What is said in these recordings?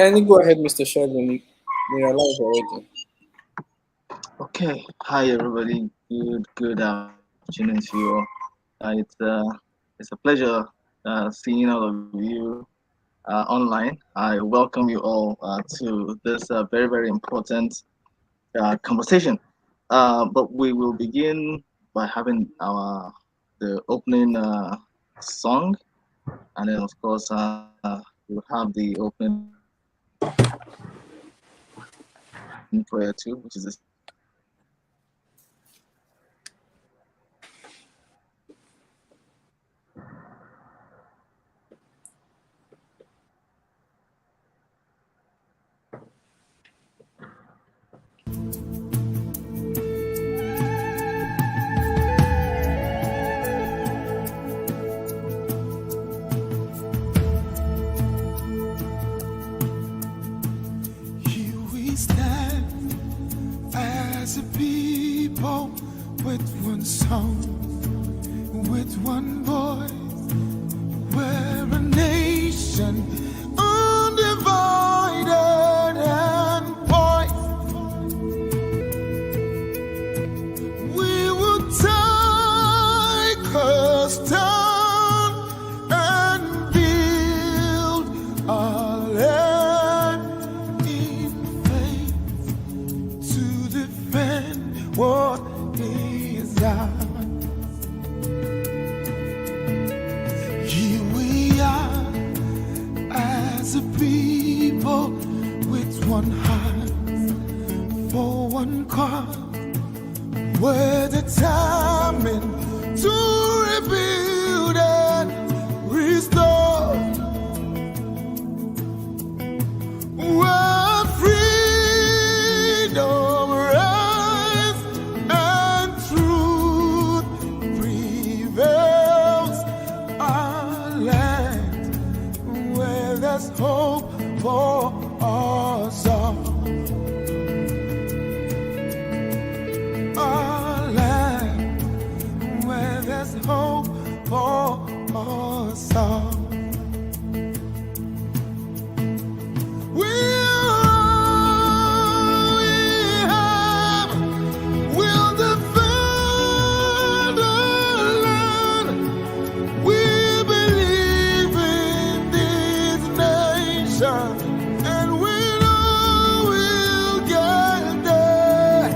Kindly go ahead, Mr. Sheldon. We are live already. Okay, hi everybody. Good afternoon to you all. It's a pleasure seeing all of you online. I welcome you all to this very important conversation. But we will begin by having our the opening song, and then of course we'll have the opening prayer too, which is the Here we stand as a people with one song, with one voice. We're a nation undivided and poised. We will take us down and build our land in faith to defend what is ours. Here we are as a people with one heart for one cause. We're determined to rebuild and restore. Where freedom reigns and truth prevails. Our land where there's hope for us all. Our land where there's hope for us all. We'll defend our land. We believe in this nation, and we know we'll get there.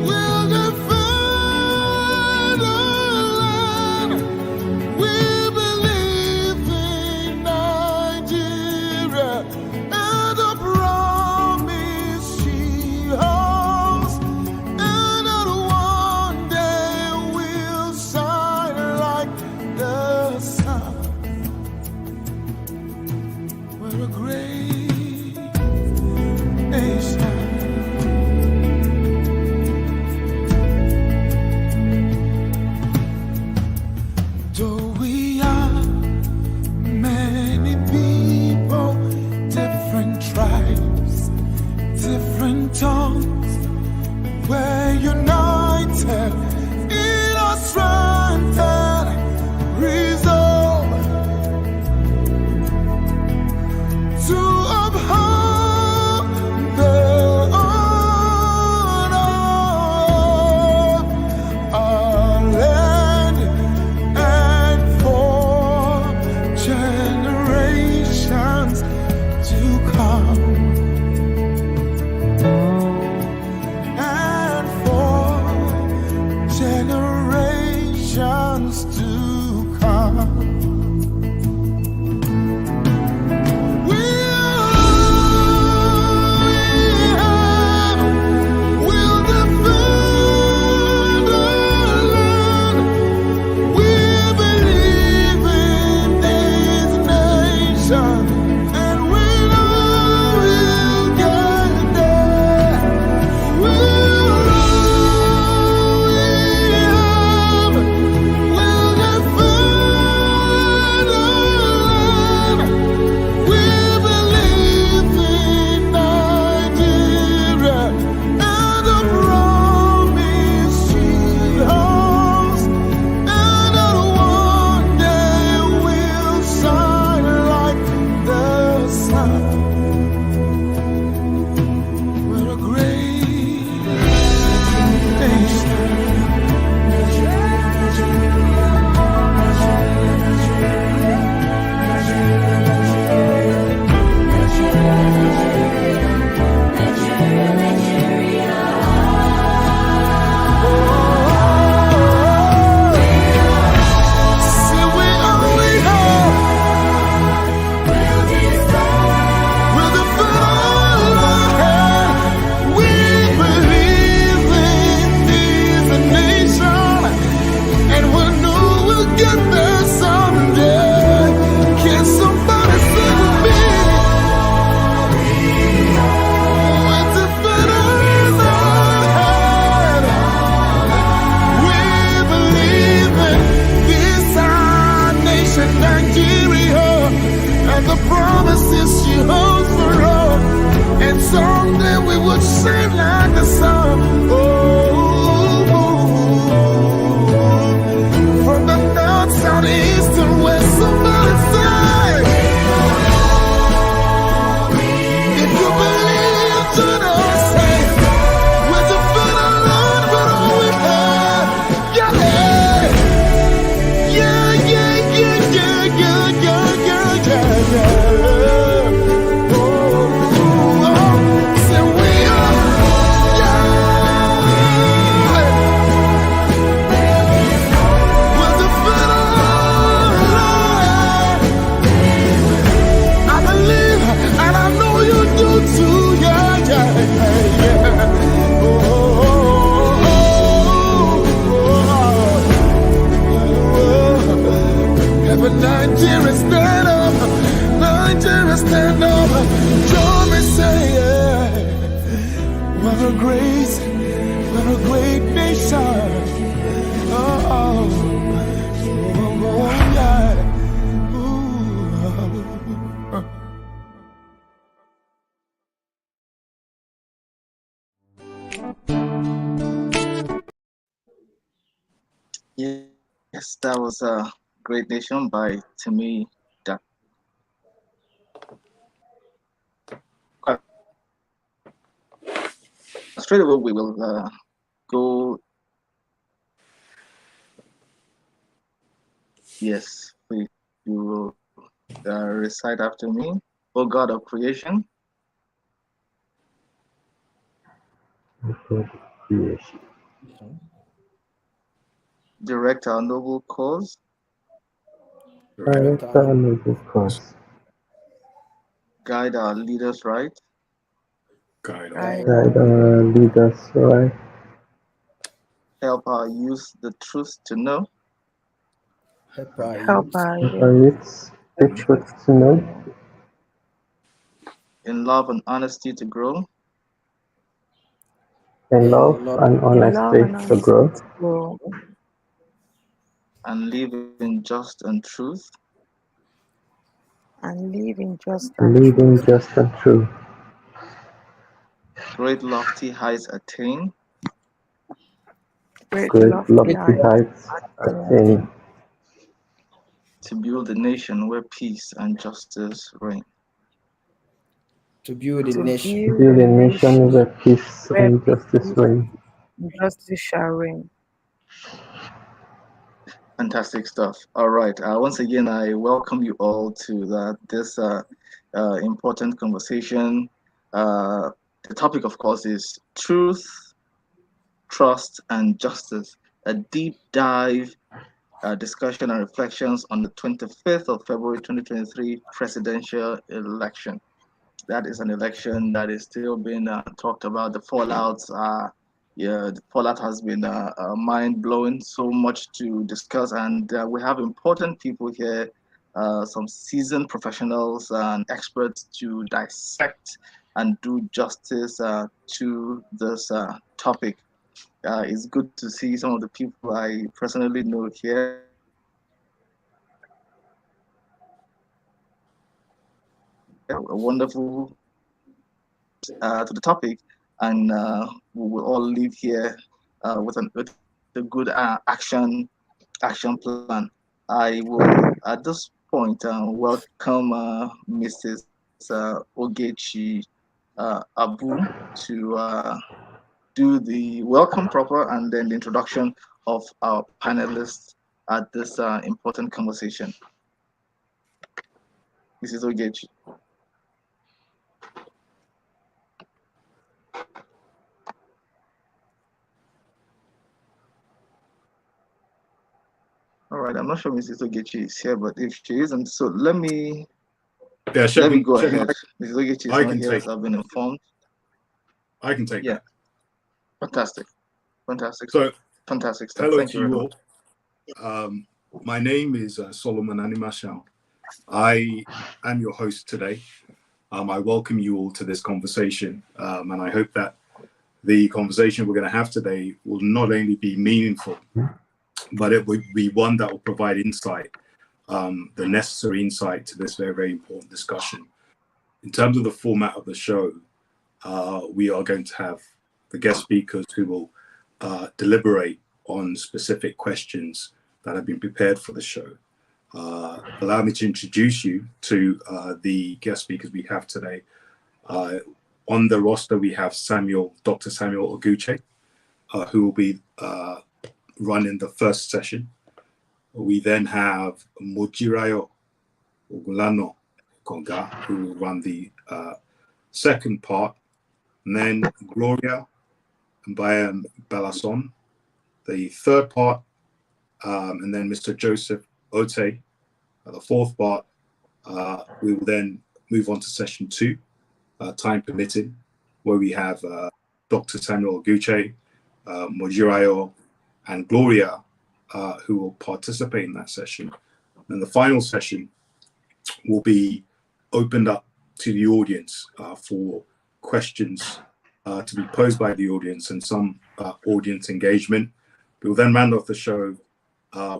We'll defend what a grace, what a great nation. Oh, oh, oh, oh yeah. Ooh. Yes, that was a Great Nation by Timmy. Straight away, we will go. Yes, please, you will recite after me. O God of creation, Creation. direct our noble cause, Direct our noble cause. guide our leaders right, Guide Guide our leaders right. help our youth the truth to know, Help our Help youth. our Help youth our youths the truth to know. in love and honesty to grow, In love and in love honesty and to honesty grow. to grow, and live in just and truth, and live in just and Living truth, just and true. great lofty heights attain, great Great lofty lofty heights heights attain, attain. to build a nation where peace and justice reign. To build a to nation. build Build a a nation nation where peace where and justice peace reign. and justice shall reign. Fantastic stuff. All right. Once again, I welcome you all to this important conversation. The topic, of course, is truth, trust, and justice. A deep dive discussion and reflections on the 25th of February 2023 presidential election. That is an election that is still being talked about. The fallouts the fallout has been mind blowing. So much to discuss, and we have important people here, some seasoned professionals and experts to dissect and do justice to this topic. It's good to see some of the people I personally know here. A wonderful to the topic, and we will all live here with a good action plan. I will at this point welcome Mrs. Ogechi Abu to do the welcome proper and then the introduction of our panelists at this important conversation. Mrs. Ogechi. All right, I'm not sure Mrs. Ogechi is here, but if she isn't, so let me go ahead. Mrs. Ogechi is not here, as I've been informed. I can take that. Fantastic. So, fantastic stuff. Hello Thank to you you all. My name is Solomon Animashal. I am your host today. I welcome you all to this conversation, and I hope that the conversation we're going to have today will not only be meaningful, but it will be one that will provide insight, the necessary insight to this very, very important discussion. In terms of the format of the show, we are going to have the guest speakers who will deliberate on specific questions that have been prepared for the show. Allow me to introduce you to the guest speakers we have today. On the roster, we have Dr. Samuel Oguche, who will be running the first session. We then have Mojirayo Ogulano Konga, who will run the second part. And then Gloria Mbayam Balason, the third part. And then Mr. Joseph Ote, the fourth part. We will then move on to session 2, time permitting, where we have Dr. Samuel Oguche, Mojirayo, and Gloria, who will participate in that session. And the final session will be opened up to the audience for questions to be posed by the audience and some audience engagement. We will then round off the show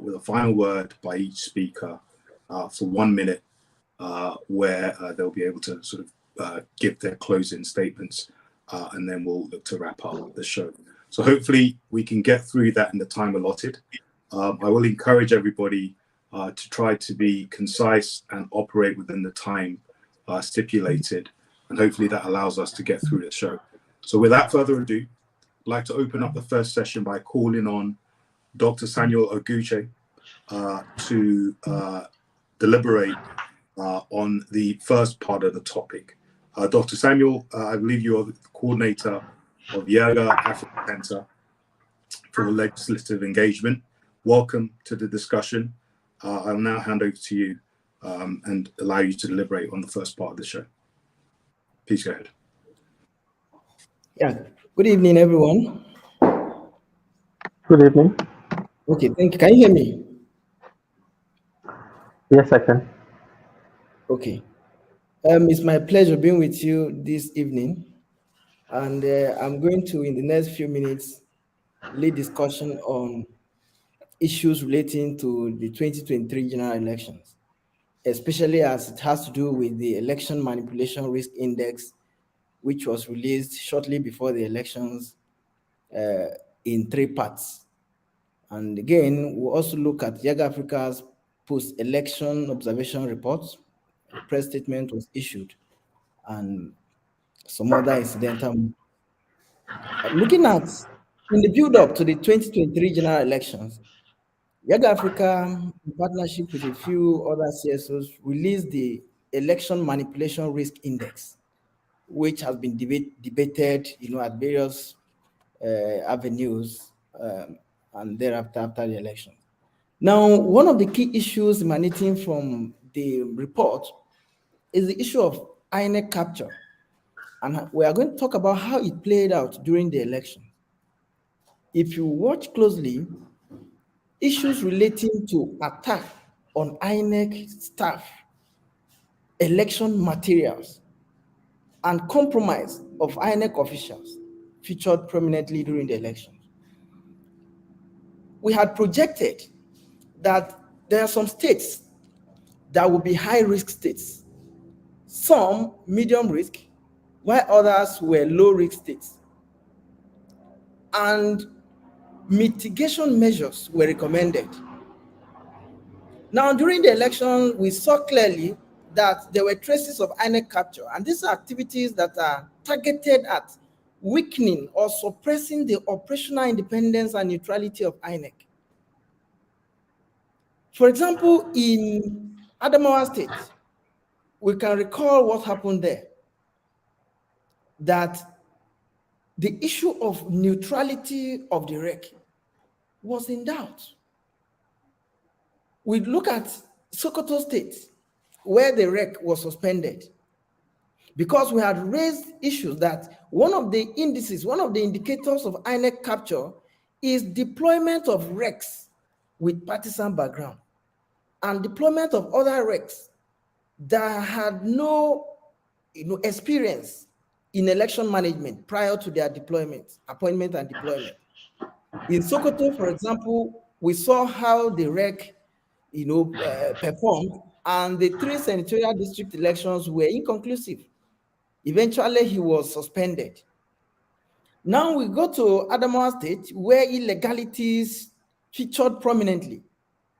with a final word by each speaker for 1 minute, where they'll be able to sort of give their closing statements, and then we'll look to wrap up the show. So hopefully we can get through that in the time allotted. I will encourage everybody to try to be concise and operate within the time stipulated, and hopefully that allows us to get through the show. So without further ado, I'd like to open up the first session by calling on Dr. Samuel Oguche to deliberate on the first part of the topic. Dr. Samuel, I believe you are the coordinator of Yaga Africa Center for Legislative Engagement. Welcome to the discussion. I'll now hand over to you and allow you to deliberate on the first part of the show. Please go ahead. Yeah. Good evening, everyone. Good evening. Okay, thank you. Can you hear me? Yes, I can. Okay. It's my pleasure being with you this evening, and I'm going to, in the next few minutes, lead discussion on issues relating to the 2023 general elections, especially as it has to do with the election manipulation risk index, which was released shortly before the elections in 3 parts. And again, we'll also look at Yaga Africa's post-election observation reports. A press statement was issued, and some other incidental. Looking at, in the build-up to the 2023 general elections, Yaga Africa, in partnership with a few other CSOs, released the Election Manipulation Risk Index, which has been debated, at various avenues, and thereafter after the election. Now, one of the key issues emanating from the report is the issue of INEC capture, and we are going to talk about how it played out during the election. If you watch closely, issues relating to attack on INEC staff, election materials, and compromise of INEC officials featured prominently during the election. We had projected that there are some states that will be high-risk states, some medium risk, while others were low-risk states. And mitigation measures were recommended. Now, during the election, we saw clearly that there were traces of INEC capture, and these are activities that are targeted at weakening or suppressing the operational independence and neutrality of INEC. For example, in Adamawa State, we can recall what happened there, that the issue of neutrality of the REC was in doubt. We look at Sokoto State, where the REC was suspended, because we had raised issues that one of the indices, one of the indicators of INEC capture is deployment of RECs with partisan background and deployment of other RECs that had no experience in election management prior to their deployment, appointment and deployment. In Sokoto, for example, we saw how the REC performed, and the 3 senatorial district elections were inconclusive. Eventually, he was suspended. Now we go to Adamawa State, where illegalities featured prominently.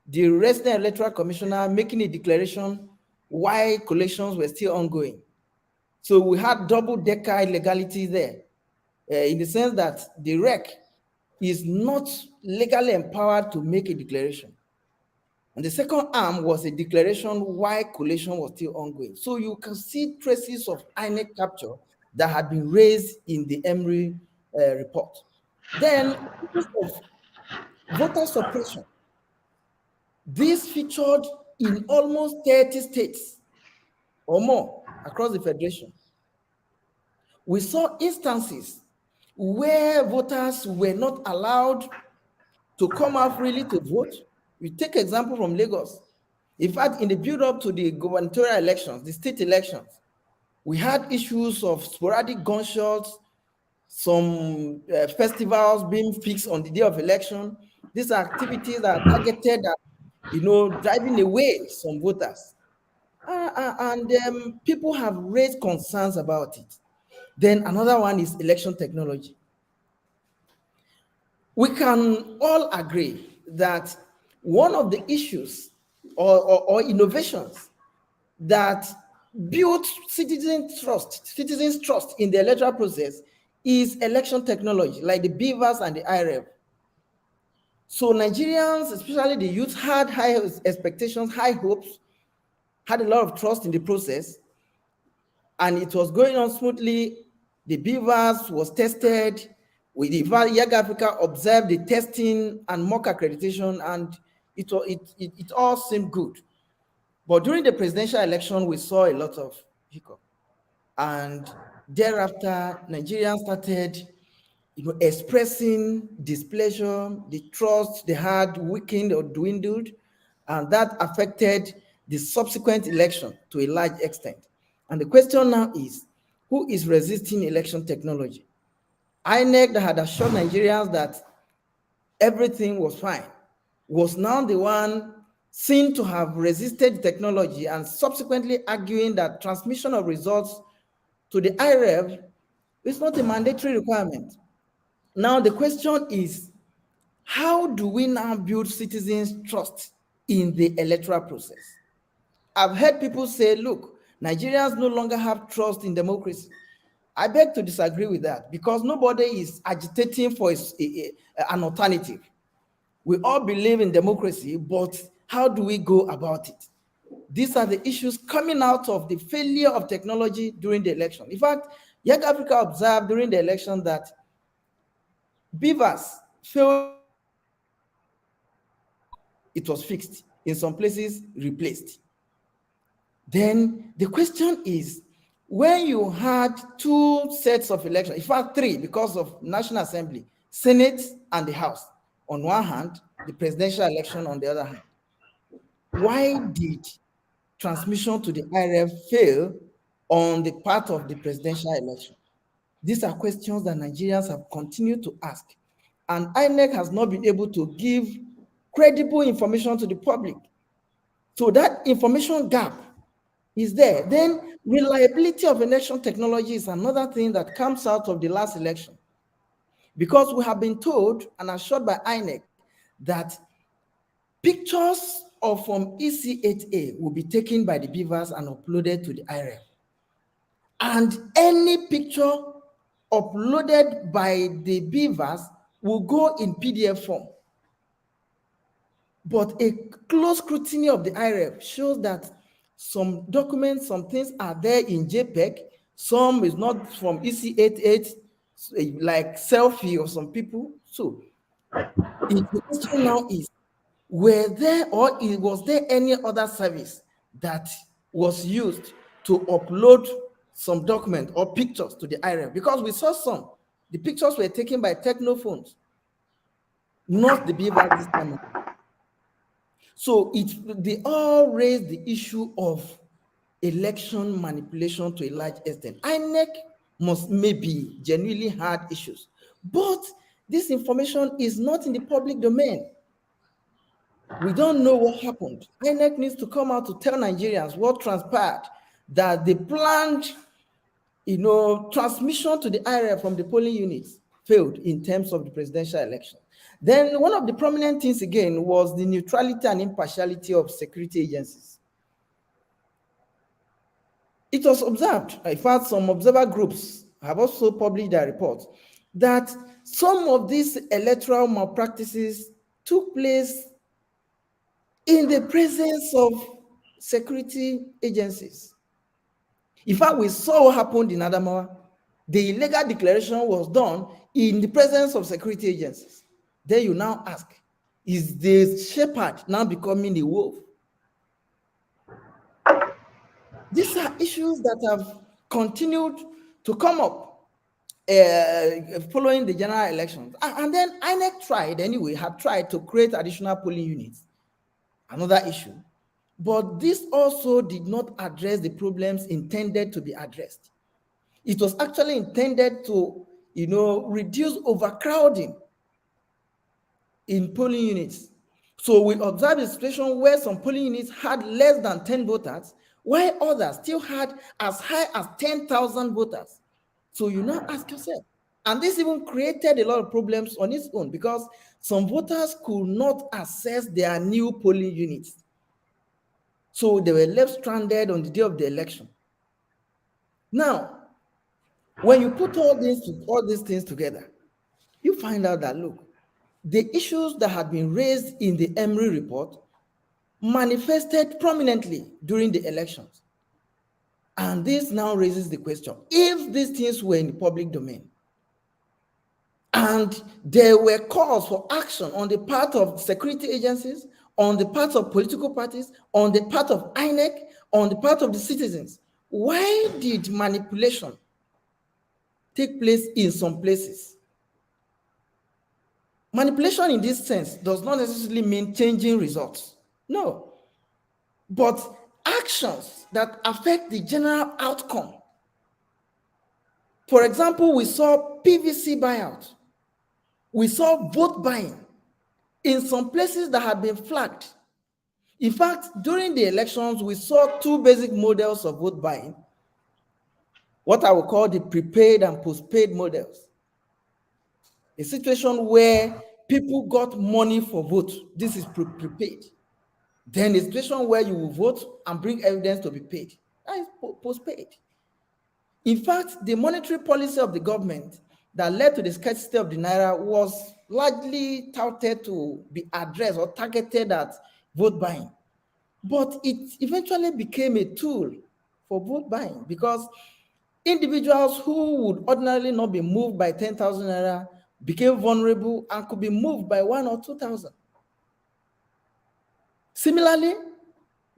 The resident electoral commissioner making a declaration why collections were still ongoing. So we had double-decker illegality there, in the sense that the REC is not legally empowered to make a declaration. And the second arm was a declaration why collation was still ongoing. So you can see traces of INEC capture that had been raised in the Emory report. Then, of voter suppression. This featured in almost 30 states or more across the Federation. We saw instances where voters were not allowed to come out freely to vote. We take example from Lagos. In fact, in the build-up to the gubernatorial elections, the state elections, we had issues of sporadic gunshots, some festivals being fixed on the day of election. These are activities that are targeted at, driving away some voters. And people have raised concerns about it. Then another one is election technology. We can all agree that one of the issues or innovations that build citizens' trust in the electoral process is election technology, like the beavers and the IREV. So Nigerians, especially the youth, had high expectations, high hopes, had a lot of trust in the process, and it was going on smoothly. The beavers was tested. With the YAG Africa observed the testing and mock accreditation, and it all seemed good. But during the presidential election, we saw a lot of hiccup. And thereafter, Nigerians started expressing displeasure, the trust they had weakened or dwindled, and that affected the subsequent election to a large extent. And the question now is, who is resisting election technology? INEC, that had assured Nigerians that everything was fine, was now the one seen to have resisted technology and subsequently arguing that transmission of results to the IREV is not a mandatory requirement. Now, the question is, how do we now build citizens' trust in the electoral process? I've heard people say, look, Nigerians no longer have trust in democracy. I beg to disagree with that, because nobody is agitating for an alternative. We all believe in democracy, but how do we go about it? These are the issues coming out of the failure of technology during the election. In fact, Young Africa observed during the election that beavers failed. It was fixed. In some places, replaced. Then the question is, when you had two sets of elections, in fact, three, because of National Assembly, Senate, and the House, on one hand, the presidential election on the other hand, why did transmission to the IRF fail on the part of the presidential election? These are questions that Nigerians have continued to ask, and INEC has not been able to give credible information to the public. So that information gap is there. Then reliability of election technology is another thing that comes out of the last election, because we have been told and assured by INEC that pictures of from EC8A will be taken by the beavers and uploaded to the IRF. And any picture uploaded by the beavers will go in PDF form. But a close scrutiny of the IRF shows that some documents, some things are there in JPEG, some is not from EC88, like selfie or some people. So the question now is, was there any other service that was used to upload some document or pictures to the IRF? Because we saw some. The pictures were taken by technophones, not the beaver this time. So they all raise the issue of election manipulation to a large extent. INEC maybe genuinely had issues, but this information is not in the public domain. We don't know what happened. INEC needs to come out to tell Nigerians what transpired, that the planned, transmission to the IRF from the polling units failed in terms of the presidential election. Then one of the prominent things again was the neutrality and impartiality of security agencies. It was observed, in fact, some observer groups have also published their reports, that some of these electoral malpractices took place in the presence of security agencies. In fact, we saw what happened in Adamawa. The illegal declaration was done in the presence of security agencies. Then you now ask, is the shepherd now becoming the wolf? These are issues that have continued to come up following the general elections. And then INEC had tried to create additional polling units, another issue. But this also did not address the problems intended to be addressed. It was actually intended to reduce overcrowding in polling units. So we observed a situation where some polling units had less than 10 voters, while others still had as high as 10,000 voters. So you now ask yourself, and this even created a lot of problems on its own because some voters could not access their new polling units. So they were left stranded on the day of the election. Now, when you put all these things together, you find out that, look, the issues that had been raised in the Emery report manifested prominently during the elections. And this now raises the question, if these things were in the public domain, and there were calls for action on the part of security agencies, on the part of political parties, on the part of INEC, on the part of the citizens, why did manipulation take place in some places? Manipulation in this sense does not necessarily mean changing results. No. But actions that affect the general outcome. For example, we saw PVC buyout. We saw vote buying in some places that had been flagged. In fact, during the elections, we saw two basic models of vote buying, what I would call the prepaid and postpaid models. A situation where people got money for vote. This is prepaid. Then a situation where you will vote and bring evidence to be paid. That is postpaid. In fact, the monetary policy of the government that led to the scarcity of the naira was largely touted to be addressed or targeted at vote buying. But it eventually became a tool for vote buying because individuals who would ordinarily not be moved by 10,000 naira became vulnerable and could be moved by 1,000 or 2,000. Similarly,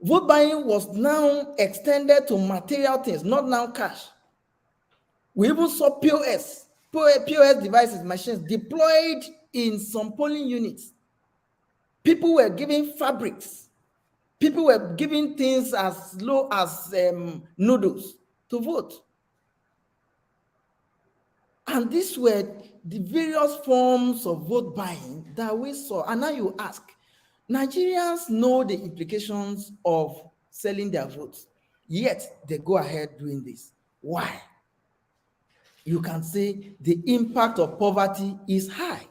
vote buying was now extended to material things, not now cash. We even saw POS devices, machines deployed in some polling units. People were giving fabrics. People were giving things as low as noodles to vote. And these were the various forms of vote buying that we saw. And now you ask, Nigerians know the implications of selling their votes, yet they go ahead doing this. Why? You can say the impact of poverty is high.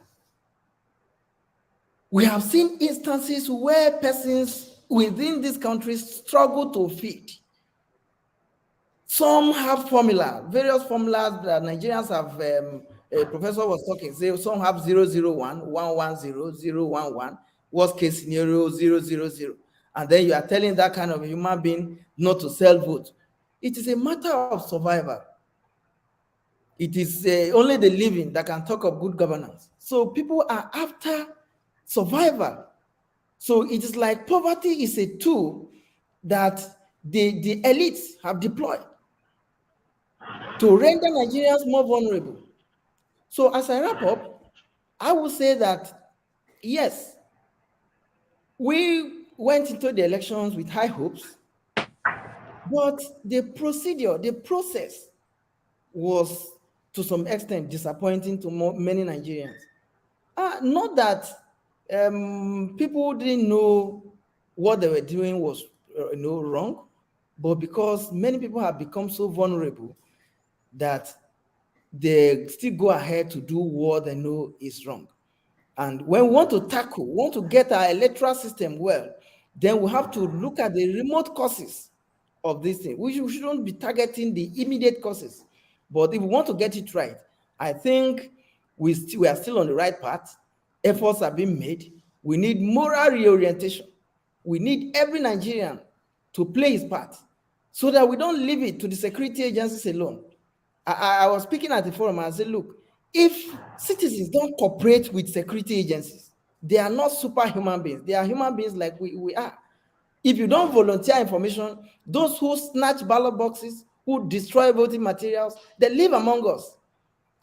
We have seen instances where persons within these countries struggle to feed. Some have various formulas that Nigerians have. A professor was talking, say some have 001, 110, 011, worst case scenario 000. And then you are telling that kind of a human being not to sell votes. It is a matter of survival. It is only the living that can talk of good governance. So people are after survival. So it is like poverty is a tool that the elites have deployed to render Nigerians more vulnerable. So as I wrap up, I will say that, yes, we went into the elections with high hopes, but the procedure, the process was to some extent disappointing to many Nigerians. Not that people didn't know what they were doing was wrong, but because many people have become so vulnerable that they still go ahead to do what they know is wrong. And when we want to get our electoral system well, then we have to look at the remote causes of this thing. We shouldn't be targeting the immediate causes. But if we want to get it right, I think we are still on the right path. Efforts are being made. We need moral reorientation. We need every Nigerian to play his part so that we don't leave it to the security agencies alone. I was speaking at the forum and I said, look, if citizens don't cooperate with security agencies, they are not superhuman beings. They are human beings like we are. If you don't volunteer information, those who snatch ballot boxes, who destroy voting materials, they live among us.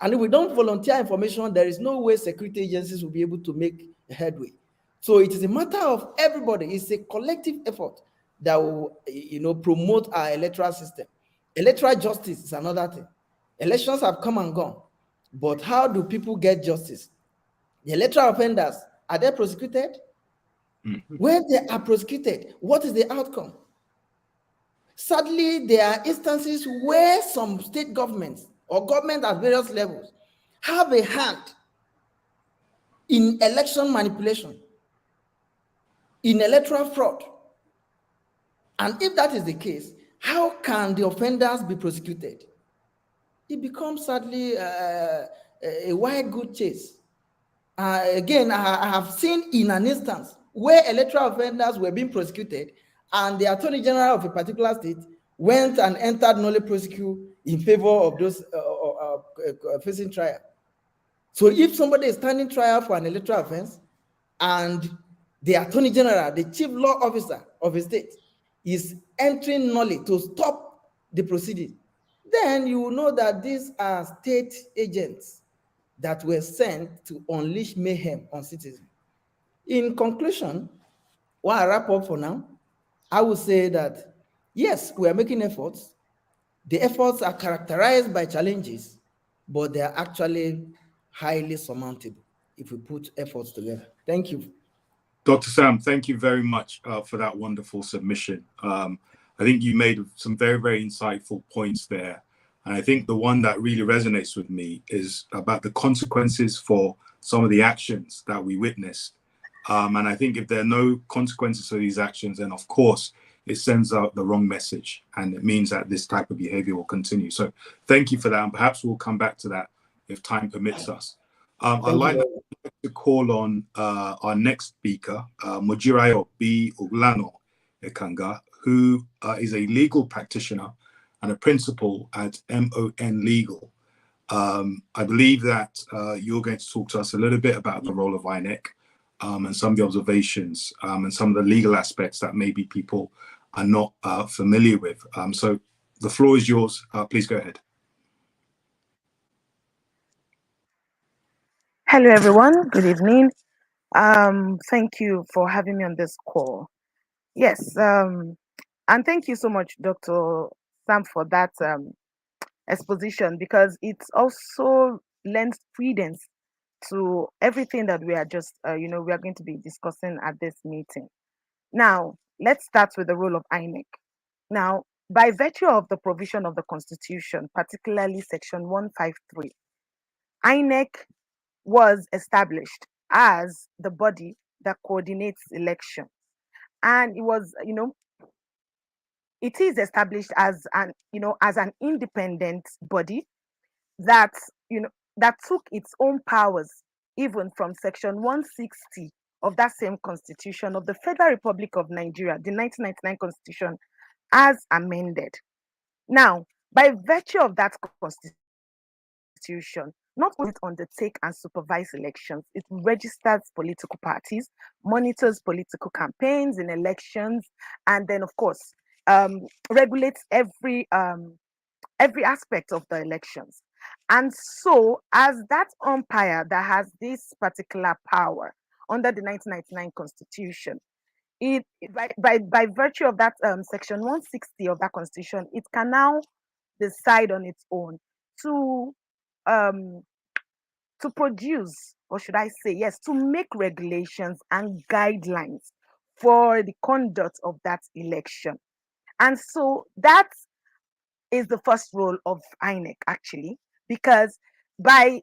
And if we don't volunteer information, there is no way security agencies will be able to make a headway. So it is a matter of everybody. It's a collective effort that will, promote our electoral system. Electoral justice is another thing. Elections have come and gone. But how do people get justice? The electoral offenders, are they prosecuted? When they are prosecuted, what is the outcome? Sadly, there are instances where some state governments or government at various levels have a hand in election manipulation, in electoral fraud. And if that is the case, how can the offenders be prosecuted? It becomes sadly a wild goose chase. Again, I have seen in an instance where electoral offenders were being prosecuted, and the Attorney General of a particular state went and entered nolle prosequi in favor of those facing trial. So if somebody is standing trial for an electoral offense, and the Attorney General, the chief law officer of a state, is entering nolle to stop the proceeding, then you will know that these are state agents that were sent to unleash mayhem on citizens. In conclusion, while I wrap up for now, I would say that yes, we are making efforts. The efforts are characterized by challenges, but they are actually highly surmountable if we put efforts together. Thank you. Dr. Sam, thank you very much for that wonderful submission. I think you made some very, very insightful points there. And I think the one that really resonates with me is about the consequences for some of the actions that we witnessed. And I think if there are no consequences for these actions, then of course, it sends out the wrong message. And it means that this type of behavior will continue. So thank you for that. And perhaps we'll come back to that if time permits us. I'd like to call on our next speaker, Mojirayo B. Oglano Ekanga, who is a legal practitioner and a principal at MON Legal. I believe that you're going to talk to us a little bit about the role of INEC and some of the observations and some of the legal aspects that maybe people are not familiar with. So the floor is yours. Please go ahead. Hello, everyone. Good evening. Thank you for having me on this call. Yes, and thank you so much, Dr. Sam, for that exposition, because it also lends credence to everything that we are just, we are going to be discussing at this meeting. Now, let's start with the role of INEC. Now, by virtue of the provision of the Constitution, particularly Section 153, INEC was established as the body that coordinates elections. And it was, it is established as an independent body that, that took its own powers even from Section 160 of that same Constitution of the Federal Republic of Nigeria, the 1999 Constitution, as amended. Now, by virtue of that Constitution, not only it undertake and supervise elections, it registers political parties, monitors political campaigns in elections, and then, of course, regulates every aspect of the elections. And so, as that umpire that has this particular power under the 1999 Constitution, by virtue of that Section 160 of that Constitution, it can now decide on its own to produce, or should I say, yes, to make regulations and guidelines for the conduct of that election. And so that is the first role of INEC, actually, because by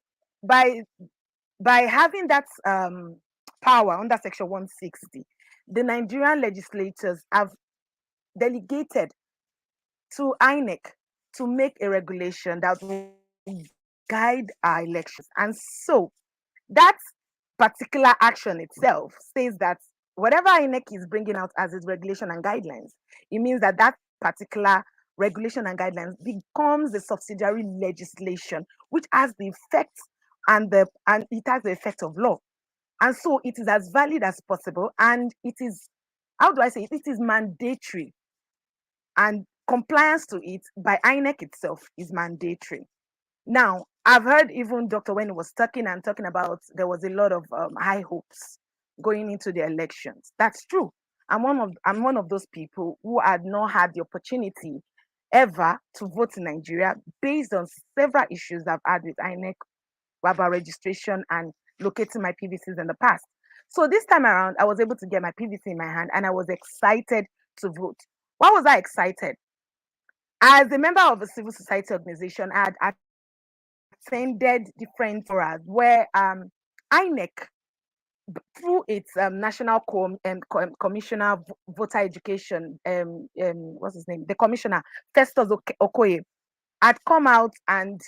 having that power under Section 160, the Nigerian legislators have delegated to INEC to make a regulation that will guide our elections. And so that particular action itself says that whatever INEC is bringing out as its regulation and guidelines, it means that that particular regulation and guidelines becomes the subsidiary legislation, which has the effect and it has the effect of law. And so it is as valid as possible, and it is, how do I say it? It is mandatory, and compliance to it by INEC itself is mandatory. Now, I've heard even Dr. Wen was talking about there was a lot of high hopes going into the elections. That's true. I'm one of those people who had not had the opportunity ever to vote in Nigeria based on several issues I've had with INEC about registration and locating my PVCs in the past. So this time around, I was able to get my PVC in my hand and I was excited to vote. Why was I excited? As a member of a civil society organization, I had attended different forums where INEC, through its National Commissioner Voter Education, what's his name? The commissioner, Festus Okoye, had come out and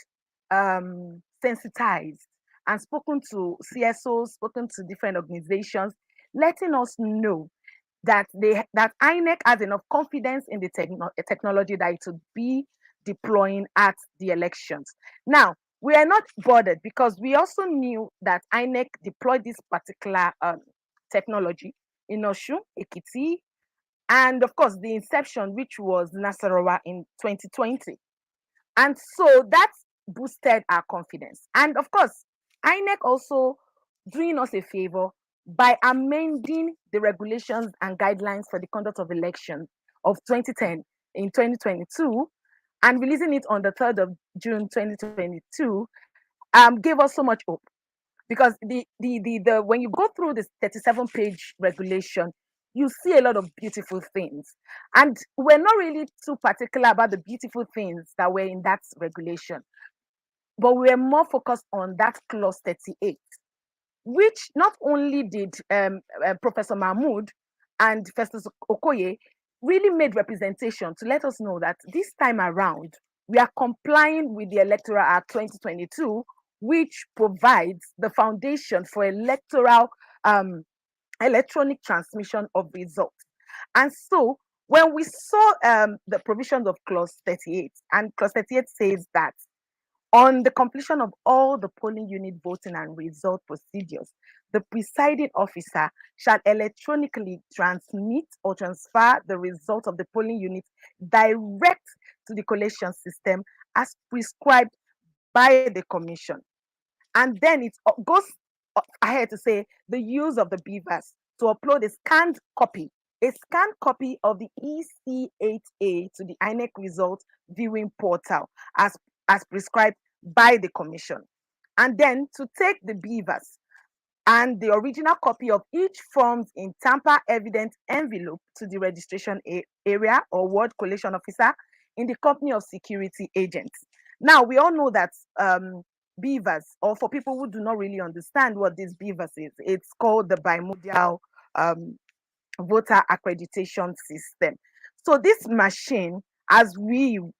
sensitized and spoken to CSOs, spoken to different organizations, letting us know that INEC has enough confidence in the technology that it would be deploying at the elections. Now, we are not bothered because we also knew that INEC deployed this particular technology in Osun, Ekiti, and of course the inception, which was Nasarawa in 2020. And so that boosted our confidence. And of course, INEC also doing us a favor by amending the regulations and guidelines for the conduct of elections of 2010 in 2022 and releasing it on the 3rd of June 2022 gave us so much hope. Because the when you go through this 37-page regulation, you see a lot of beautiful things. And we're not really too particular about the beautiful things that were in that regulation, but we're more focused on that clause 38, which not only did Professor Mahmoud and Festus Okoye really made representation to let us know that this time around, we are complying with the Electoral Act 2022, which provides the foundation for electoral electronic transmission of results. And so when we saw the provisions of clause 38, and clause 38 says that on the completion of all the polling unit voting and result procedures, the presiding officer shall electronically transmit or transfer the result of the polling unit direct to the collation system as prescribed by the commission. And then it goes ahead to say the use of the beavers to upload a scanned copy of the EC8A to the INEC results viewing portal as prescribed by the commission. And then to take the beavers and the original copy of each forms in tamper evident envelope to the registration area or ward collation officer in the company of security agents. Now, we all know that beavers, or for people who do not really understand what this beavers is, it's called the bimodal voter accreditation system. So this machine, as you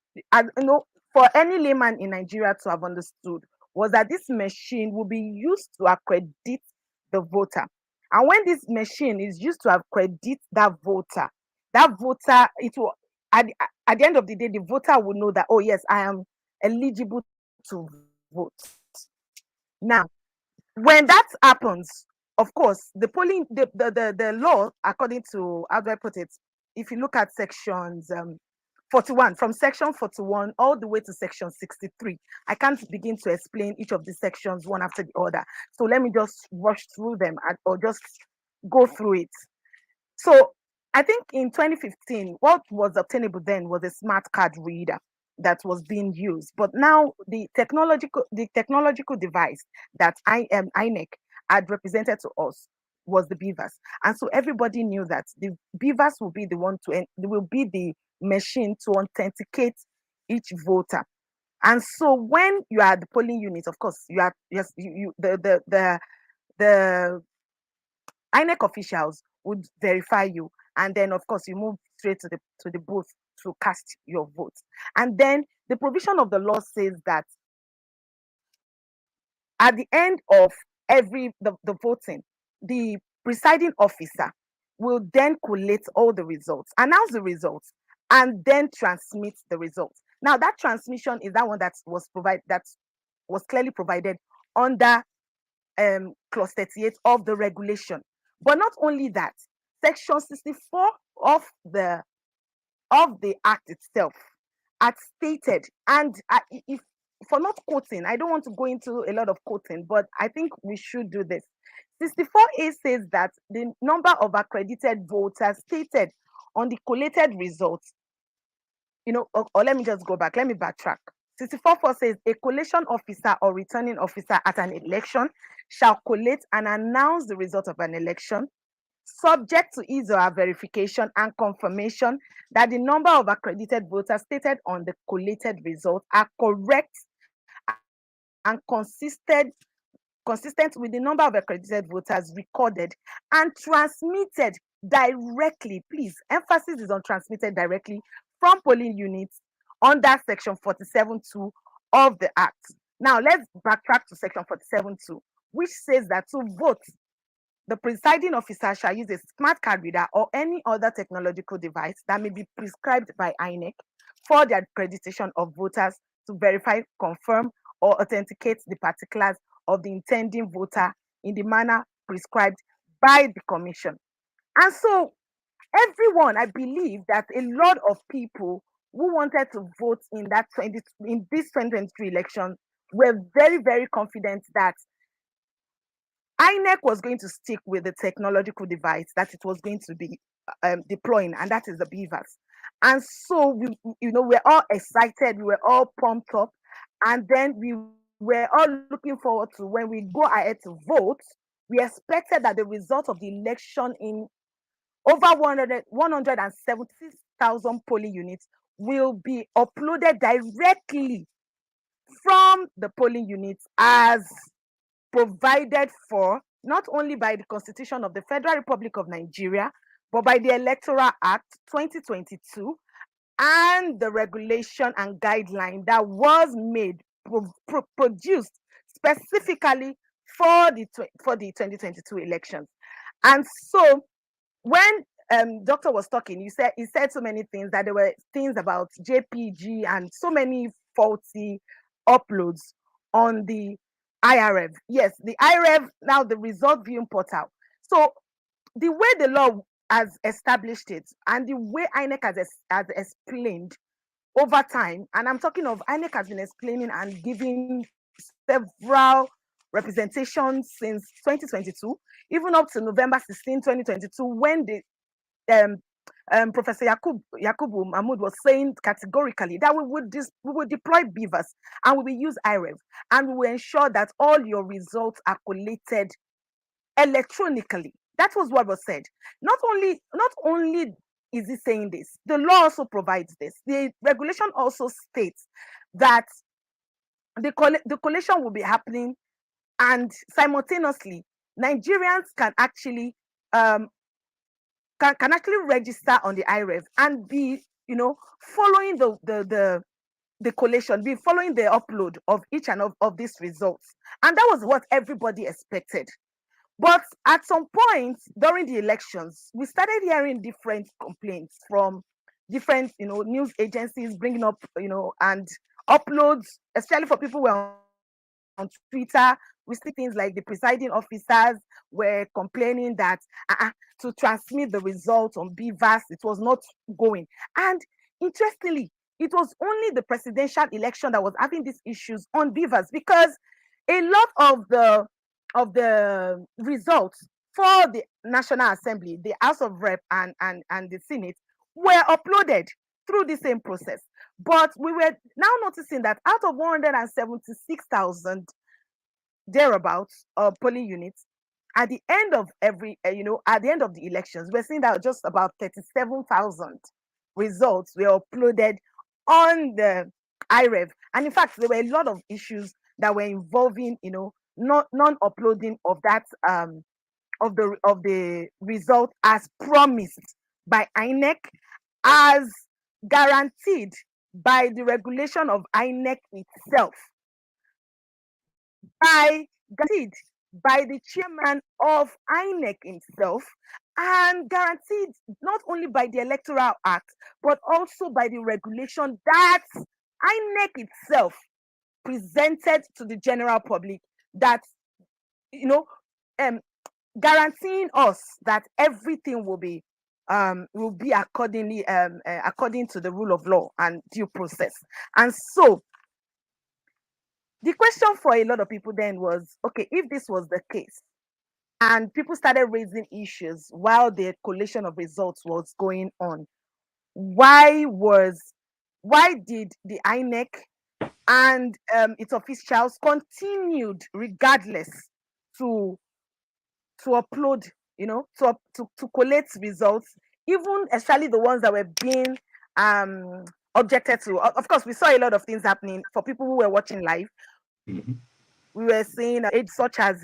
know, for any layman in Nigeria to have understood, was that this machine will be used to accredit the voter. And when this machine is used to accredit that voter, it will, at the end of the day, the voter will know that, oh yes, I am eligible to vote. Now, when that happens, of course, the law, according to, how do I put it, if you look at sections 41, from section 41 all the way to section 63, I can't begin to explain each of the sections one after the other. So let me just rush through them or just go through it. So I think in 2015, what was obtainable then was a smart card reader that was being used. But now the technological device that INEC had represented to us was the beavers. And so everybody knew that the beavers will be the one will be the machine to authenticate each voter. And so when you are at the polling unit, of course, the INEC officials would verify you, and then of course you move straight to the booth to cast your vote. And then the provision of the law says that at the end of the voting, the presiding officer will then collate all the results, announce the results, and then transmit the results. Now that transmission is that one that was clearly provided under clause 38 of the regulation. But not only that, section 64 of the act itself had stated, and if for not quoting, I don't want to go into a lot of quoting, but I think we should do this. 64A says that the number of accredited voters stated on the collated results, or let me just go back, let me backtrack. 64.4 says a collation officer or returning officer at an election shall collate and announce the result of an election, subject to his or her verification and confirmation that the number of accredited voters stated on the collated result are correct and consistent with the number of accredited voters recorded and transmitted directly, please, emphasis is on transmitted directly from polling units under section 47.2 of the Act. Now let's backtrack to section 47.2, which says that to vote, the presiding officer shall use a smart card reader or any other technological device that may be prescribed by INEC for the accreditation of voters to verify, confirm, or authenticate the particulars of the intending voter in the manner prescribed by the commission. And so everyone, I believe that a lot of people who wanted to vote in this 2023 election were very, very confident that INEC was going to stick with the technological device that it was going to be deploying, and that is the beavers. And so we're all excited, we were all pumped up, and then we were all looking forward to when we go ahead to vote. We expected that the result of the election in over 176,000 polling units will be uploaded directly from the polling units as provided for not only by the Constitution of the Federal Republic of Nigeria, but by the Electoral Act 2022 and the regulation and guideline that was made, produced specifically for the 2022 elections. And so when Doctor was talking, he said so many things, that there were things about JPG and so many faulty uploads on the IRF. Yes, the IRF, now the result viewing portal. So the way the law has established it and the way INEC has explained over time, and I'm talking of INEC has been explaining and giving several representations since 2022, even up to November 16, 2022, when the Professor Yakubu Mahmoud was saying categorically that we would deploy beavers and we will use IREV and we will ensure that all your results are collated electronically. That was what was said. Not only is he saying this, the law also provides this. The regulation also states that the collation will be happening, and simultaneously Nigerians can actually can actually register on the IREV and be, following the collation, be following the upload of each and of these results. And that was what everybody expected. But at some point during the elections, we started hearing different complaints from different, news agencies bringing up, and uploads, especially for people who were on Twitter. We see things like the presiding officers were complaining that to transmit the results on BVAS, it was not going. And interestingly, it was only the presidential election that was having these issues on BVAS, because a lot of the results for the National Assembly, the House of Rep and the Senate were uploaded through the same process. But we were now noticing that out of 176,000 thereabouts polling units, at the end of at the end of the elections, we're seeing that just about 37,000 results were uploaded on the IREV. And in fact, there were a lot of issues that were involving, non-uploading of that of the result as promised by INEC, as guaranteed by the regulation of INEC itself, guaranteed by the chairman of INEC himself, and guaranteed not only by the Electoral Act, but also by the regulation that INEC itself presented to the general public, that, guaranteeing us that everything will be accordingly according to the rule of law and due process. And so the question for a lot of people then was, okay, if this was the case and people started raising issues while the collation of results was going on, why did the INEC and its officials continued regardless to upload, to collate results, even especially the ones that were being objected to. Of course, we saw a lot of things happening for people who were watching live. Mm-hmm. We were seeing aides such as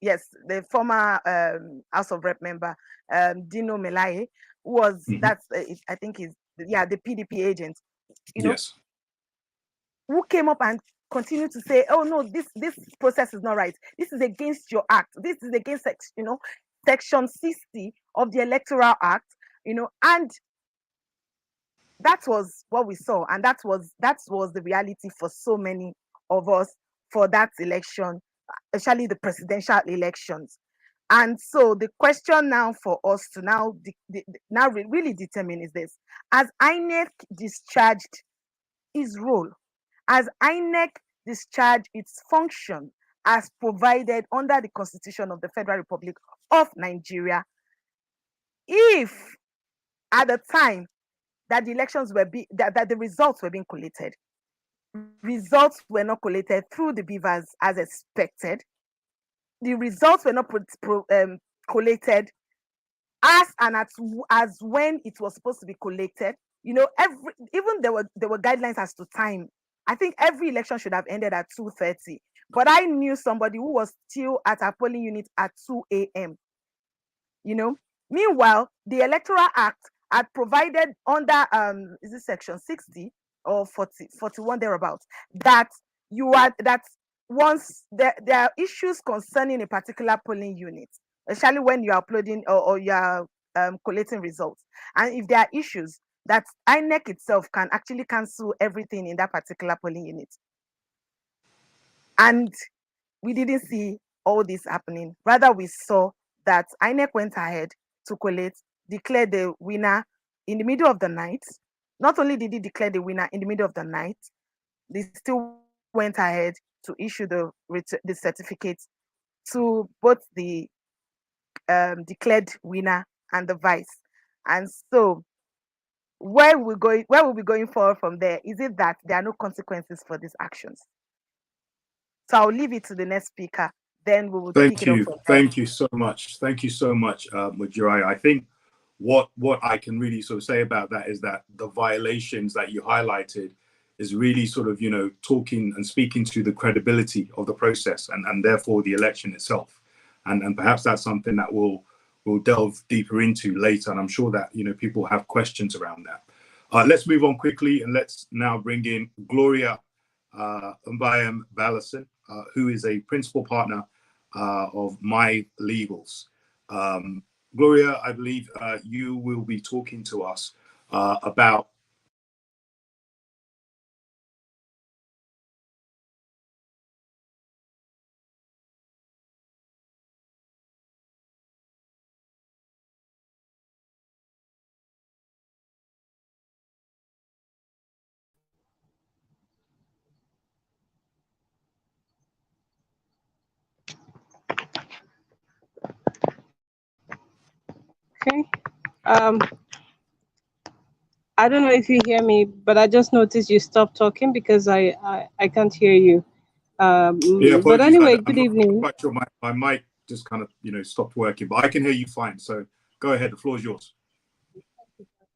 yes, the former House of Rep member Dino Melaye, who was I think is the PDP agent, Yes. who came up and continued to say, oh no, this process is not right. This is against your act. This is against section 60 of the Electoral Act, and that was what we saw, and that was the reality for so many of us for that election, especially the presidential elections. And so the question now for us to now really determine is this: as INEC discharged its role, as INEC discharged its function as provided under the Constitution of the Federal Republic of Nigeria, if at the time that the elections were that the results were being collated, results were not collated through the beavers as expected, the results were not collated as when it was supposed to be collated, even there were guidelines as to time. I think every election should have ended at 2:30, but I knew somebody who was still at a polling unit at 2 a.m. Meanwhile, the Electoral Act had provided under is it section 60 or 41 thereabouts, that once there are issues concerning a particular polling unit, especially when you are uploading or you are collating results, and if there are issues, that INEC itself can actually cancel everything in that particular polling unit. And we didn't see all this happening. Rather, we saw that INEC went ahead to collate, declare the winner in the middle of the night. Not only did he declare the winner in the middle of the night, they still went ahead to issue the certificates to both the declared winner and the vice. And so where we'll be going forward from there? Is it that there are no consequences for these actions? So I'll leave it to the next speaker. Then we will pick it up from there. Thank you so much. Thank you so much, Mujirai. I think what I can really sort of say about that is that the violations that you highlighted is really sort of, talking and speaking to the credibility of the process and therefore the election itself. And perhaps that's something that we'll delve deeper into later. And I'm sure that, people have questions around that. Let's move on quickly, and let's now bring in Gloria Mbayam Balasin, who is a principal partner of My Legals. Gloria, I believe you will be talking to us about Okay. I don't know if you hear me, but I just noticed you stopped talking because I can't hear you. But anyway, good evening. I'm quite sure my mic just kind of, stopped working, but I can hear you fine. So go ahead, the floor is yours.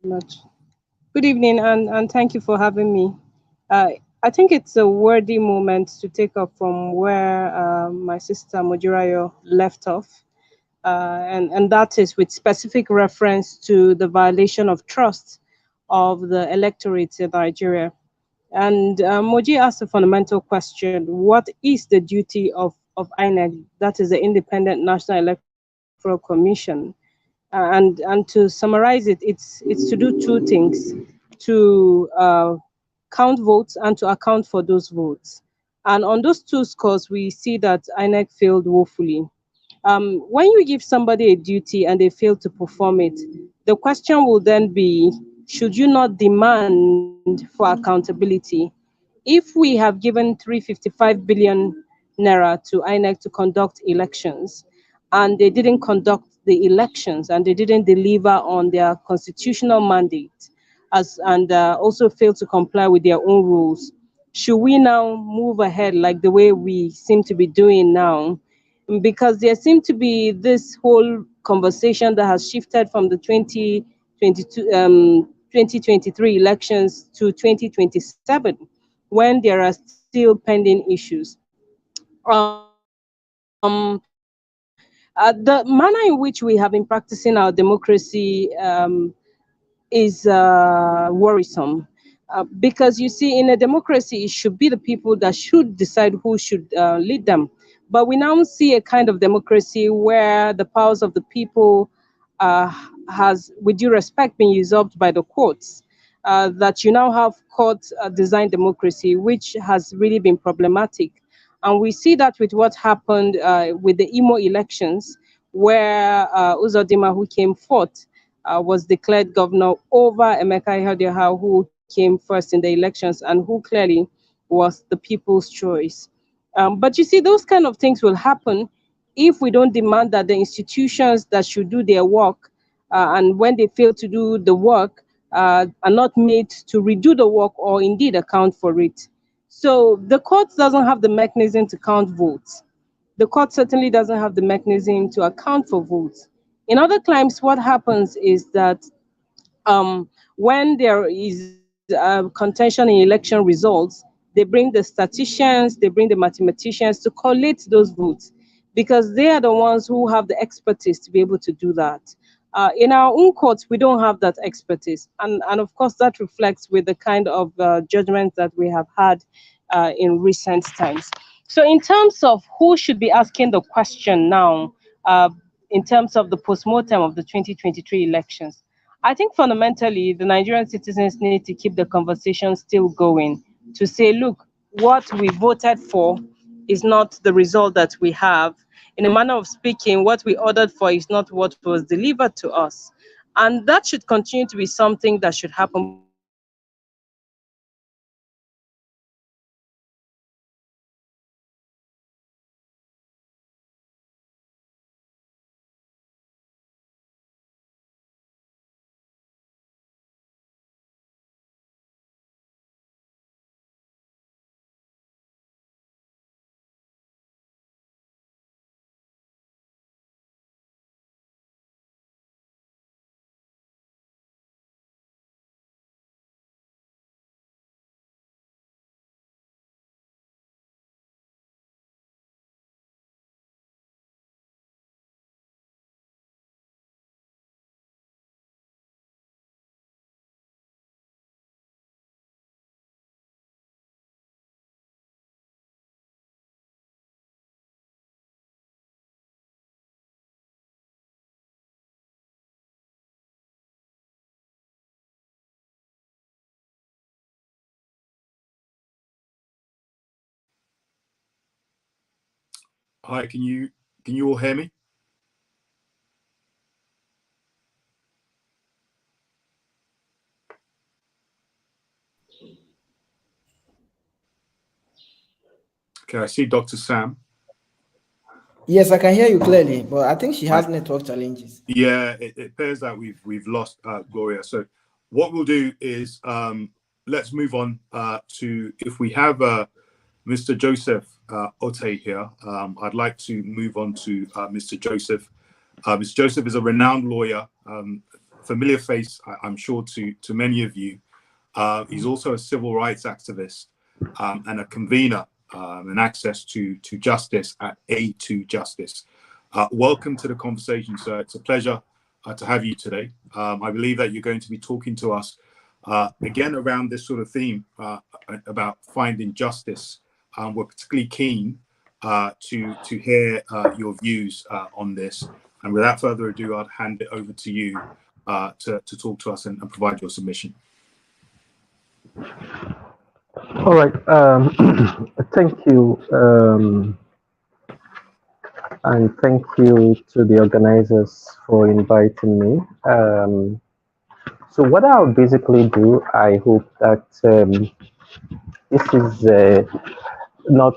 Much. Good evening, and thank you for having me. I think it's a worthy moment to take up from where my sister Mojirayo left off. And that is with specific reference to the violation of trust of the electorate in Nigeria. And Moji asked a fundamental question: what is the duty of INEC, that is the Independent National Electoral Commission? And to summarize it, it's to do two things: to count votes and to account for those votes. And on those two scores, we see that INEC failed woefully. When you give somebody a duty and they fail to perform it, the question will then be, should you not demand for accountability? If we have given 355 billion naira to INEC to conduct elections, and they didn't conduct the elections and they didn't deliver on their constitutional mandate, and also fail to comply with their own rules. Should we now move ahead like the way we seem to be doing now? Because there seemed to be this whole conversation that has shifted from the 2023 elections to 2027, when there are still pending issues. The manner in which we have been practicing our democracy is worrisome. Because you see, in a democracy, it should be the people that should decide who should lead them. But we now see a kind of democracy where the powers of the people uh, has, with due respect, been usurped by the courts. That you now have court designed democracy, which has really been problematic. And we see that with what happened with the Imo elections, where Uzodima, who came fourth, was declared governor over Emeka Ihedioha, who came first in the elections and who clearly was the people's choice. But you see, those kind of things will happen if we don't demand that the institutions that should do their work, and when they fail to do the work, are not made to redo the work or indeed account for it. So the court doesn't have the mechanism to count votes. The court certainly doesn't have the mechanism to account for votes. In other climes, what happens is that when there is contention in election results, they bring the statisticians, they bring the mathematicians to collate those votes, because they are the ones who have the expertise to be able to do that. In our own courts, we don't have that expertise. And of course, that reflects with the kind of judgment that we have had in recent times. So in terms of who should be asking the question now, in terms of the postmortem of the 2023 elections, I think fundamentally the Nigerian citizens need to keep the conversation still going, to say, look, what we voted for is not the result that we have. In a manner of speaking, what we ordered for is not what was delivered to us. And that should continue to be something that should happen. But we see that with what happened with the elections in Imo, Hi, can you all hear me? Okay, I see Dr. Sam. Yes, I can hear you clearly, but I think she has Right. network challenges. Yeah, it appears that we've lost Gloria. So what we'll do is let's move on to, if we have Mr. Joseph Ote here, I'd like to move on to Mr. Joseph. Mr. Joseph is a renowned lawyer, familiar face, I'm sure, to many of you. He's also a civil rights activist and a convener and access to justice at A2 Justice. Welcome to the conversation, sir. It's a pleasure to have you today. I believe that you're going to be talking to us again around this sort of theme about finding justice. We're particularly keen to hear your views on this. And without further ado, I'd hand it over to you to talk to us and provide your submission. All right. Thank you. And thank you to the organizers for inviting me. So what I'll basically do, I hope that this is not,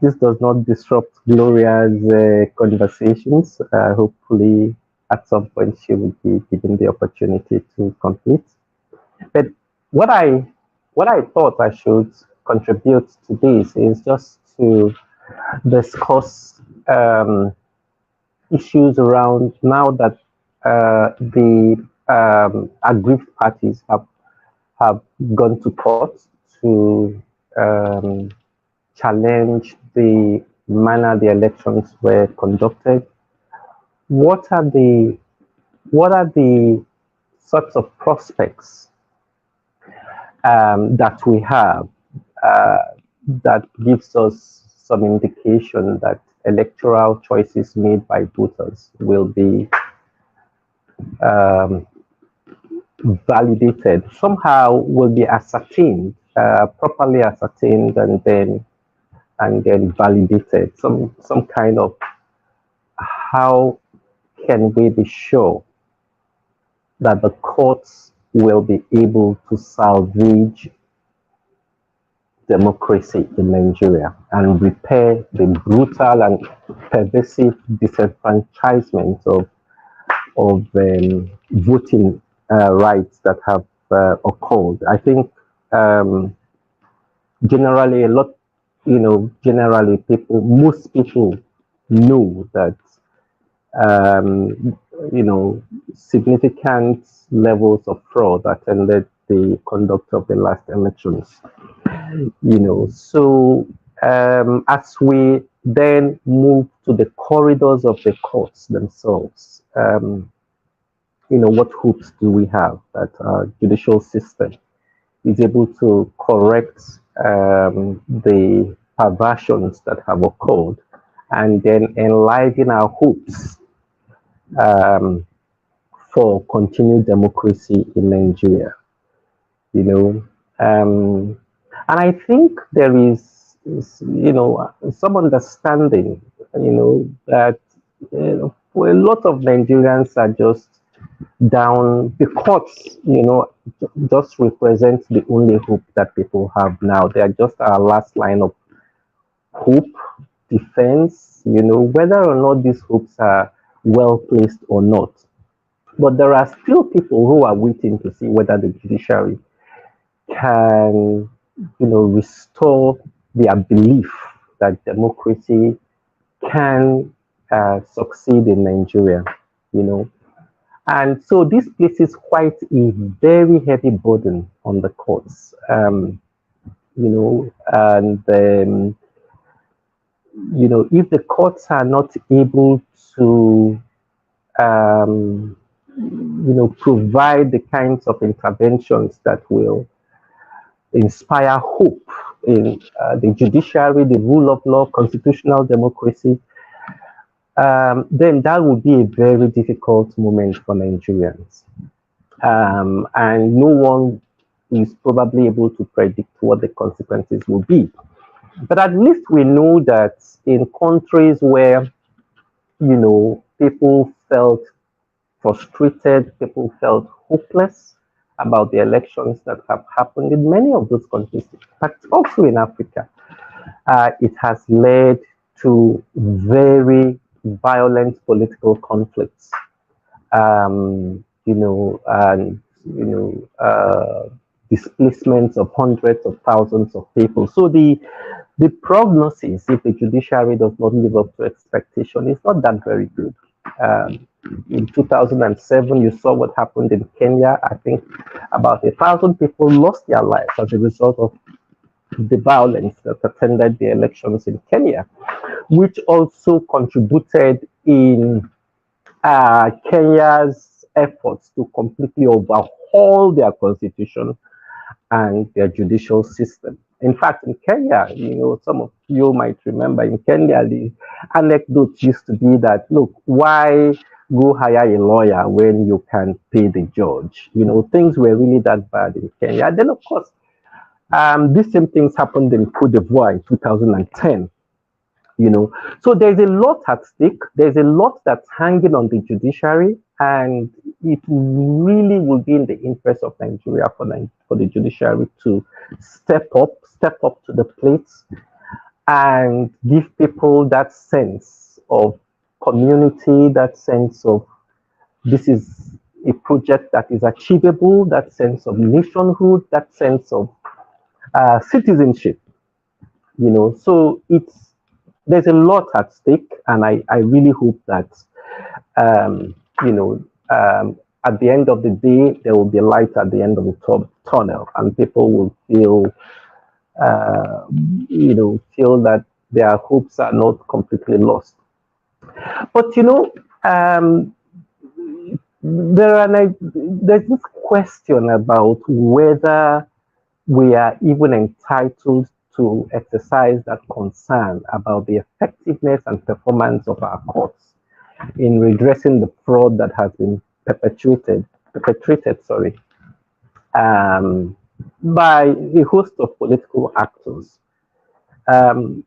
this does not disrupt Gloria's conversations. Hopefully at some point she would be given the opportunity to complete. But what I thought I should contribute to this is just to discuss issues around now that the aggrieved parties have gone to court to challenge the manner the elections were conducted. What are the sorts of prospects that we have that gives us some indication that electoral choices made by voters will be validated, somehow will be ascertained, properly ascertained, and then validated. Some kind of, how can we be sure that the courts will be able to salvage democracy in Nigeria and repair the brutal and pervasive disenfranchisement of voting rights that have occurred? I think generally most people know that significant levels of fraud attended the conduct of the last elections. So as we then move to the corridors of the courts themselves, what hopes do we have that our judicial system is able to correct the perversions that have occurred and then enliven our hopes for continued democracy in Nigeria? And I think there is some understanding, that a lot of Nigerians are just down. The courts, just represent the only hope that people have now. They are just our last line of hope, defense, whether or not these hopes are well placed or not. But there are still people who are waiting to see whether the judiciary can, restore their belief that democracy can succeed in Nigeria, And so this places quite a very heavy burden on the courts, and if the courts are not able to, provide the kinds of interventions that will inspire hope in the judiciary, the rule of law, constitutional democracy, then that would be a very difficult moment for Nigerians. And no one is probably able to predict what the consequences will be. But at least we know that in countries where, people felt frustrated, people felt hopeless about the elections that have happened in many of those countries, but also in Africa, it has led to very violent political conflicts, displacements of hundreds of thousands of people. So the prognosis, if the judiciary does not live up to expectation, is not that very good. In 2007, you saw what happened in Kenya. I think about 1,000 people lost their lives as a result of the violence that attended the elections in Kenya, which also contributed in Kenya's efforts to completely overhaul their constitution and their judicial system. In fact, in Kenya, some of you might remember, in Kenya, the anecdote used to be that, look, why go hire a lawyer when you can pay the judge? Things were really that bad in Kenya. And then, of course, these same things happened in Cote d'Ivoire in 2010. So there's a lot at stake. There's a lot that's hanging on the judiciary, and it really will be in the interest of Nigeria for the judiciary to step up to the plate and give people that sense of community, that sense of this is a project that is achievable, that sense of nationhood, that sense of citizenship, So there's a lot at stake, and I really hope that, um, you know, at the end of the day, there will be light at the end of the tunnel, and people will uh, feel that their hopes are not completely lost. But um, there's this question about whether we are even entitled to exercise that concern about the effectiveness and performance of our courts in redressing the fraud that has been perpetrated, by a host of political actors. And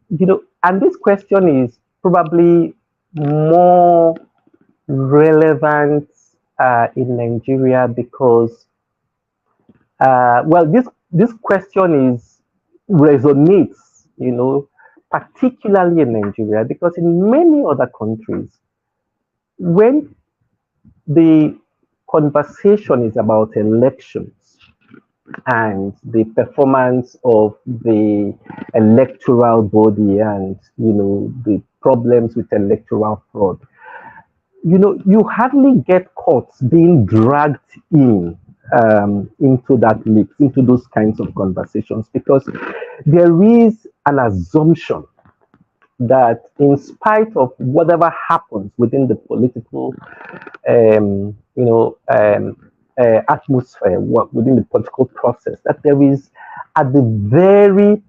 this question is probably more relevant in Nigeria because, this question resonates, particularly in Nigeria, because in many other countries, when the conversation is about elections and the performance of the electoral body and, the problems with electoral fraud, you hardly get courts being dragged into that mix, into those kinds of conversations, because there is an assumption that in spite of whatever happens within the political, atmosphere, within the political process, that there is at the very,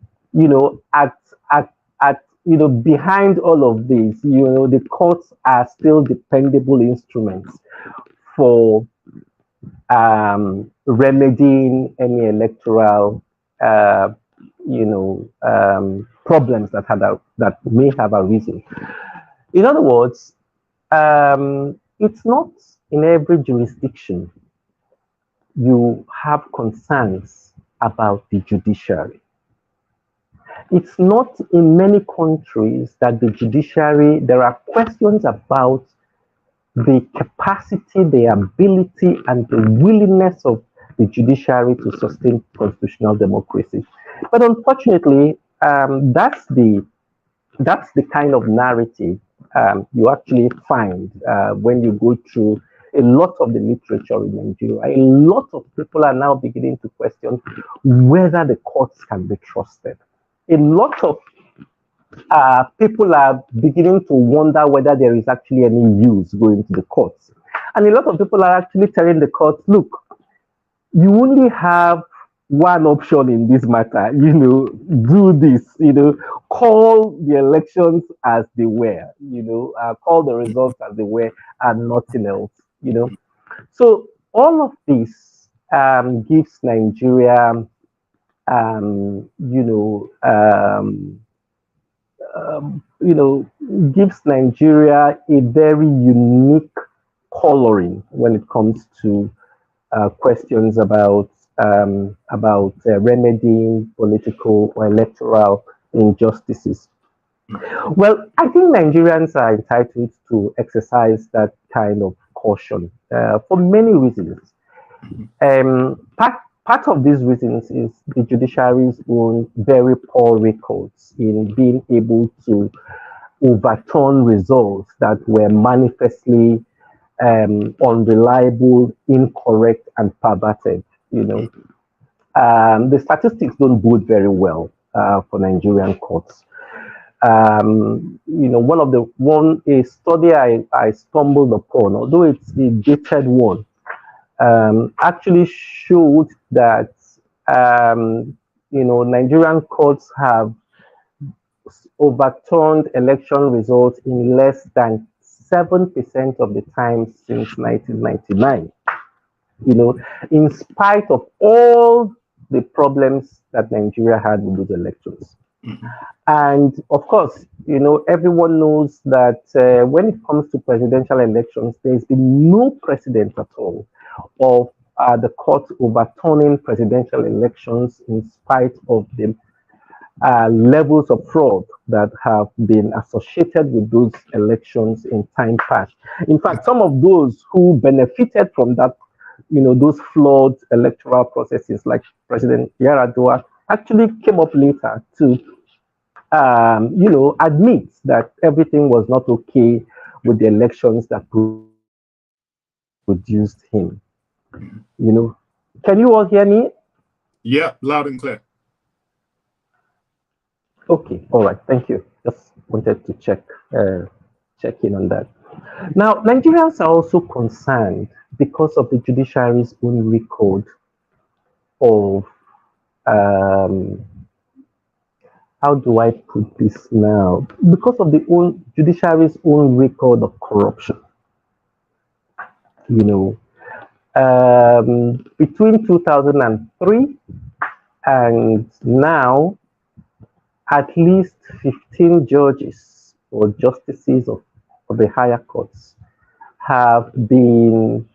behind all of this, the courts are still dependable instruments for remedying any electoral, problems that may have arisen. In other words, it's not in every jurisdiction you have concerns about the judiciary. It's not in many countries that the judiciary, there are questions about the capacity, the ability, and the willingness of the judiciary to sustain constitutional democracy. But unfortunately, that's the kind of narrative you actually find when you go through a lot of the literature in Nigeria. A lot of people are now beginning to question whether the courts can be trusted. A lot of people are beginning to wonder whether there is actually any use going to the courts. And a lot of people are actually telling the courts, look, you only have one option in this matter, do this, call the elections as they were, call the results as they were and nothing else, So all of this gives Nigeria, gives Nigeria a very unique coloring when it comes to questions about remedying political or electoral injustices. Well, I think Nigerians are entitled to exercise that kind of caution for many reasons. Part of these reasons is the judiciary's own very poor records in being able to overturn results that were manifestly unreliable, incorrect, and perverted. The statistics don't bode very well for Nigerian courts. A study I stumbled upon, although it's a dated one, actually showed that Nigerian courts have overturned election results in less than 7% of the time since 1999. In spite of all the problems that Nigeria had with those elections. And of course, everyone knows that when it comes to presidential elections, there's been no precedent at all of the court overturning presidential elections in spite of the levels of fraud that have been associated with those elections in time past. In fact, some of those who benefited from that, those flawed electoral processes, like President Yaradua, actually came up later to, admit that everything was not okay with the elections that produced him. Can you all hear me? Yeah, loud and clear. Okay, all right, thank you. Just wanted to check in on that. Now, Nigerians are also concerned because of the judiciary's own record of, how do I put this now? Because of the judiciary's own record of corruption. Between 2003 and now, at least 15 judges or justices of the higher courts have been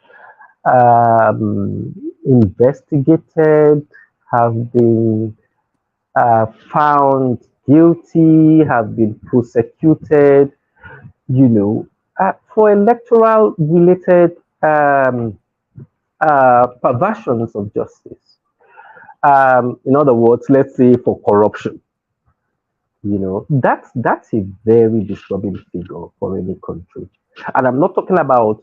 investigated, have been found guilty, have been prosecuted, for electoral related perversions of justice. In other words, let's say for corruption. That's a very disturbing figure for any country. And I'm not talking about,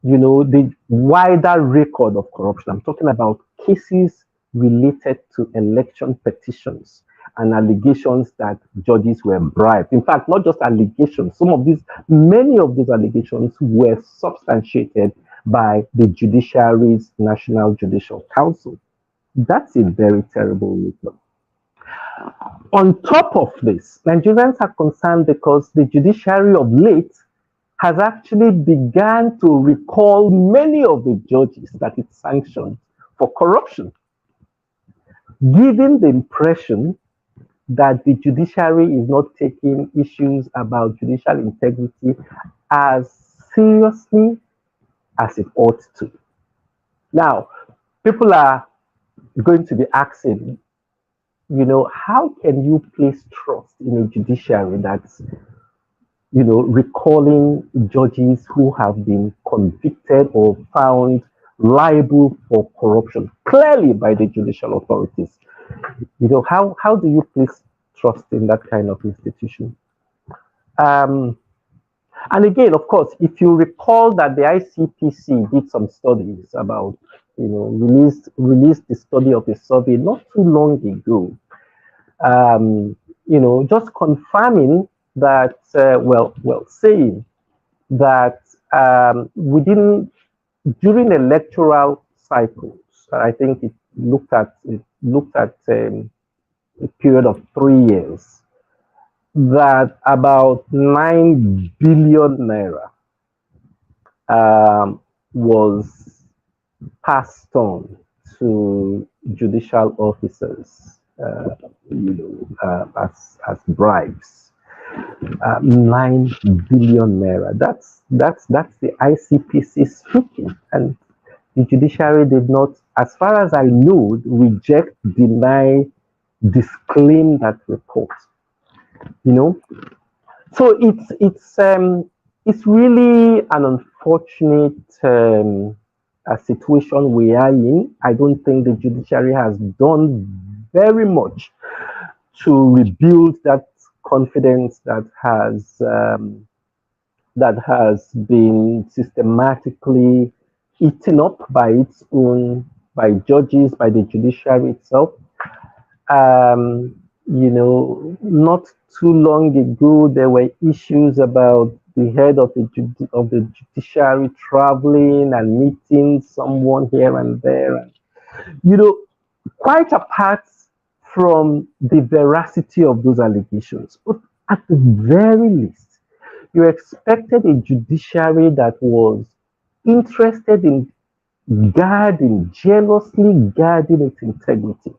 the wider record of corruption. I'm talking about cases related to election petitions and allegations that judges were bribed. In fact, not just allegations. Many of these allegations were substantiated by the judiciary's National Judicial Council. That's a very terrible record. On top of this, Nigerians are concerned because the judiciary of late has actually begun to recall many of the judges that it sanctioned for corruption, giving the impression that the judiciary is not taking issues about judicial integrity as seriously as it ought to. Now, people are going to be asking, how can you place trust in a judiciary that's, recalling judges who have been convicted or found liable for corruption, clearly by the judicial authorities? How do you place trust in that kind of institution? And again, of course, if you recall that the ICPC did some studies about, released the study of a survey not too long ago, just confirming that, saying that during electoral cycles, I think it looked at a period of 3 years, that about 9 billion naira was passed on to judicial officers, as bribes. 9 billion naira. That's the ICPC speaking, and the judiciary did not, as far as I know, reject, deny, disclaim that report. So it's really an unfortunate situation we are in. I don't think the judiciary has done very much to rebuild that confidence that has been systematically eaten up by judges, by the judiciary itself. Not too long ago, there were issues about the head of the judiciary traveling and meeting someone here and there. And, quite apart from the veracity of those allegations, but at the very least, you expected a judiciary that was interested in jealously guarding its integrity,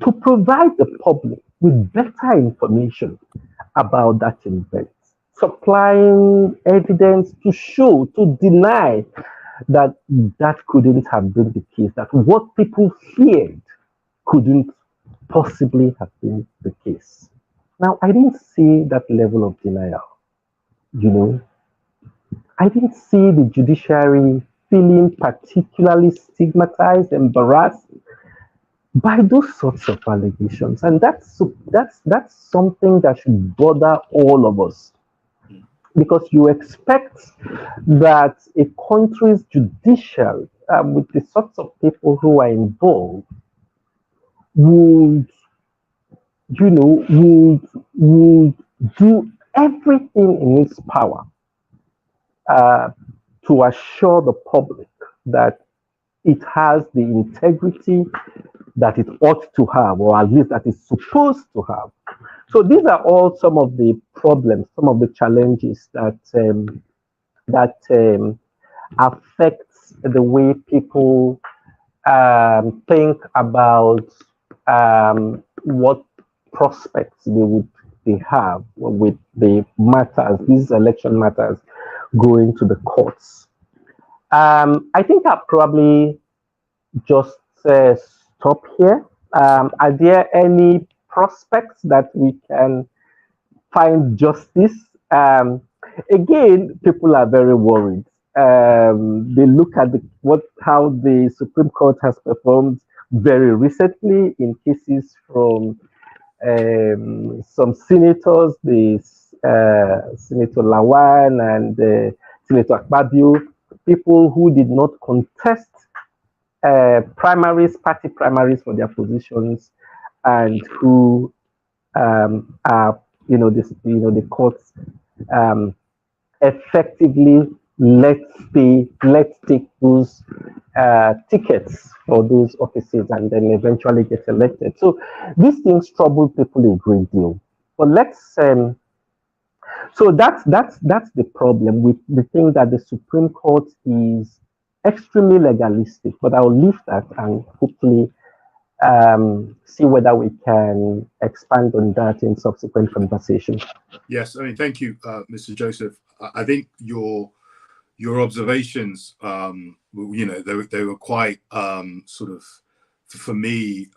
to provide the public with better information about that event, supplying evidence to deny that couldn't have been the case, that what people feared couldn't possibly have been the case. Now, I didn't see that level of denial, you know. I didn't see the judiciary feeling particularly stigmatized, embarrassed by those sorts of allegations. And that's something that should bother all of us, because you expect that a country's judiciary, with the sorts of people who are involved, would, would do everything in its power uh, to assure the public that it has the integrity that it ought to have, or at least that it's supposed to have. So these are all some of the problems, some of the challenges that affects the way people think about what prospects they have with the matters, these election matters, going to the courts. I think I'll probably just stop here. Are there any prospects that we can find justice? Again, people are very worried. They look at how the Supreme Court has performed very recently in cases from some senators, Senator Lawan and Senator Akpabio, people who did not contest party primaries for their positions, and who are, the courts effectively let's take those tickets for those offices and then eventually get elected. So these things trouble people a great deal. But so that's the problem. We think that the Supreme Court is extremely legalistic, but I'll leave that and hopefully see whether we can expand on that in subsequent conversations. Yes, I mean, thank you, Mr. Joseph. I think your observations, they were quite sort of, for me,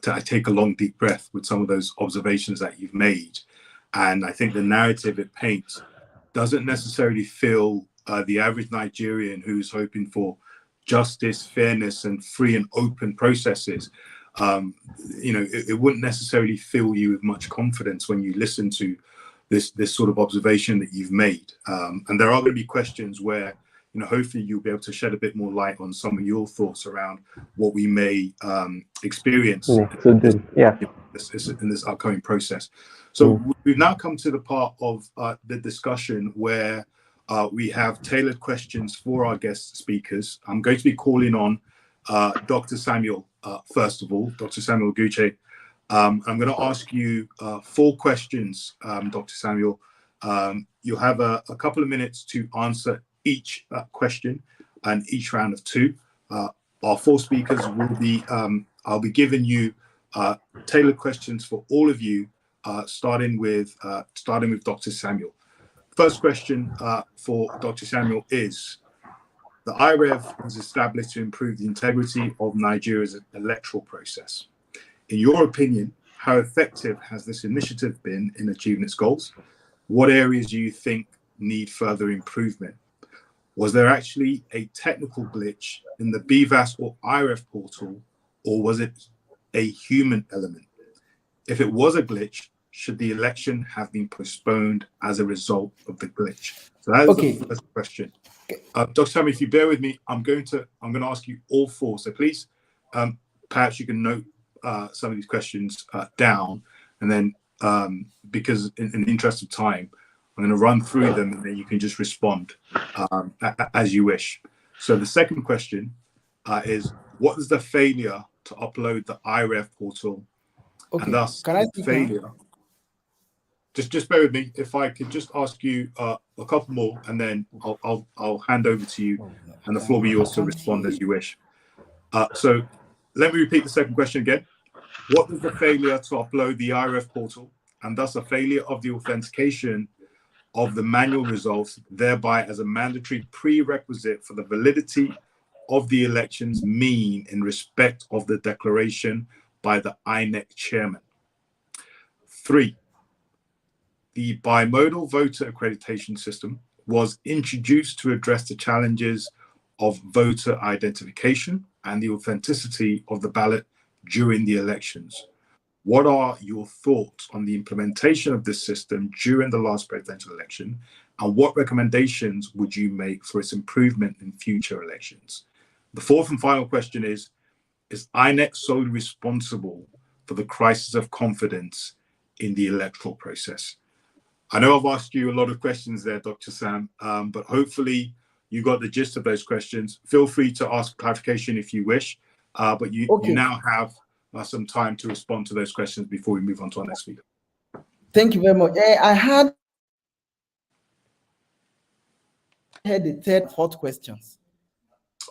I take a long, deep breath with some of those observations that you've made. And I think the narrative it paints doesn't necessarily fill the average Nigerian who's hoping for justice, fairness, and free and open processes. It wouldn't necessarily fill you with much confidence when you listen to this sort of observation that you've made. And there are going to be questions where, hopefully you'll be able to shed a bit more light on some of your thoughts around what we may experience in this upcoming process. So we've now come to the part of the discussion where we have tailored questions for our guest speakers. I'm going to be calling on Dr. Samuel, first of all, Dr. Samuel Guche. I'm going to ask you 4 questions, Dr. Samuel. You'll have a couple of minutes to answer each question and each round of 2. Our 4 speakers will be, I'll be giving you tailored questions for all of you, starting with Dr. Samuel. First question for Dr. Samuel is, the IREV was established to improve the integrity of Nigeria's electoral process. In your opinion, how effective has this initiative been in achieving its goals? What areas do you think need further improvement? Was there actually a technical glitch in the BVAS or IREV portal, or was it a human element? If it was a glitch, should the election have been postponed as a result of the glitch? So that is the first question. Dr. Samuel, if you bear with me, I'm going to ask you all 4. So please, perhaps you can note some of these questions down, and then because in the interest of time, I'm going to run through them, and then you can just respond as you wish. So the second question is, what is the failure to upload the IREV portal, and thus the failure? Just bear with me. If I could just ask you a couple more, and then I'll hand over to you, and the floor will be yours to respond as you wish. So let me repeat the second question again. What is the failure to upload the IREV portal, and thus a failure of the authentication of the manual results, thereby as a mandatory prerequisite for the validity of the elections, mean in respect of the declaration by the INEC chairman. 3, the bimodal voter accreditation system was introduced to address the challenges of voter identification and the authenticity of the ballot during the elections. What are your thoughts on the implementation of this system during the last presidential election, and what recommendations would you make for its improvement in future elections? The fourth and final question is INEC solely responsible for the crisis of confidence in the electoral process? I know I've asked you a lot of questions there, Dr. Sam, but hopefully you got the gist of those questions. Feel free to ask clarification if you wish, but you now have some time to respond to those questions before we move on to our next speaker. Thank you very much. I had the third, fourth questions.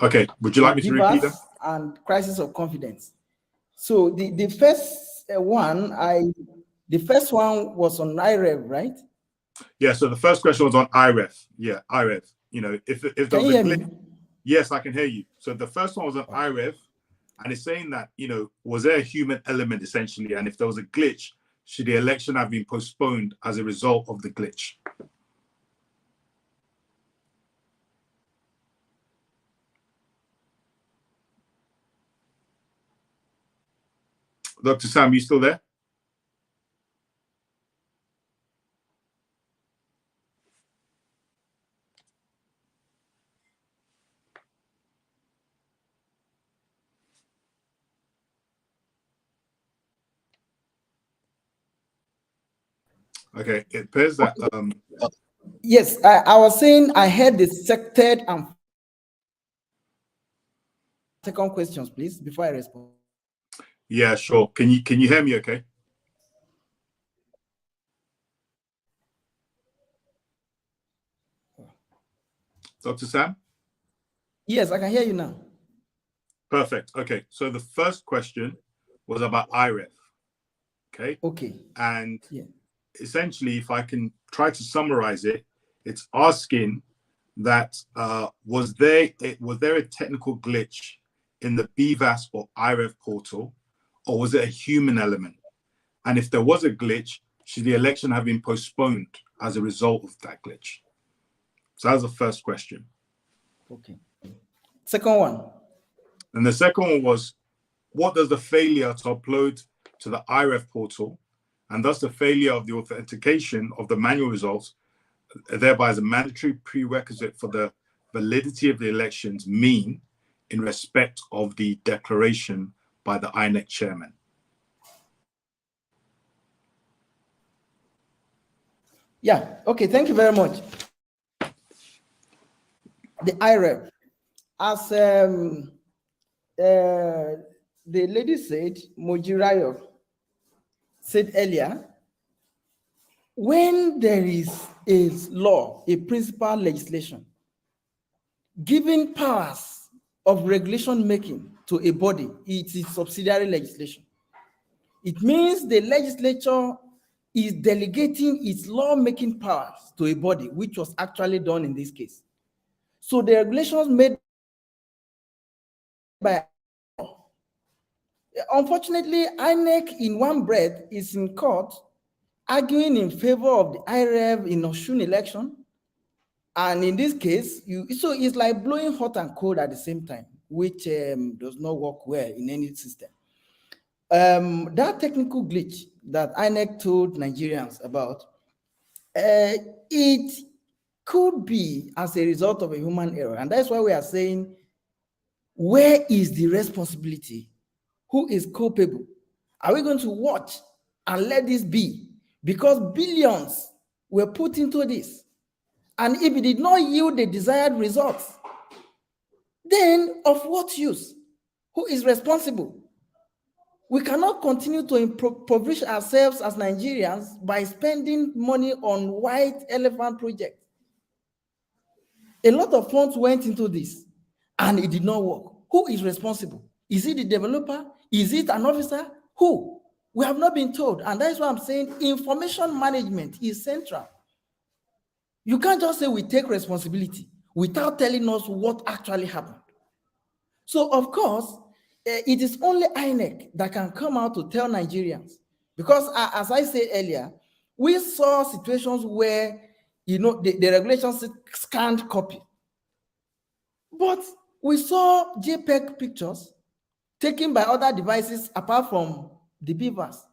Okay, would you like me to repeat them? And crisis of confidence. So the first one, the first one was on IREV, right? Yeah, so the first question was on IREV. Yeah, IREV. You know, if there was a glitch. Yes, I can hear you. So the first one was on IREV, and it's saying that, you know, was there a human element essentially? And if there was a glitch, should the election have been postponed as a result of the glitch? Dr. Sam, you still there? Okay, it appears that yes, I was saying I had the third and second questions, please, before I respond. Yeah, sure. Can you hear me okay? Dr. Sam? Yes, I can hear you now. Perfect. Okay, so the first question was about IREV. Okay. And essentially, if I can try to summarize it, it's asking that was there a technical glitch in the BVAS or IREV portal, or was it a human element? And if there was a glitch, should the election have been postponed as a result of that glitch? So that was the first question. Okay. Second one. And the second one was, what does the failure to upload to the IREV portal, and thus the failure of the authentication of the manual results, thereby as a mandatory prerequisite for the validity of the elections, mean in respect of the declaration by the INEC chairman? Yeah, okay, thank you very much. The IREV, as the lady said, Mojirayo said earlier, when there is a law, a principal legislation, giving powers of regulation making to a body, it is subsidiary legislation. It means the legislature is delegating its law-making powers to a body, which was actually done in this case. So the regulations made by, unfortunately, INEC in one breath is in court arguing in favor of the IREV in Osun election. And in this case, so it's like blowing hot and cold at the same time, which does not work well in any system. That technical glitch that INEC told Nigerians about, it could be as a result of a human error. And that's why we are saying, where is the responsibility? Who is culpable? Are we going to watch and let this be? Because billions were put into this. And if it did not yield the desired results, then of what use? Who is responsible? We cannot continue to impoverish ourselves as Nigerians by spending money on white elephant projects. A lot of funds went into this and it did not work. Who is responsible? Is it the developer? Is it an officer? Who? We have not been told. And that's why I'm saying information management is central. You can't just say we take responsibility without telling us what actually happened. So, of course, it is only INEC that can come out to tell Nigerians. Because as I said earlier, we saw situations where, the regulations scanned copy. But we saw JPEG pictures taken by other devices apart from the beavers.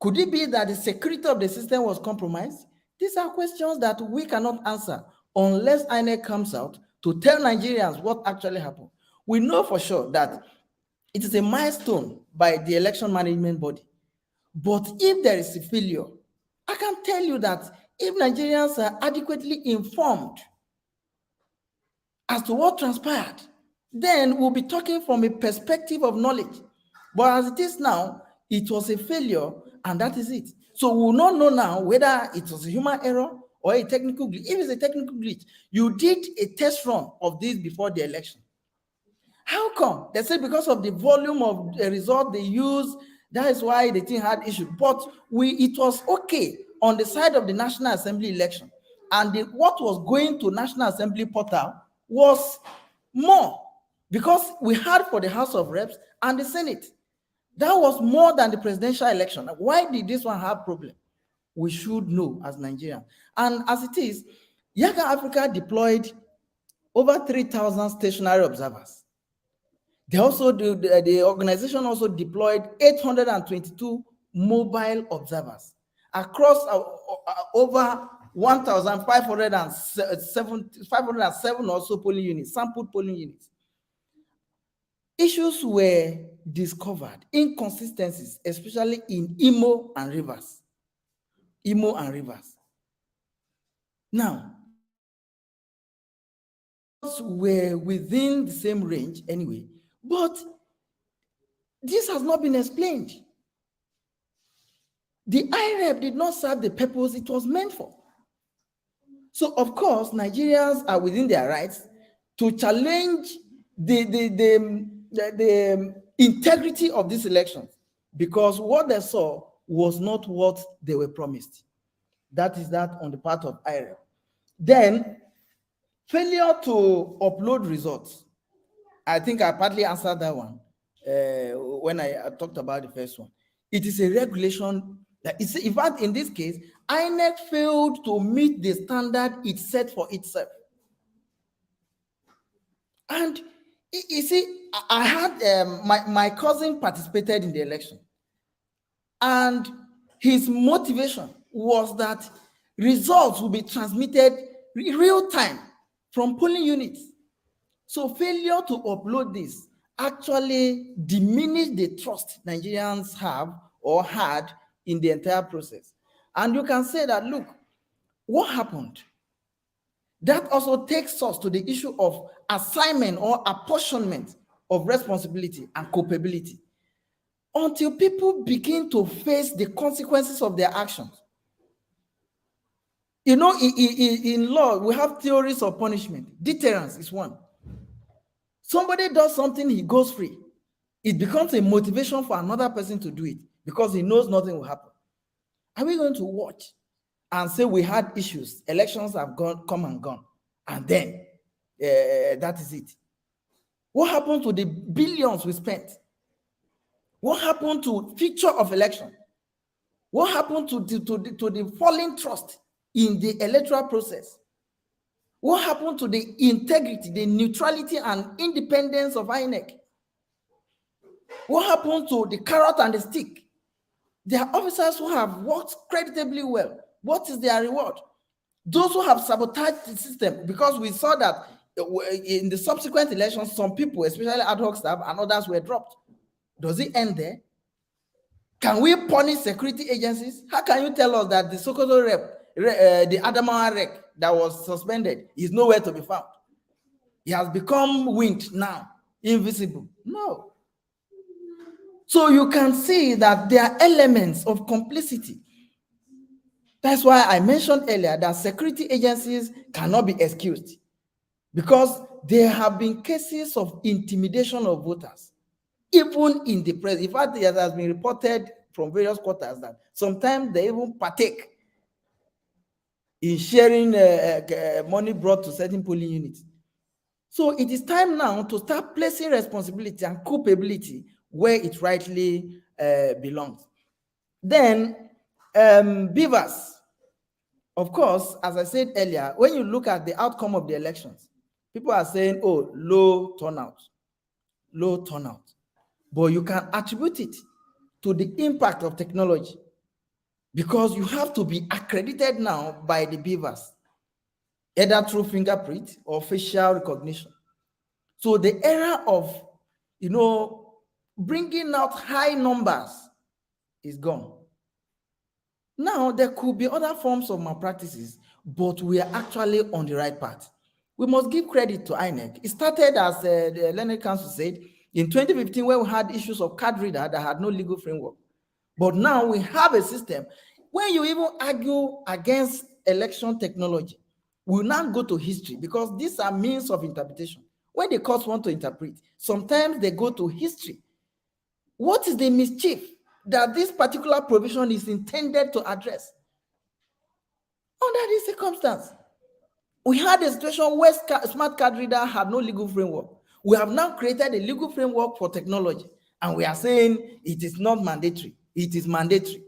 Could it be that the security of the system was compromised? These are questions that we cannot answer unless INEC comes out to tell Nigerians what actually happened. We know for sure that it is a milestone by the election management body. But if there is a failure, I can tell you that if Nigerians are adequately informed as to what transpired, then we'll be talking from a perspective of knowledge. But as it is now, it was a failure, and that is it. So we will not know now whether it was a human error or a technical glitch. If it's a technical glitch, you did a test run of this before the election. How come? They said because of the volume of the result they use, that is why the thing had issue. But it was okay on the side of the National Assembly election. And what was going to National Assembly portal was more, because we had for the House of Reps and the Senate. That was more than the presidential election. Why did this one have problem? We should know as Nigerians. And as it is, Yaga Africa deployed over 3,000 stationary observers. They also the organization also deployed 822 mobile observers across over 1,507 or so polling units, sampled polling units. Issues were discovered, inconsistencies, especially in Imo and Rivers. Now, were within the same range anyway, but this has not been explained. The IREP did not serve the purpose it was meant for. So, of course, Nigerians are within their rights to challenge the integrity of these elections, because what they saw was not what they were promised. That is that on the part of IREP. Then, failure to upload results. I think I partly answered that one when I talked about the first one. It is a regulation that is, in fact, in this case, INEC failed to meet the standard it set for itself. And you see, I had my cousin participated in the election, and his motivation was that results will be transmitted real time from polling units. So failure to upload this actually diminished the trust Nigerians have or had in the entire process. And you can say that, look, what happened? That also takes us to the issue of assignment or apportionment of responsibility and culpability. Until people begin to face the consequences of their actions. You know, in law, we have theories of punishment. Deterrence is one. Somebody does something, he goes free. It becomes a motivation for another person to do it because he knows nothing will happen. Are we going to watch and say we had issues, elections have come and gone, and then that is it? What happened to the billions we spent? What happened to future of election? What happened to the falling trust in the electoral process? What happened to the integrity, the neutrality and independence of INEC? What happened to the carrot and the stick? There are officers who have worked creditably well. What is their reward? Those who have sabotaged the system, because we saw that in the subsequent elections, some people, especially ad hoc staff and others, were dropped. Does it end there? Can we punish security agencies? How can you tell us that the Sokoto rep, the Adamawa rep that was suspended, is nowhere to be found? He has become wind now, invisible. No. So you can see that there are elements of complicity. That's why I mentioned earlier that security agencies cannot be excused, because there have been cases of intimidation of voters, even in the press. In fact, it has been reported from various quarters that sometimes they even partake in sharing money brought to certain polling units. So it is time now to start placing responsibility and culpability where it rightly belongs. Then beavers, of course, as I said earlier, when you look at the outcome of the elections, people are saying, oh, low turnout. But you can attribute it to the impact of technology, because you have to be accredited now by the beavers, either through fingerprint or facial recognition. So the era of, bringing out high numbers is gone. Now, there could be other forms of malpractices, but we are actually on the right path. We must give credit to INEC. It started, as the Learned Council said, in 2015, when we had issues of card reader that had no legal framework. But now we have a system. When you even argue against election technology, we'll now go to history, because these are means of interpretation. When the courts want to interpret, sometimes they go to history. What is the mischief that this particular provision is intended to address? Under this circumstance, we had a situation where smart card reader had no legal framework. We have now created a legal framework for technology, and we are saying it is not mandatory. It is mandatory.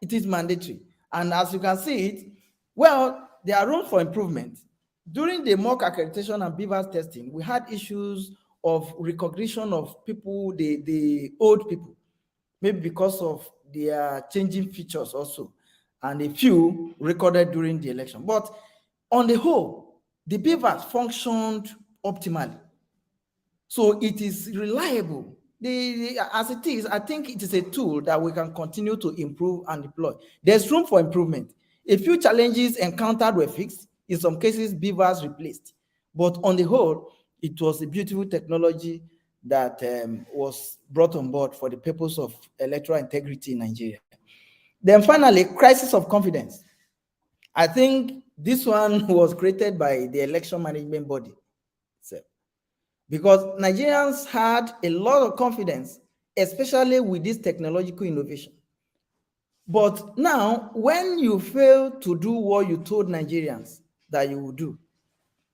It is mandatory. And as you can see it, well, there are room for improvement. During the mock accreditation and beavers testing, we had issues of recognition of people, the old people, maybe because of their changing features also, and a few recorded during the election. But on the whole, the beavers functioned optimally. So it is reliable. As it is, I think it is a tool that we can continue to improve and deploy. There's room for improvement. A few challenges encountered were fixed. In some cases, beavers replaced. But on the whole, it was a beautiful technology that was brought on board for the purpose of electoral integrity in Nigeria. Then finally, crisis of confidence. I think this one was created by the election management body itself, because Nigerians had a lot of confidence, especially with this technological innovation. But now, when you fail to do what you told Nigerians that you would do,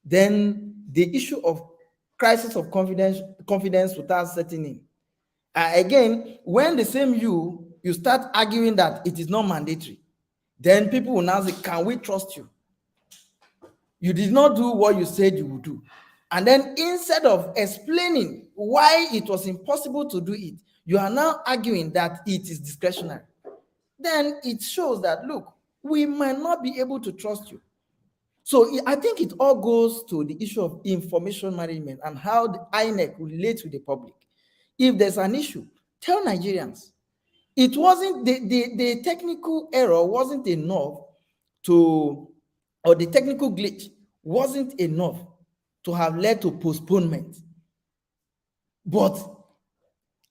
then the issue of crisis of confidence will start setting in. Again, when the same you start arguing that it is not mandatory, then people will now say, can we trust you? You did not do what you said you would do. And then instead of explaining why it was impossible to do it, you are now arguing that it is discretionary. Then it shows that, look, we might not be able to trust you. So I think it all goes to the issue of information management and how the INEC relates with the public. If there's an issue, tell Nigerians. It wasn't the technical error wasn't enough or the technical glitch wasn't enough to have led to postponement. But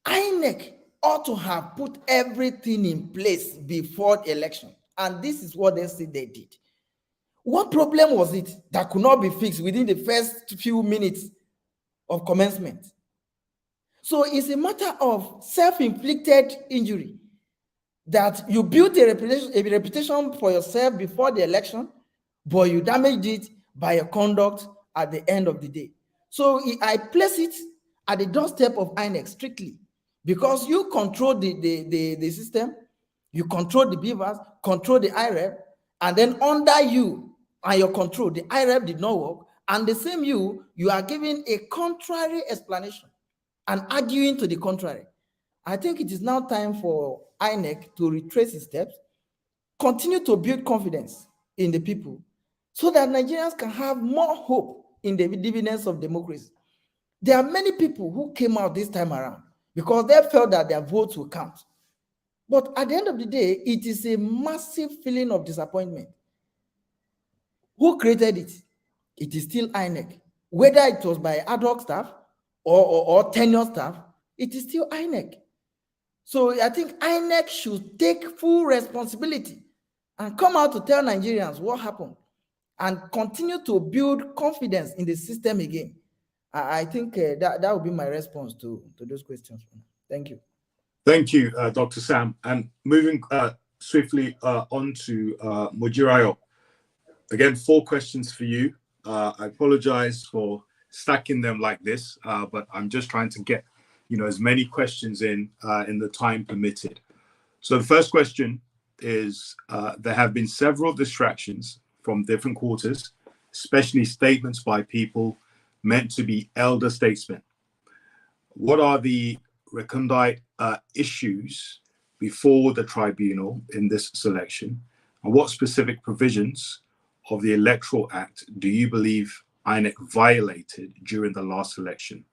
INEC ought to have put everything in place before the election. And this is what they said they did. What problem was it that could not be fixed within the first few minutes of commencement? So it's a matter of self-inflicted injury, that you built a reputation for yourself before the election, but you damaged it by your conduct at the end of the day. So I place it at the doorstep of INEC strictly, because you control the system, you control the beavers, control the IREP, and then under you and your control, the IREP did not work, and the same you are giving a contrary explanation and arguing to the contrary. I think it is now time for INEC to retrace its steps, continue to build confidence in the people, so that Nigerians can have more hope in the dividends of democracy. There are many people who came out this time around because they felt that their votes will count. But at the end of the day, it is a massive feeling of disappointment. Who created it? It is still INEC. Whether it was by ad hoc staff or tenured staff, it is still INEC. So I think INEC should take full responsibility and come out to tell Nigerians what happened and continue to build confidence in the system again. I think that would be my response to those questions. Thank you. Thank you, Dr. Sam. And moving swiftly on to Mojirayo. Again, 4 questions for you. I apologize for stacking them like this, but I'm just trying to get, as many questions in the time permitted. So the first question is, there have been several distractions from different quarters, especially statements by people meant to be elder statesmen. What are the recondite issues before the tribunal in this selection? And what specific provisions of the Electoral Act do you believe INEC violated during the last election?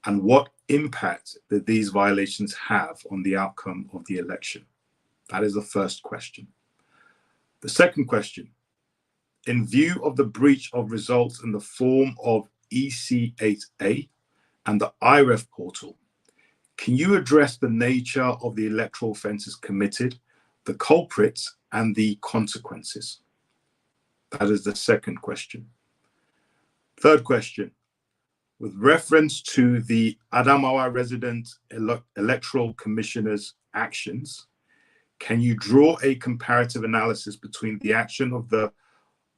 And what impact did these violations have on the outcome of the election? That is the first question. The second question, in view of the breach of results in the form of EC8A and the IREF portal, can you address the nature of the electoral offences committed, the culprits, and the consequences? That is the second question. Third question, with reference to the Adamawa Resident Electoral Commissioner's actions, can you draw a comparative analysis between the action of the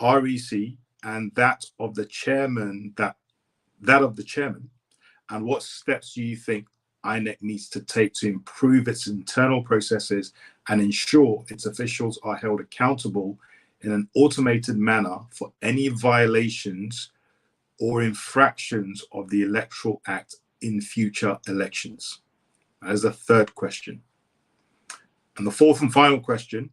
REC and that of the chairman, and what steps do you think INEC needs to take to improve its internal processes and ensure its officials are held accountable in an automated manner for any violations or infractions of the Electoral Act in future elections? That is the third question. And the fourth and final question,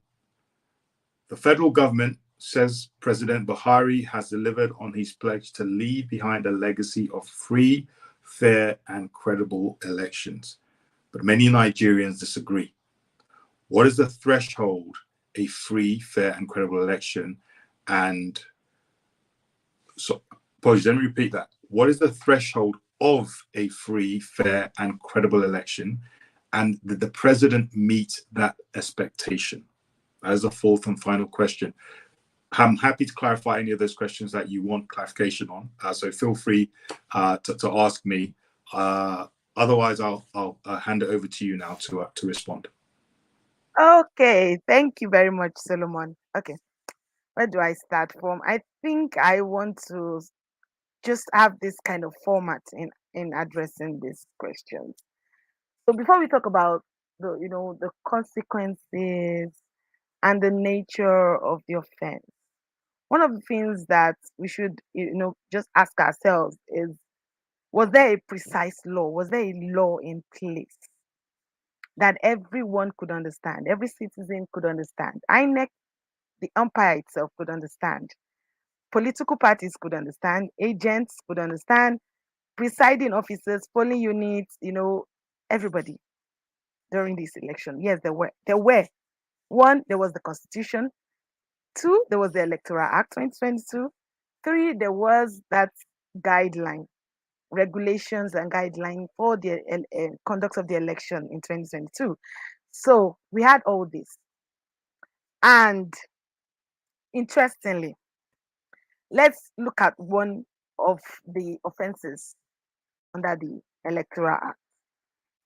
the federal government says President Buhari has delivered on his pledge to leave behind a legacy of free, fair, and credible elections. But many Nigerians disagree. What is the threshold a free, fair, and credible election? And so, apologies, let me repeat that. What is the threshold of a free, fair, and credible election? And did the president meet that expectation? That is the fourth and final question. I'm happy to clarify any of those questions that you want clarification on. So feel free to ask me. Otherwise, I'll hand it over to you now to respond. Okay, thank you very much, Solomon. Okay, where do I start from? I think I want to just have this kind of format in addressing these questions. So before we talk about the consequences and the nature of the offense, one of the things that we should just ask ourselves is, was there a precise law? Was there a law in place that everyone could understand, every citizen could understand? INEC, the umpire itself, could understand. Political parties could understand. Agents could understand. Presiding officers, polling units, everybody during this election. Yes, there were. One, there was the Constitution. Two, there was the Electoral Act 2022. Three, there was that guideline, regulations and guideline for the conduct of the election in 2022. So we had all this. And interestingly, let's look at one of the offenses under the Electoral Act.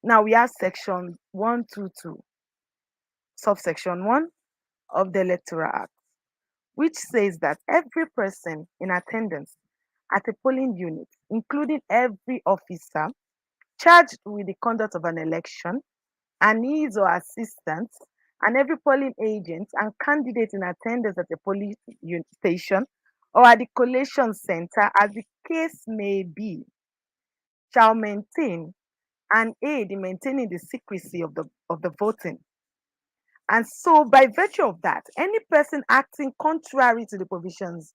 Now we have section 122, subsection 1 of the Electoral Act, which says that every person in attendance at a polling unit, including every officer charged with the conduct of an election and his or assistants, and every polling agent and candidate in attendance at the polling station or at the collation center, as the case may be, shall maintain and aid in maintaining the secrecy of the voting. And so, by virtue of that, any person acting contrary to the provisions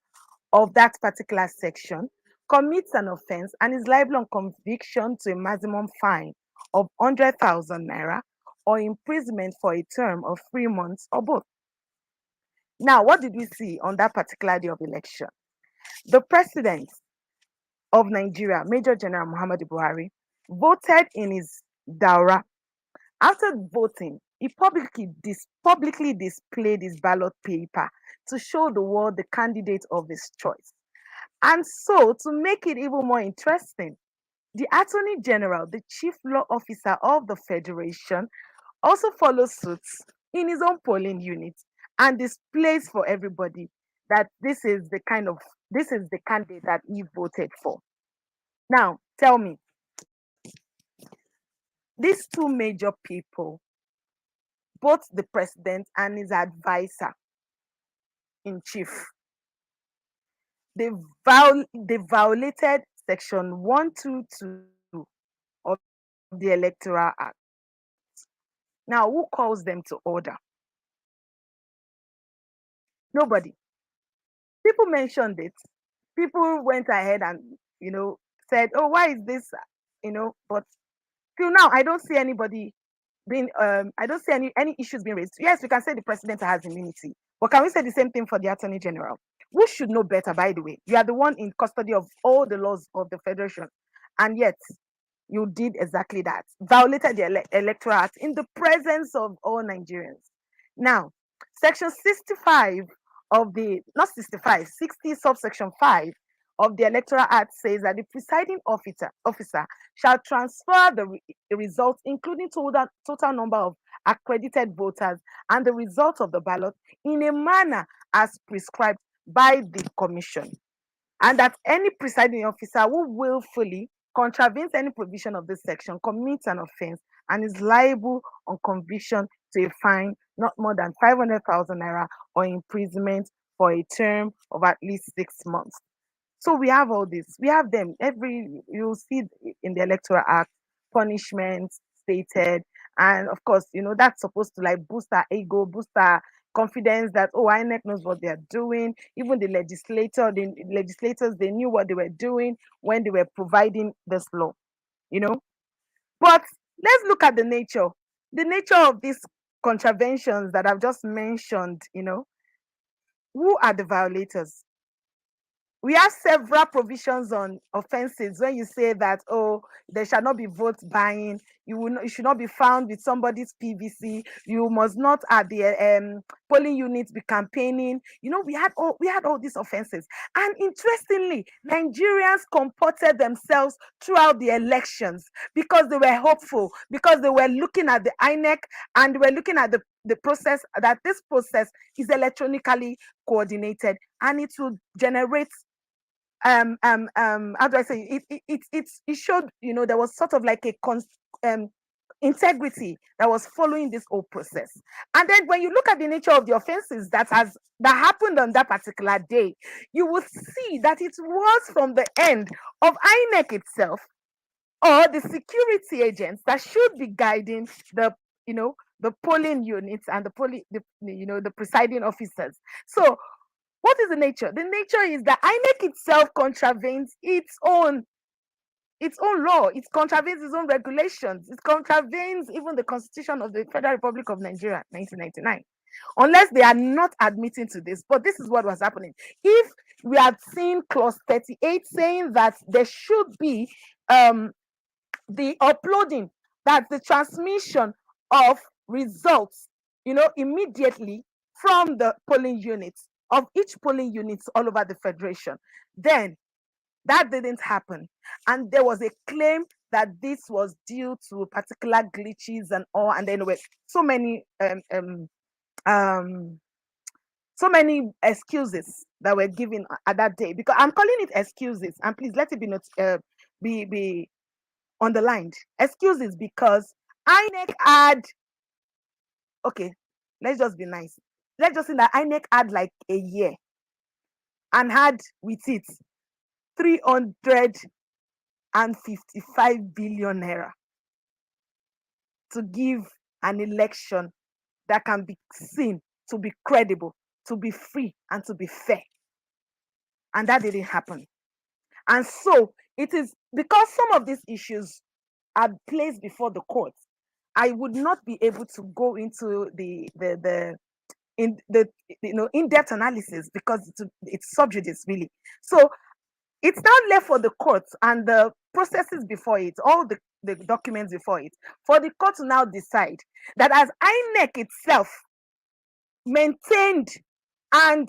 of that particular section commits an offense and is liable on conviction to a maximum fine of 100,000 naira or imprisonment for a term of 3 months or both. Now, what did we see on that particular day of election? The president of Nigeria, Major General Muhammadu Buhari, voted in his Daura. After voting, he publicly displayed his ballot paper to show the world the candidate of his choice. And so, to make it even more interesting, the Attorney General, the Chief Law Officer of the Federation, also follows suit in his own polling unit and displays for everybody that this is the candidate that he voted for. Now, tell me, these two major people, both the president and his advisor in chief, they violated section 122 of the Electoral Act. Now, who calls them to order? Nobody. People mentioned it. People went ahead and, said, oh, why is this, but till now, I don't see anybody I don't see any issues being raised. Yes, we can say the president has immunity, but can we say the same thing for the attorney general? Who should know better, by the way? You are the one in custody of all the laws of the federation, and yet you did exactly that, violated the Electoral Act in the presence of all Nigerians. Now, section 65 of the, not 65, 60 subsection 5 of the Electoral Act says that the presiding officer shall transfer the results, including total number of accredited voters and the result of the ballot, in a manner as prescribed by the commission, and that any presiding officer who willfully contravenes any provision of this section commits an offense and is liable on conviction to a fine not more than 500,000 naira or imprisonment for a term of at least 6 months. So we have all this. We have them. You'll see in the Electoral Act, punishments stated. And of course, that's supposed to like boost our ego, boost our confidence that, oh, INEC knows what they're doing. Even the legislators, they knew what they were doing when they were providing this law, But let's look at the nature of these contraventions that I've just mentioned, Who are the violators? We have several provisions on offenses when you say that, oh, there shall not be vote buying, you should not be found with somebody's PVC, you must not at the polling units be campaigning. We had all these offenses. And interestingly, Nigerians comported themselves throughout the elections because they were hopeful, because they were looking at the INEC and they were looking at the process, that this process is electronically coordinated and it will generate how do I say it showed, there was sort of like a integrity that was following this whole process. And then when you look at the nature of the offenses that happened on that particular day, you will see that it was from the end of INEC itself or the security agents that should be guiding the polling units and the presiding officers. So what is the nature? The nature is that INEC itself contravenes its own law. It contravenes its own regulations. It contravenes even the Constitution of the Federal Republic of Nigeria, 1999. Unless they are not admitting to this. But this is what was happening. If we had seen clause 38 saying that there should be the uploading, that's the transmission of results, immediately from the polling units, of each polling units all over the federation, then that didn't happen. And there was a claim that this was due to particular glitches and all, and then there were so many excuses that were given at that day, because I'm calling it excuses, and please let it be underlined. Excuses, because INEC had, okay, let's just be nice. Let's just say that INEC had like a year and had with it 355 billion naira to give an election that can be seen to be credible, to be free, and to be fair. And that didn't happen. And so it is because some of these issues are placed before the courts. I would not be able to go into the in-depth analysis because it's sub judice, really. So it's now left for the courts and the processes before it, all the documents before it, for the court to now decide that as INEC itself maintained the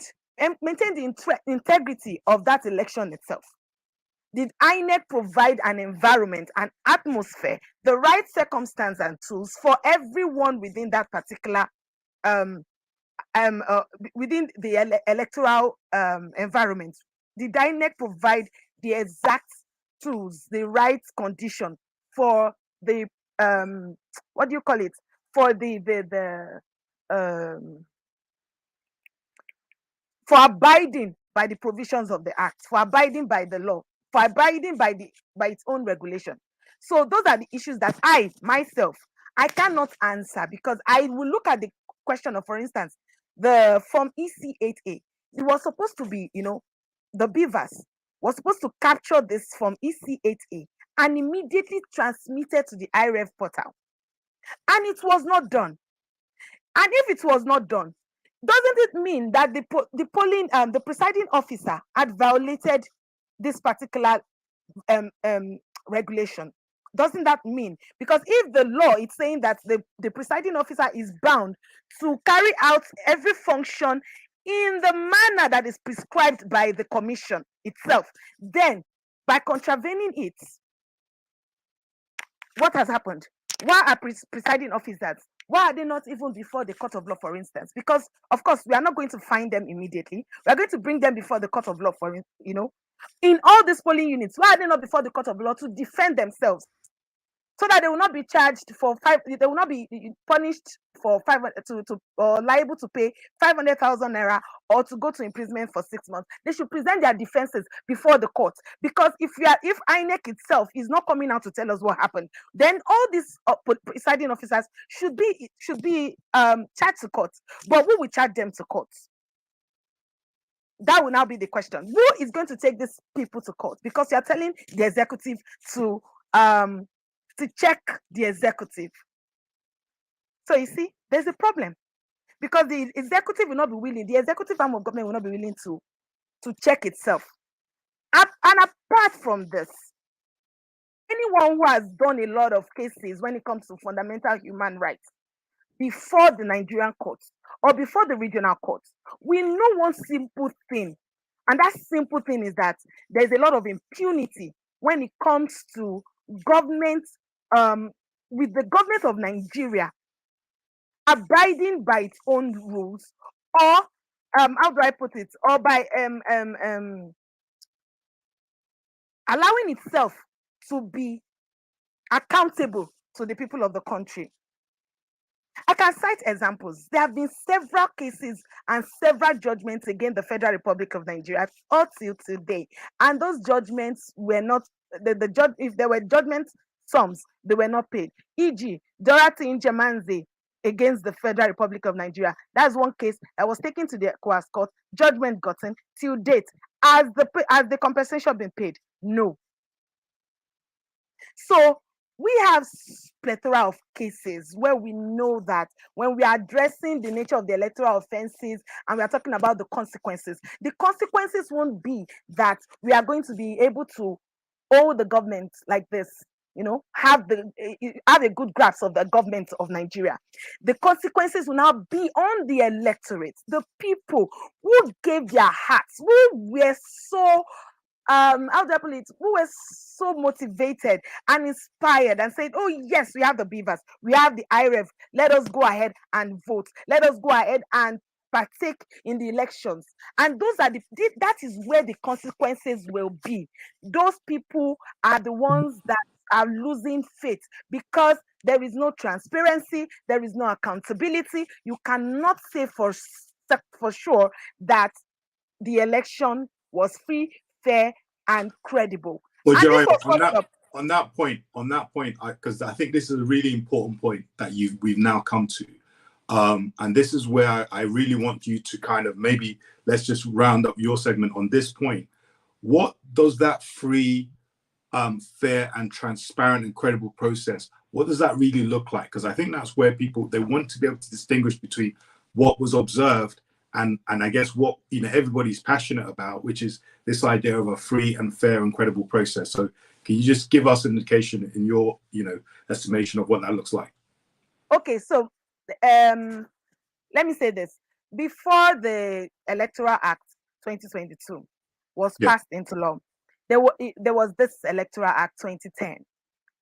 integrity of that election itself, did INEC provide an environment, an atmosphere, the right circumstance and tools for everyone within that particular within the electoral environment, did INEC provide the exact tools, the right condition for the what do you call it? For for abiding by the provisions of the act, for abiding by the law, for abiding by its own regulation. So those are the issues that I myself I cannot answer, because I will look at the question of, for instance, the form EC8A. It was supposed to be, the beavers was supposed to capture this form EC8A and immediately transmitted to the IREF portal, and it was not done. And if it was not done, doesn't it mean that the presiding officer had violated this particular regulation? Doesn't that mean, because if the law is saying that the presiding officer is bound to carry out every function in the manner that is prescribed by the commission itself, then by contravening it, what has happened? Why are presiding officers, why are they not even before the court of law, for instance? Because of course we are not going to find them immediately. We are going to bring them before the court of law, for in all these polling units. Why are they not before the court of law to defend themselves, so that they will not be charged for they will not be punished for or liable to pay 500,000 naira, or to go to imprisonment for 6 months? They should present their defenses before the court, because if INEC itself is not coming out to tell us what happened, then all these presiding officers should be charged to court. But who will charge them to court? That will now be the question. Who is going to take these people to court? Because you are telling the executive to check the executive. So you see, there's a problem, because the executive will not be willing, the executive arm of government will not be willing to check itself. And apart from this, anyone who has done a lot of cases when it comes to fundamental human rights before the Nigerian courts or before the regional courts, we know one simple thing, and that simple thing is that there's a lot of impunity when it comes to government, with the government of Nigeria abiding by its own rules, or how do I put it, or by allowing itself to be accountable to the people of the country. I can cite examples. There have been several cases and several judgments against the Federal Republic of Nigeria up till today, and those judgments were not the judge. If there were judgment sums, they were not paid. E.g., Dorothy Njemanze against the Federal Republic of Nigeria. That's one case that was taken to the ECOWAS court. Judgment gotten till date. Has the compensation been paid? No. So we have plethora of cases where we know that when we are addressing the nature of the electoral offenses and we are talking about the consequences won't be that we are going to be able to hold the government like this, have a good grasp of the government of Nigeria. The consequences will now be on the electorate, the people who gave their hearts, who were so how do I put it, who were so motivated and inspired and said, oh yes, we have the beavers, we have the IREF, let us go ahead and vote, let us go ahead and partake in the elections. And that is where the consequences will be. Those people are the ones that are losing faith, because there is no transparency, there is no accountability. You cannot say for sure that the election was free, fair, and credible. Well, Jerry, on that point, because I think this is a really important point that we've now come to, and this is where I really want you to kind of maybe let's just round up your segment on this point. What does that free, fair, and transparent and credible process? What does that really look like? Because I think that's where they want to be able to distinguish between what was observed and I guess what everybody's passionate about, which is this idea of a free and fair and credible process. So can you just give us an indication in your estimation of what that looks like? Okay, so let me say this. Before the Electoral Act 2022 was passed into law, there was this Electoral Act 2010.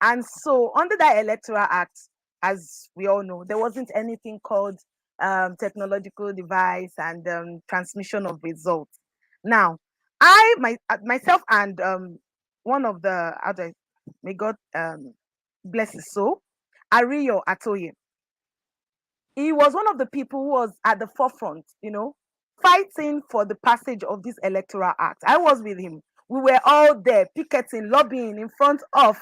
And so under that Electoral Act, as we all know, there wasn't anything called technological device and transmission of results. Now, myself and one of the other, may God bless his soul, Ariyo Atoye. He was one of the people who was at the forefront, fighting for the passage of this electoral act. I was with him. We were all there, picketing, lobbying in front of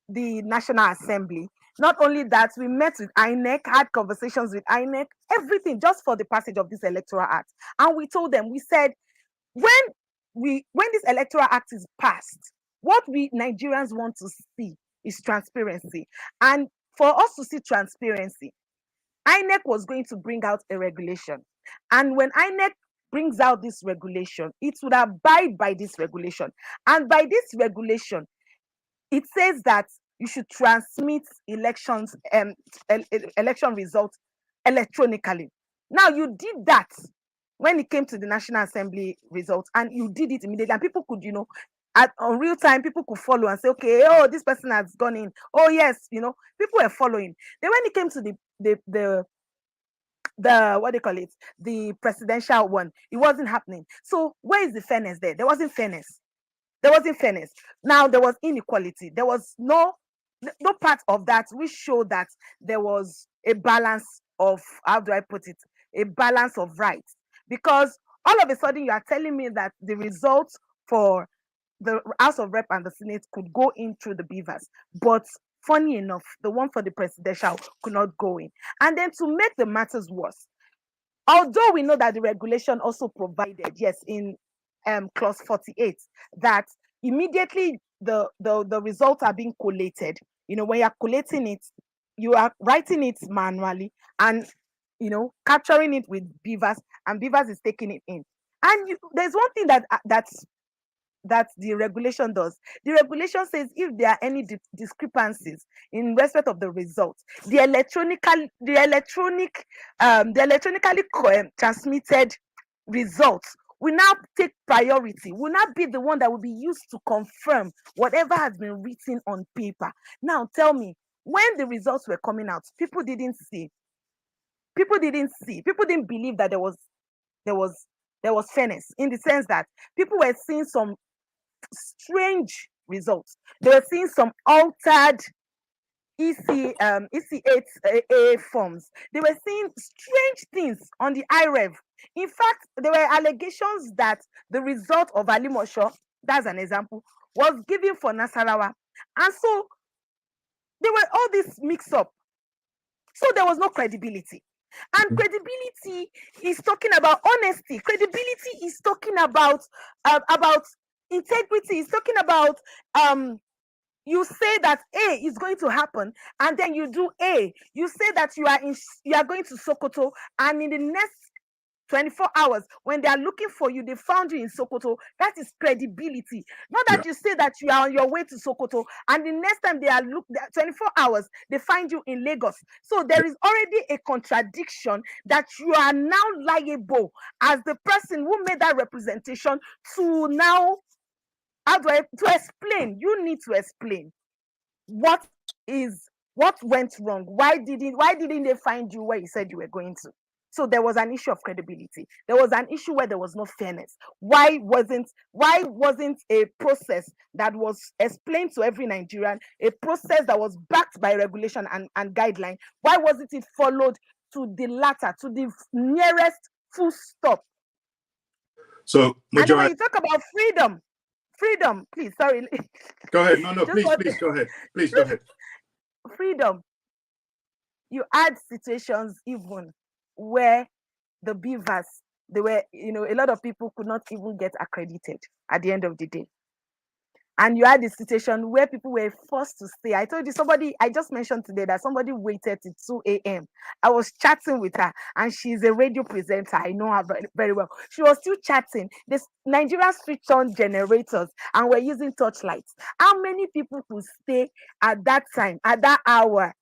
the National Assembly. Not only that, we met with INEC, had conversations with INEC, everything just for the passage of this electoral act. And we told them, we said, when this electoral act is passed, what we Nigerians want to see is transparency. And for us to see transparency, INEC was going to bring out a regulation. And when INEC brings out this regulation, it would abide by this regulation. And by this regulation, it says that you should transmit election results electronically. Now, you did that when it came to the National Assembly results, and you did it immediately, and people could, on real time, people could follow and say, okay, oh, this person has gone in. Oh, yes, people were following. Then when it came to the what they call it, the presidential one, it wasn't happening. So where is the fairness there? There wasn't fairness. Now there was inequality. There was no part of that which showed that there was a balance of, how do I put it, a balance of rights. Because all of a sudden you are telling me that the results for the House of Rep and the Senate could go in through the beavers, but funny enough, the one for the presidential could not go in. And then to make the matters worse, although we know that the regulation also provided, yes, in clause 48, that immediately the results are being collated. When you're collating it, you are writing it manually and capturing it with beavers, and beavers is taking it in. And there's one thing that the regulation does. The regulation says if there are any discrepancies in respect of the results, the electronically transmitted results will now take priority, will not be the one that will be used to confirm whatever has been written on paper. Now tell me, when the results were coming out, people didn't believe that there was fairness, in the sense that people were seeing some strange results. They were seeing some altered EC8A forms. They were seeing strange things on the IREV. In fact, there were allegations that the result of Alimosho, that's an example, was given for Nasarawa. And so there were all this mix up. So there was no credibility. And credibility is talking about honesty. Credibility is talking about integrity. Is talking about you say that A is going to happen, and then you do A. You say that you are going to Sokoto, and in the next 24 hours, when they are looking for you, they found you in Sokoto. That is credibility. Not that you say that you are on your way to Sokoto, and the next time they are 24 hours, they find you in Lagos. So there is already a contradiction that you are now liable as the person who made that representation to now, to explain. You need to explain what went wrong. Why didn't they find you where you said you were going to? So there was an issue of credibility. There was an issue where there was no fairness. Why wasn't a process that was explained to every Nigerian, a process that was backed by regulation and guideline, why wasn't it followed to the latter, to the nearest full stop? So, and when you talk about freedom, please, sorry. Go ahead. No, please go ahead. Please go ahead. Freedom. You add situations even where the beavers, they were, a lot of people could not even get accredited at the end of the day. And you had a situation where people were forced to stay. I told you, I just mentioned today that somebody waited till 2 a.m. I was chatting with her, and she's a radio presenter. I know her very, very well. She was still chatting. The Nigerians switched on generators and were using torchlights. How many people could stay at that time, at that hour?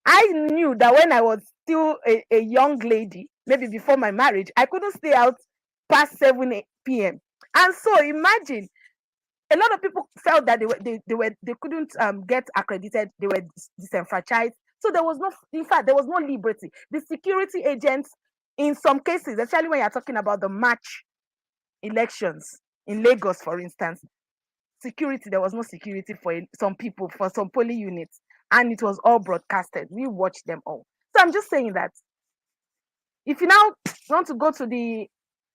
I knew that when I was still a young lady, maybe before my marriage, I couldn't stay out past 7 p.m. And so imagine, a lot of people felt that they couldn't get accredited. They were disenfranchised. So there was no liberty. The security agents in some cases, especially when you're talking about the March elections in Lagos, for instance, security, there was no security for some people, for some polling units, and it was all broadcasted. We watched them all. So I'm just saying that if you now want to go to the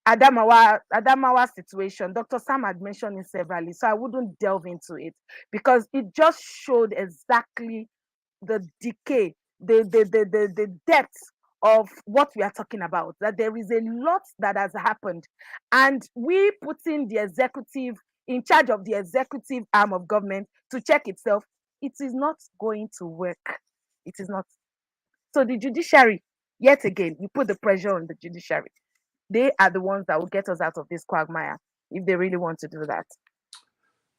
Adamawa situation, Dr. Sam had mentioned it severally, so I wouldn't delve into it because it just showed exactly the decay, the depth of what we are talking about, that there is a lot that has happened. And we putting the executive in charge of the executive arm of government to check itself, it is not going to work. It is not. So the judiciary, yet again, we put the pressure on the judiciary. They are the ones that will get us out of this quagmire if they really want to do that.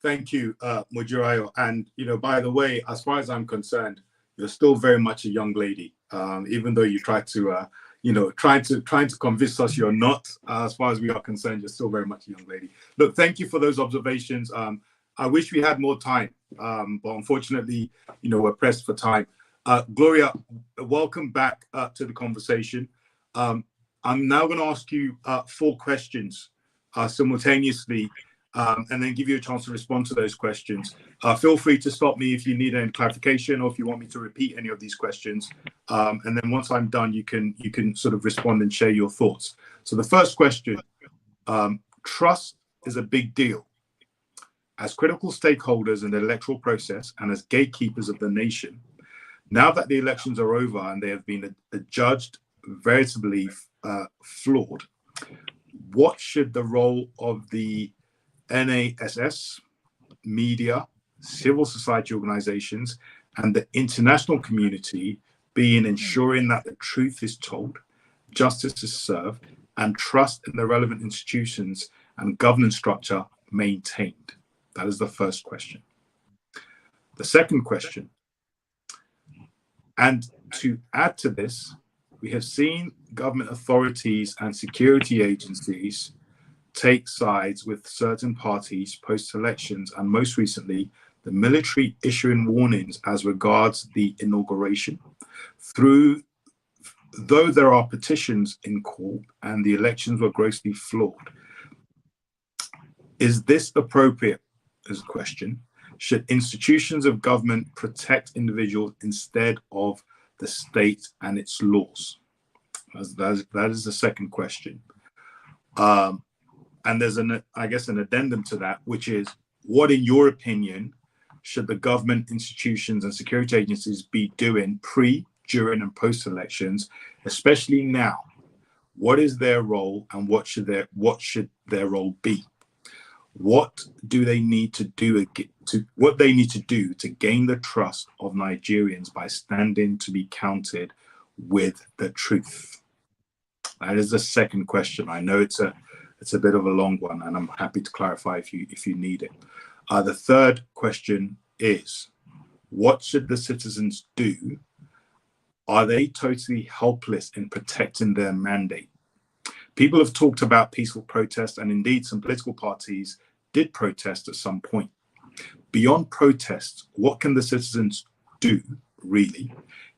Thank you, Mujirayo. And, by the way, as far as I'm concerned, you're still very much a young lady, even though you try to, trying to convince us you're not. As far as we are concerned, you're still very much a young lady. Look, thank you for those observations. I wish we had more time, but unfortunately, we're pressed for time. Gloria, welcome back to the conversation. I'm now going to ask you 4 questions simultaneously, and then give you a chance to respond to those questions. Feel free to stop me if you need any clarification or if you want me to repeat any of these questions. And then once I'm done, you can sort of respond and share your thoughts. So the first question, trust is a big deal. As critical stakeholders in the electoral process and as gatekeepers of the nation, now that the elections are over and they have been adjudged veritably flawed, what should the role of the NASS, media, civil society organizations, and the international community be in ensuring that the truth is told, justice is served, and trust in the relevant institutions and governance structure maintained? That is the first question. The second question, and to add to this, we have seen government authorities and security agencies take sides with certain parties post-elections, and most recently, the military issuing warnings as regards the inauguration. Though there are petitions in court and the elections were grossly flawed, is this appropriate, is a question? Should institutions of government protect individuals instead of the state and its laws? That is the second question. And there's an addendum to that, which is, what, in your opinion, should the government, institutions, and security agencies be doing pre, during, and post-elections, especially now? What is their role, and what should their role be? What do they need to do to gain the trust of Nigerians by standing to be counted with the truth? That is the second question. I know it's a bit of a long one, and I'm happy to clarify if you need it. The third question is, what should the citizens do? Are they totally helpless in protecting their mandate? People have talked about peaceful protest, and indeed some political parties did protest at some point. Beyond protests, what can the citizens do, really?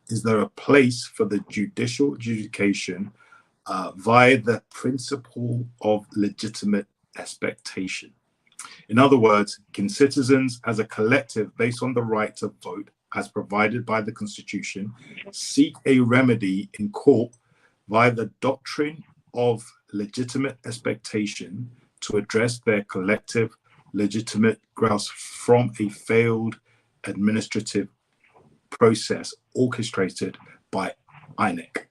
Is there a place for the judicial adjudication via the principle of legitimate expectation? In other words, can citizens as a collective, based on the right to vote as provided by the Constitution, seek a remedy in court via the doctrine of legitimate expectation to address their collective legitimate grounds from a failed administrative process orchestrated by INEC?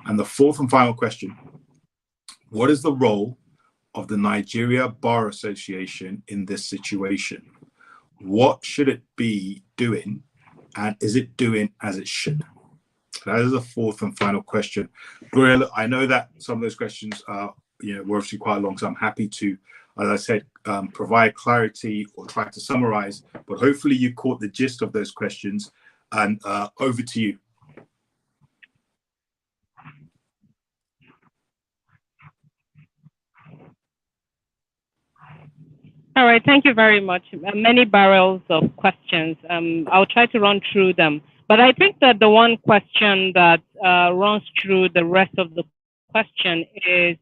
And the fourth and final question, what is the role of the Nigeria Bar Association in this situation? What should it be doing, and is it doing as it should? That is the fourth and final question. Gloria, look, I know that some of those questions were actually quite long, so I'm happy to, as I said, provide clarity or try to summarize, but hopefully you caught the gist of those questions, and over to you. All right, thank you very much. Many barrels of questions. I'll try to run through them. But I think that the one question that runs through the rest of the question is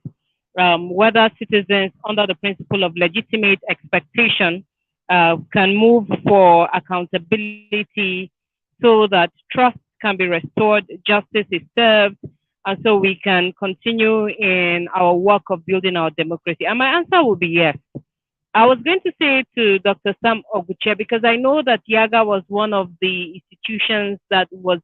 whether citizens, under the principle of legitimate expectation, can move for accountability so that trust can be restored, justice is served, and so we can continue in our work of building our democracy. And my answer will be yes. I was going to say to Dr. Sam Oguche, because I know that Yaga was one of the institutions that was,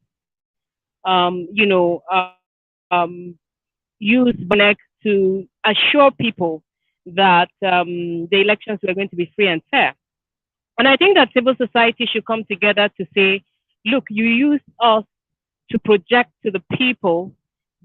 used by NEC to assure people that the elections were going to be free and fair. And I think that civil society should come together to say, look, you used us to project to the people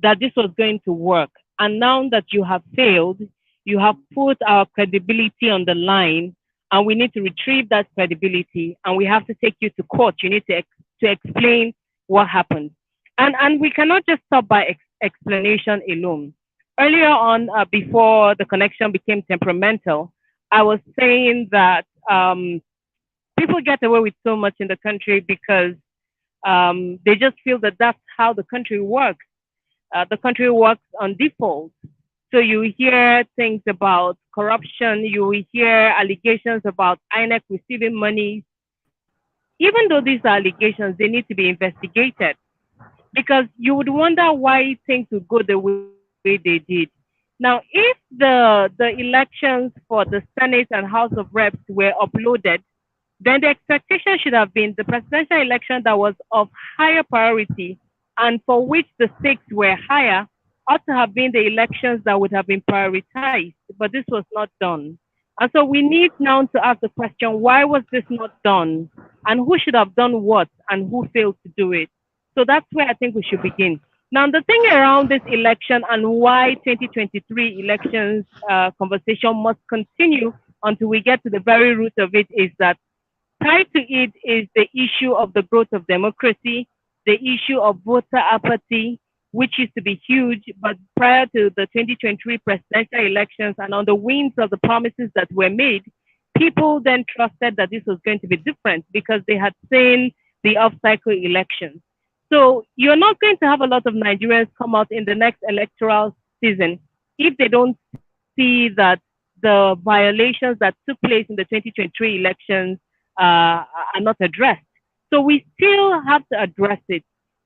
that this was going to work. And now that you have failed, you have put our credibility on the line, and we need to retrieve that credibility, and we have to take you to court. You need to explain what happened. And we cannot just stop by explanation alone. Earlier on, before the connection became temperamental, I was saying that people get away with so much in the country because they just feel that that's how the country works. The country works on default. So you hear things about corruption, you hear allegations about INEC receiving money. Even though these are allegations, they need to be investigated, because you would wonder why things would go the way they did. Now, if the elections for the Senate and House of Reps were uploaded, then the expectation should have been the presidential election that was of higher priority and for which the stakes were higher ought to have been the elections that would have been prioritized, but this was not done. And so we need now to ask the question, why was this not done? And who should have done what and who failed to do it? So that's where I think we should begin. Now, the thing around this election and why 2023 elections conversation must continue until we get to the very root of it is that tied to it is the issue of the growth of democracy, the issue of voter apathy, which used to be huge, but prior to the 2023 presidential elections and on the wings of the promises that were made, people then trusted that this was going to be different because they had seen the off-cycle elections. So you're not going to have a lot of Nigerians come out in the next electoral season if they don't see that the violations that took place in the 2023 elections are not addressed. So we still have to address it.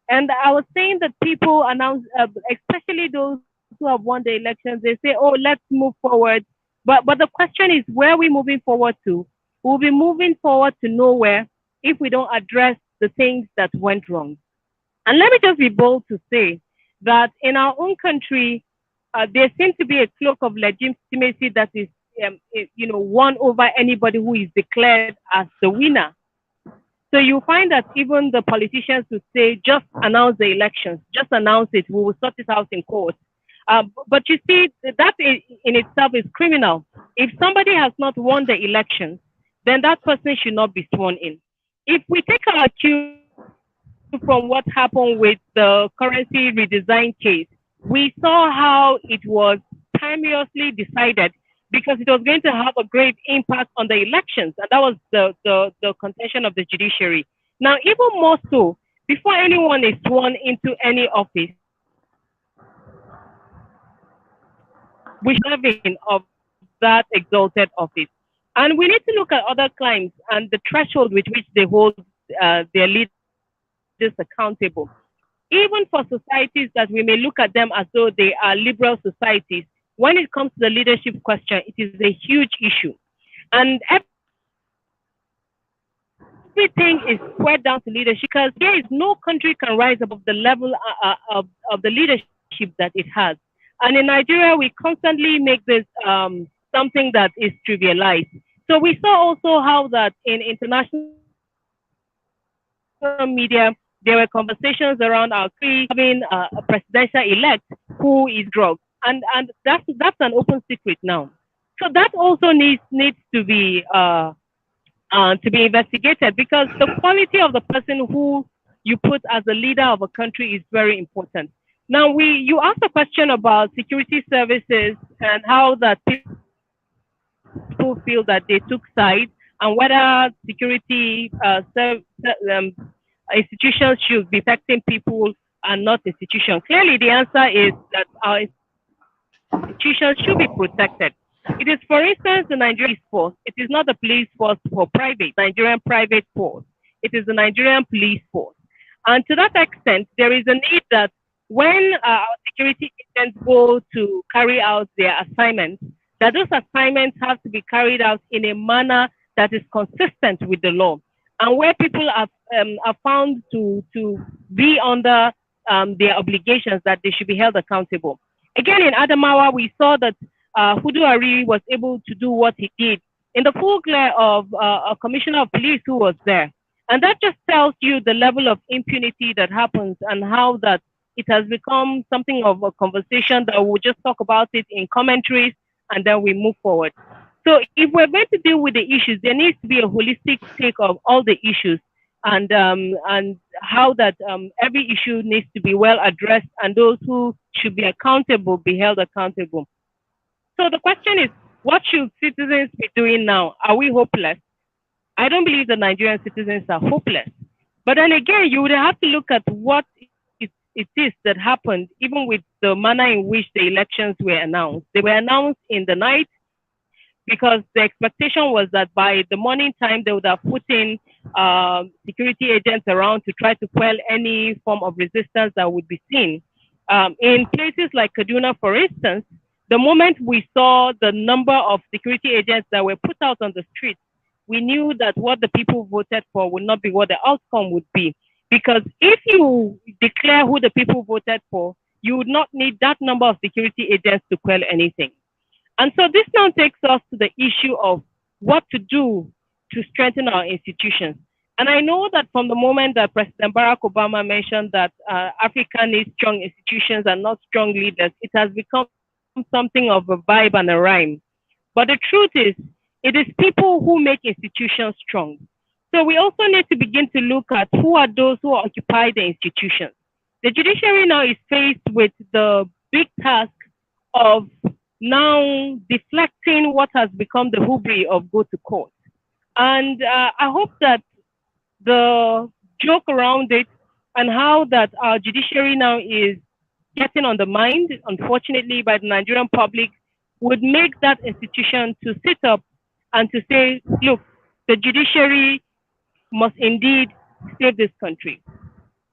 And I was saying that people announce, especially those who have won the elections, they say, oh, let's move forward. But the question is, where are we moving forward to? We'll be moving forward to nowhere if we don't address the things that went wrong. And let me just be bold to say that in our own country, there seems to be a cloak of legitimacy that is, won over anybody who is declared as the winner. So you find that even the politicians who say, just announce the elections, just announce it, we will sort it out in court. But you see, that in itself is criminal. If somebody has not won the elections, then that person should not be sworn in. If we take our cue from what happened with the currency redesign case, we saw how it was timeously decided because it was going to have a great impact on the elections. And that was the contention of the judiciary. Now, even more so, before anyone is sworn into any office, we should have of that exalted office. And we need to look at other climes and the threshold with which they hold their leaders accountable. Even for societies that we may look at them as though they are liberal societies, when it comes to the leadership question, it is a huge issue. And everything is squared down to leadership because there is no country can rise above the level of the leadership that it has. And in Nigeria, we constantly make this something that is trivialized. So we saw also how that in international media, there were conversations around our having a presidential elect who is drugged. And that's an open secret now. So that also needs to be investigated because the quality of the person who you put as a leader of a country is very important. Now, you asked a question about security services and how that people feel that they took sides and whether security institutions should be protecting people and not institutions. Clearly, the answer is that our institutions should be protected. It is, for instance, the Nigerian police force. It is not the police force for private, Nigerian private force. It is the Nigerian police force. And to that extent, there is a need that when our security agents go to carry out their assignments, that those assignments have to be carried out in a manner that is consistent with the law. And where people are found to be under their obligations, that they should be held accountable. Again, in Adamawa, we saw that Hudu Ari was able to do what he did in the full glare of a commissioner of police who was there. And that just tells you the level of impunity that happens and how that it has become something of a conversation that we'll just talk about it in commentaries and then we move forward. So if we're going to deal with the issues, there needs to be a holistic take of all the issues and how that every issue needs to be well addressed and those who should be accountable be held accountable. So the question is, what should citizens be doing now? Are we hopeless? I don't believe the Nigerian citizens are hopeless. But then again, you would have to look at what it is that happened, even with the manner in which the elections were announced. They were announced in the night because the expectation was that by the morning time, they would have put in security agents around to try to quell any form of resistance that would be seen. In places like Kaduna, for instance, the moment we saw the number of security agents that were put out on the streets, we knew that what the people voted for would not be what the outcome would be. Because if you declare who the people voted for, you would not need that number of security agents to quell anything. And so this now takes us to the issue of what to do to strengthen our institutions. And I know that from the moment that President Barack Obama mentioned that Africa needs strong institutions and not strong leaders, it has become something of a vibe and a rhyme. But the truth is, it is people who make institutions strong. So we also need to begin to look at who are those who occupy the institutions. The judiciary now is faced with the big task of now deflecting what has become the hubris of go to court. And I hope that the joke around it and how that our judiciary now is getting on the mind, unfortunately, by the Nigerian public, would make that institution to sit up and to say, look, the judiciary must indeed save this country.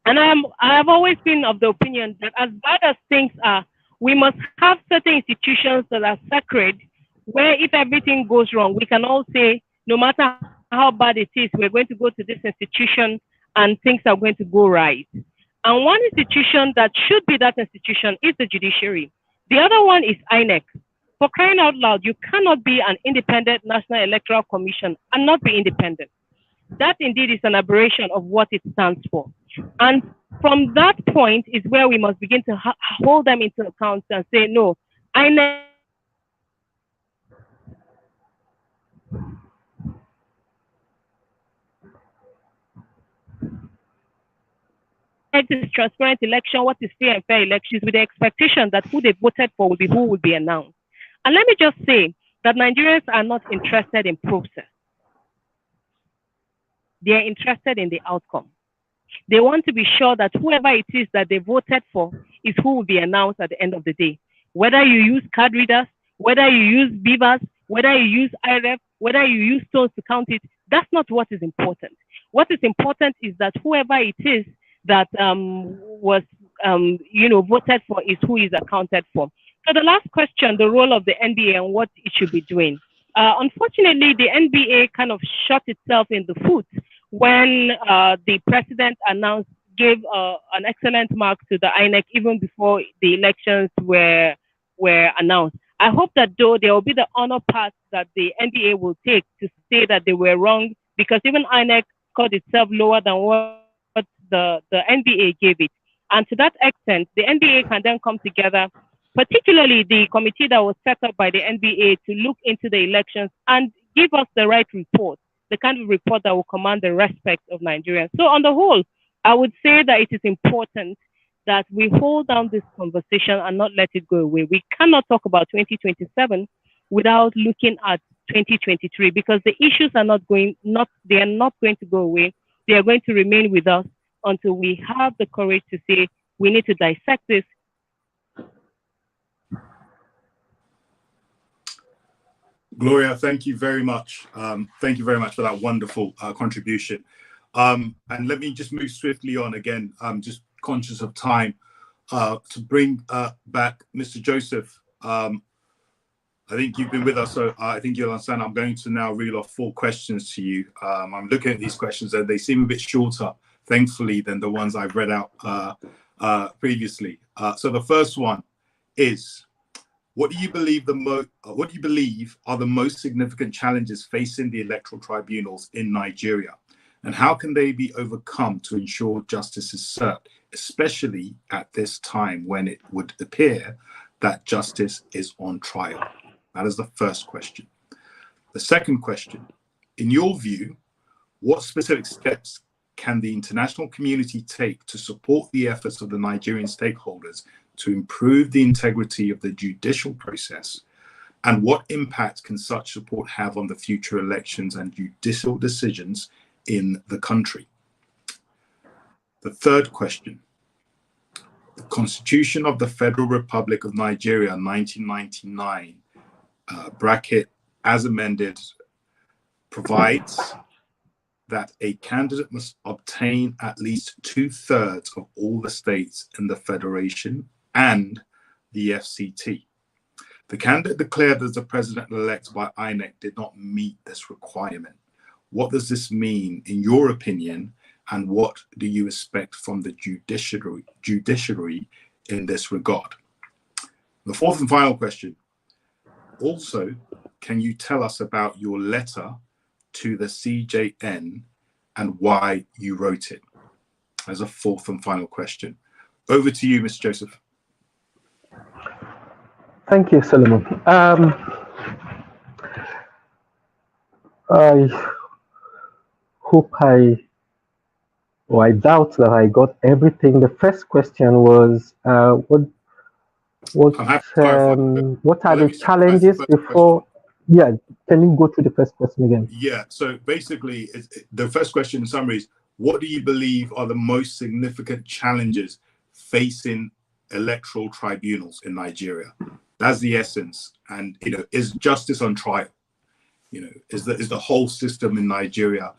And I have always been of the opinion that as bad as things are, we must have certain institutions that are sacred, where if everything goes wrong, we can all say, no matter how bad it is, we're going to go to this institution and things are going to go right. And one institution that should be that institution is the judiciary. The other one is INEC. For crying out loud, you cannot be an independent National Electoral Commission and not be independent. That indeed is an aberration of what it stands for. And from that point is where we must begin to hold them into account and say, no, INEC is transparent election, what is fair and fair elections, with the expectation that who they voted for will be who will be announced. And let me just say that Nigerians are not interested in process. They are interested in the outcome. They want to be sure that whoever it is that they voted for is who will be announced at the end of the day. Whether you use card readers, whether you use beavers, whether you use IRF, whether you use stones to count it, that's not what is important. What is important is that whoever it is that was voted for is who is accounted for. So the last question, the role of the NBA and what it should be doing. Unfortunately, the NBA kind of shot itself in the foot when the president gave an excellent mark to the INEC even before the elections were announced. I hope that though there will be the honor path that the NBA will take to say that they were wrong, because even INEC scored itself lower than what the NBA gave it. And to that extent, the NBA can then come together, particularly the committee that was set up by the NBA to look into the elections and give us the right report, the kind of report that will command the respect of Nigerians. So on the whole, I would say that it is important that we hold down this conversation and not let it go away. We cannot talk about 2027 without looking at 2023, because the issues are not going to go away. They are going to remain with us until we have the courage to say we need to dissect this. Gloria, thank you very much. Thank you very much for that wonderful contribution. And let me just move swiftly on again. I'm just conscious of time to bring back Mr. Joseph. I think you've been with us, so I think you'll understand. I'm going to now reel off 4 questions to you. I'm looking at these questions and they seem a bit shorter, thankfully, than the ones I've read out previously. So the first one is, what do you believe are the most significant challenges facing the electoral tribunals in Nigeria, and how can they be overcome to ensure justice is served, especially at this time when it would appear that justice is on trial? That is the first question. The second question, in your view, what specific steps can the international community take to support the efforts of the Nigerian stakeholders to improve the integrity of the judicial process? And what impact can such support have on the future elections and judicial decisions in the country? The third question, the Constitution of the Federal Republic of Nigeria, 1999, bracket as amended, provides that a candidate must obtain at least 2/3 of all the states in the Federation and the FCT. The candidate declared as the president-elect by INEC did not meet this requirement. What does this mean, in your opinion, and what do you expect from the judiciary in this regard? The fourth and final question, also, can you tell us about your letter to the CJN and why you wrote it? As a fourth and final question. Over to you, Mr. Joseph. Thank you, Solomon. I hope I doubt that I got everything. The first question was, what are the challenges before? Yeah, can you go through the first question again? Yeah, so basically, the first question in summary is, what do you believe are the most significant challenges facing electoral tribunals in Nigeria? That's the essence. And, is justice on trial? Is the whole system in Nigeria,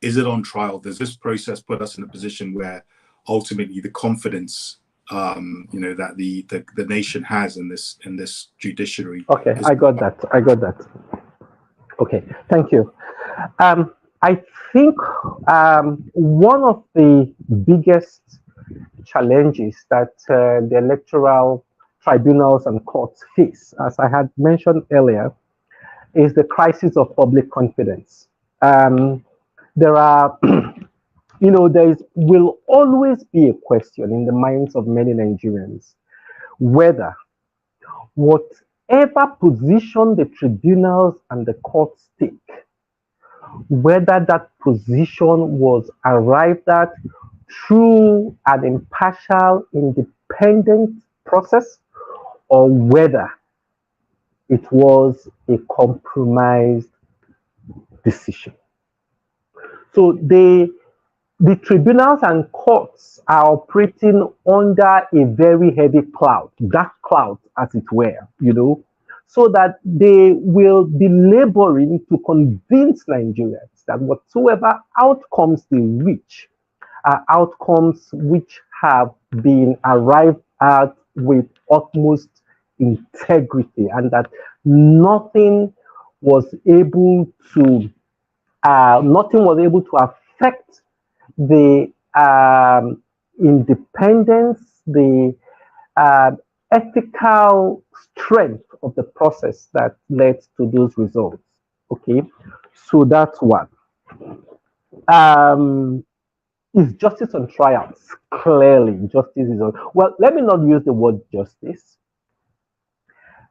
is it on trial? Does this process put us in a position where ultimately the confidence that the nation has in this judiciary? Okay, I got that. Okay, thank you. I think one of the biggest challenges that the electoral tribunals and courts face, as I had mentioned earlier, is the crisis of public confidence. There are there will always be a question in the minds of many Nigerians whether whatever position the tribunals and the courts take, whether that position was arrived at through an impartial, independent process, or whether it was a compromised decision. So the tribunals and courts are operating under a very heavy cloud, dark cloud, as it were, so that they will be laboring to convince Nigerians that whatsoever outcomes they reach are outcomes which have been arrived at with utmost integrity, and that nothing was able to affect the independence, the ethical strength of the process that led to those results. Okay, so that's one. Is justice on trials? Clearly, justice is on. Well, let me not use the word justice.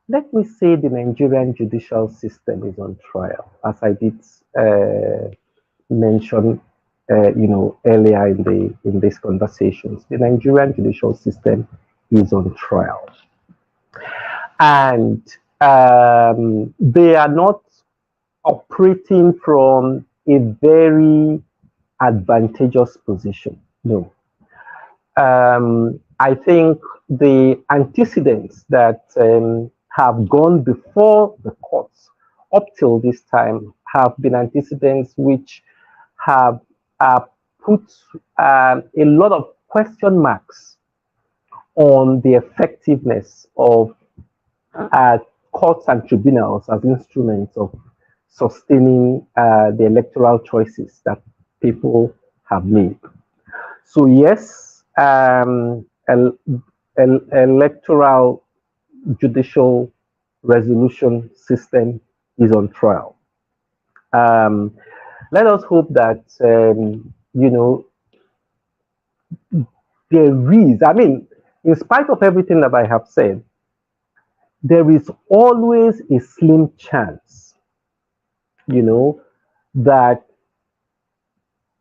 Let me say the Nigerian judicial system is on trial, as I did mention, earlier in these conversations. The Nigerian judicial system is on trial, and they are not operating from a very advantageous position. No. I think the antecedents that have gone before the courts up till this time have been antecedents which have put a lot of question marks on the effectiveness of courts and tribunals as instruments of sustaining the electoral choices that people have made. So yes, electoral judicial resolution system is on trial. Let us hope that there is, I mean, in spite of everything that I have said, there is always a slim chance, that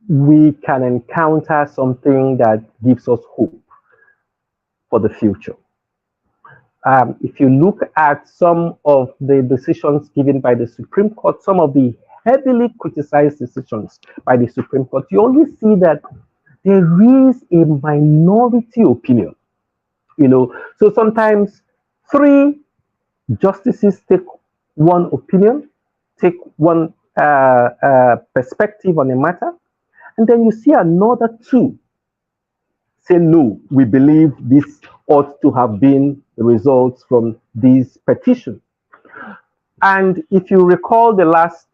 we can encounter something that gives us hope for the future. If you look at some of the decisions given by the Supreme Court, some of the heavily criticized decisions by the Supreme Court, you always see that there is a minority opinion, So sometimes 3 justices take one opinion, take one perspective on a matter, and then you see another 2 say, no, we believe this ought to have been the results from this petition. And if you recall the last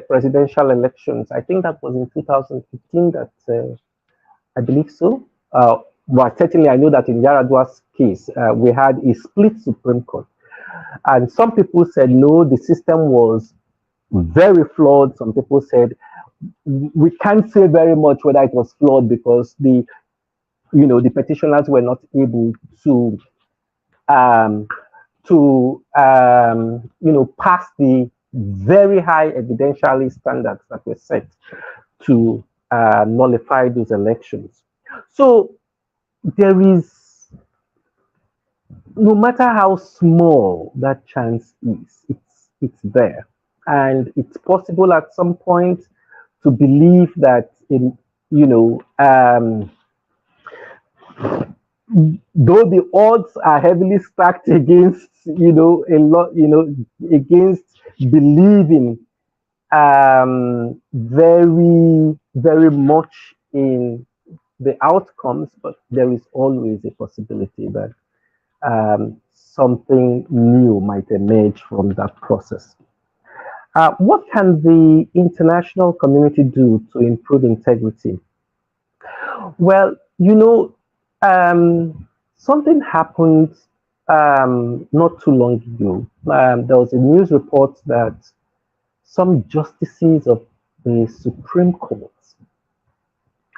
presidential elections, I think that was in 2015 that I believe so. Well, certainly I know that in Yaradua's case, we had a split Supreme Court. And some people said, no, the system was very flawed. Some people said, we can't say very much whether it was flawed because the petitioners were not able to pass the very high evidentiary standards that were set to nullify those elections. So there is, no matter how small that chance is, it's there. And it's possible at some point to believe that though the odds are heavily stacked against, against believing very, very much in the outcomes, but there is always a possibility that something new might emerge from that process. What can the international community do to improve integrity? Well, something happened not too long ago. There was a news report that some justices of the Supreme Court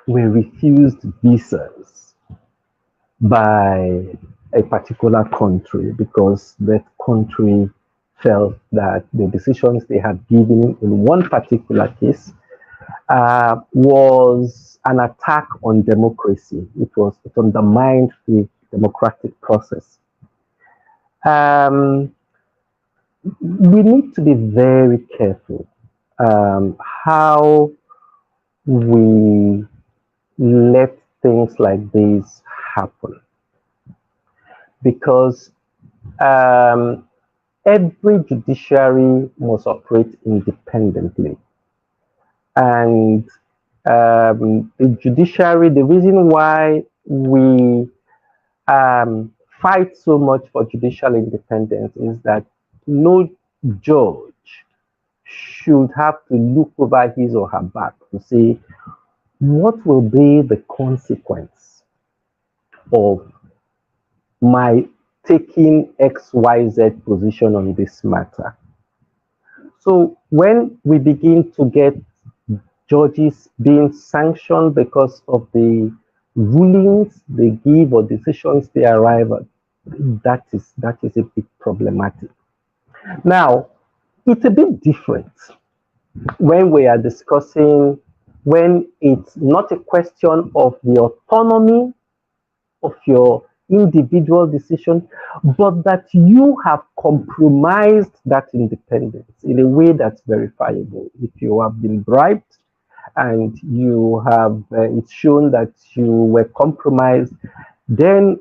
were refused visas by a particular country because that country felt that the decisions they had given in one particular case was an attack on democracy. It undermined the democratic process. We need to be very careful how we let things like this happen, because every judiciary must operate independently. And the judiciary, the reason why we fight so much for judicial independence is that no judge should have to look over his or her back to say, what will be the consequence of my taking XYZ position on this matter? So when we begin to get judges being sanctioned because of the rulings they give or decisions they arrive at, that is a bit problematic. Now, it's a bit different when we are discussing, when it's not a question of the autonomy of your individual decision, but that you have compromised that independence in a way that's verifiable. If you have been bribed and you have, it's shown that you were compromised, then,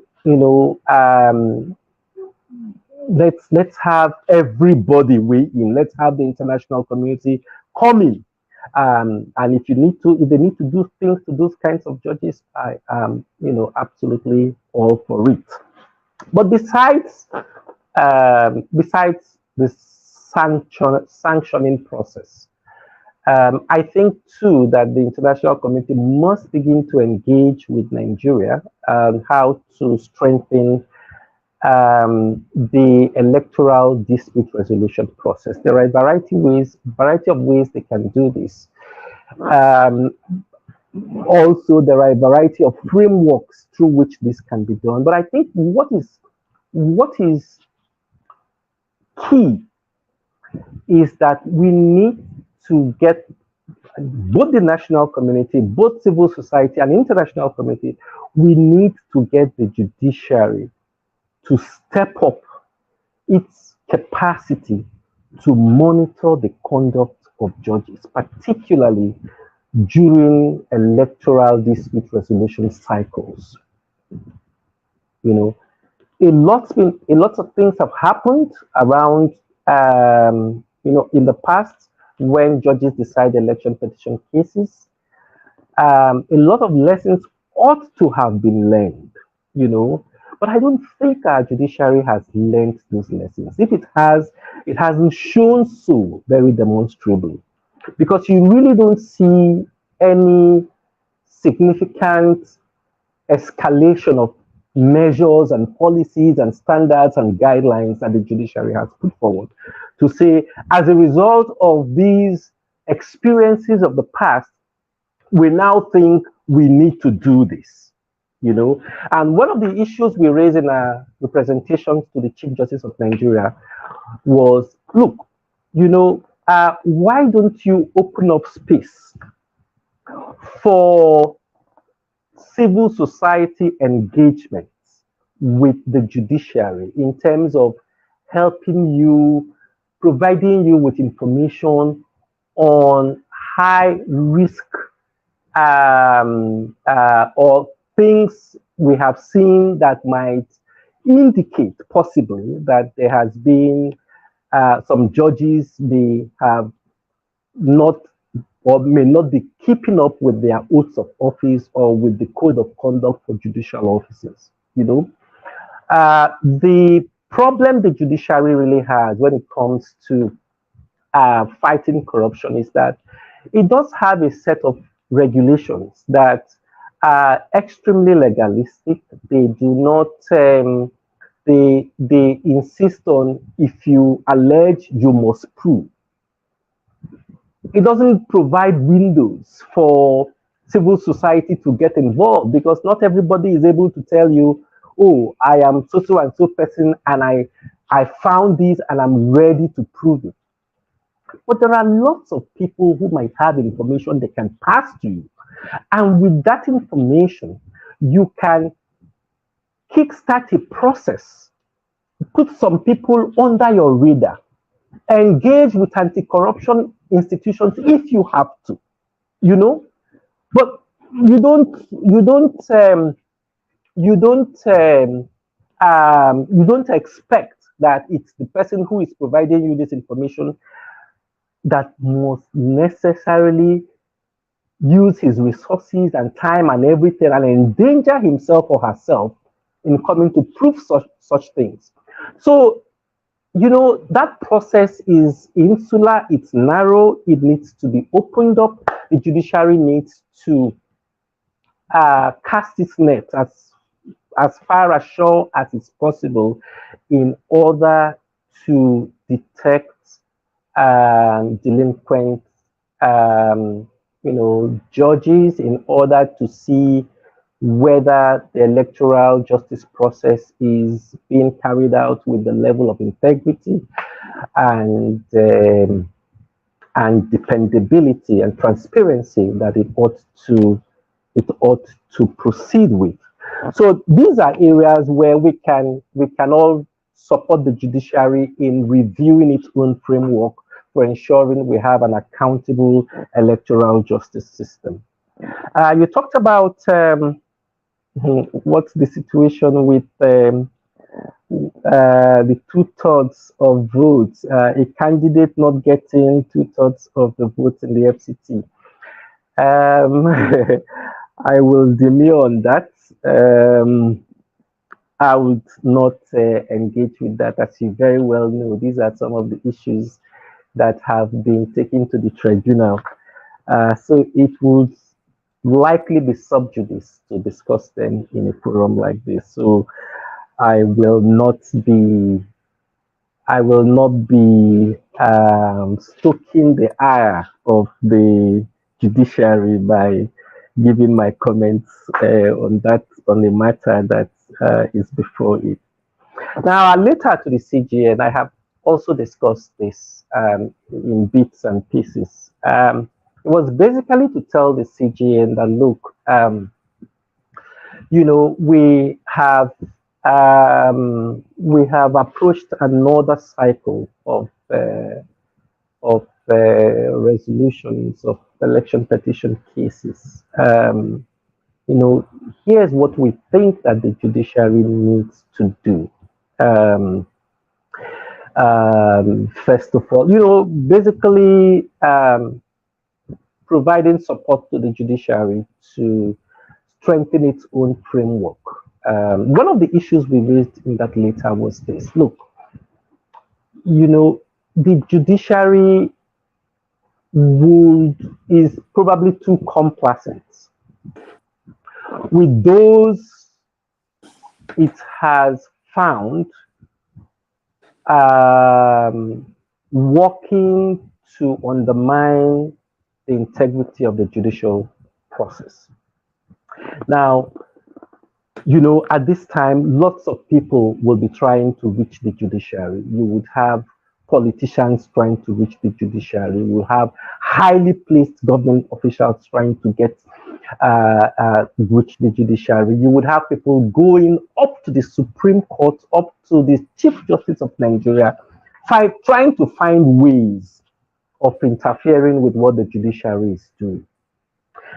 let's have everybody weigh in. Let's have the international community come in. And if they need to do things to those kinds of judges, I am, absolutely all for it. But besides the sanctioning process, I think too that the international community must begin to engage with Nigeria on how to strengthen the electoral dispute resolution process. There are a variety of ways they can do this. Also, there are a variety of frameworks through which this can be done. But I think what is key is that we need to get both the national community, both civil society and international community, we need to get the judiciary to step up its capacity to monitor the conduct of judges, particularly during electoral dispute resolution cycles. A lot of things have happened around, in the past when judges decide election petition cases. A lot of lessons ought to have been learned, but I don't think our judiciary has learned those lessons. If it has, it hasn't shown so very demonstrably, because you really don't see any significant escalation of measures and policies and standards and guidelines that the judiciary has put forward to say, as a result of these experiences of the past, we now think we need to do this, And one of the issues we raised in our representations to the Chief Justice of Nigeria was, look, why don't you open up space for civil society engagements with the judiciary in terms of helping you, providing you with information on high risk or things we have seen that might indicate possibly that there has been some judges may have not or may not be keeping up with their oaths of office or with the code of conduct for judicial officers. The problem the judiciary really has when it comes to fighting corruption is that it does have a set of regulations that are extremely legalistic. They do not, they insist on, if you allege, you must prove. It doesn't provide windows for civil society to get involved, because not everybody is able to tell you, oh, I am so and so person and I found this and I'm ready to prove it. But there are lots of people who might have information they can pass to you. And with that information, you can kickstart a process, put some people under your radar, engage with anti-corruption institutions if you have to, but you don't expect that it's the person who is providing you this information that must necessarily use his resources and time and everything and endanger himself or herself in coming to prove such things. So, that process is insular, it's narrow, it needs to be opened up. The judiciary needs to cast its net as far ashore as it's possible in order to detect delinquent judges, in order to see whether the electoral justice process is being carried out with the level of integrity and dependability and transparency that it ought to proceed with. So these are areas where we can all support the judiciary in reviewing its own framework for ensuring we have an accountable electoral justice system. You talked about what's the situation with the two-thirds of votes, a candidate not getting two-thirds of the votes in the FCT. I will demur on that. I would not engage with that. As you very well know, these are some of the issues that have been taken to the tribunal. So it would likely be sub judice to discuss them in a forum like this. So I will not be stoking the ire of the judiciary by giving my comments on the matter that is before it. Now, later to the CGN, I have also discussed this in bits and pieces. It was basically to tell the CGN that, look, we have approached another cycle of resolutions of election petition cases. Here's what we think that the judiciary needs to do. First of all, basically providing support to the judiciary to strengthen its own framework. One of the issues we raised in that letter was this. Look, the judiciary is probably too complacent with those it has found working to undermine the integrity of the judicial process. Now, at this time, lots of people will be trying to reach the judiciary. You would have politicians trying to reach the judiciary. You will have highly placed government officials trying to reach the judiciary. You would have people going up to the Supreme Court, up to the Chief Justice of Nigeria, trying to find ways of interfering with what the judiciary is doing.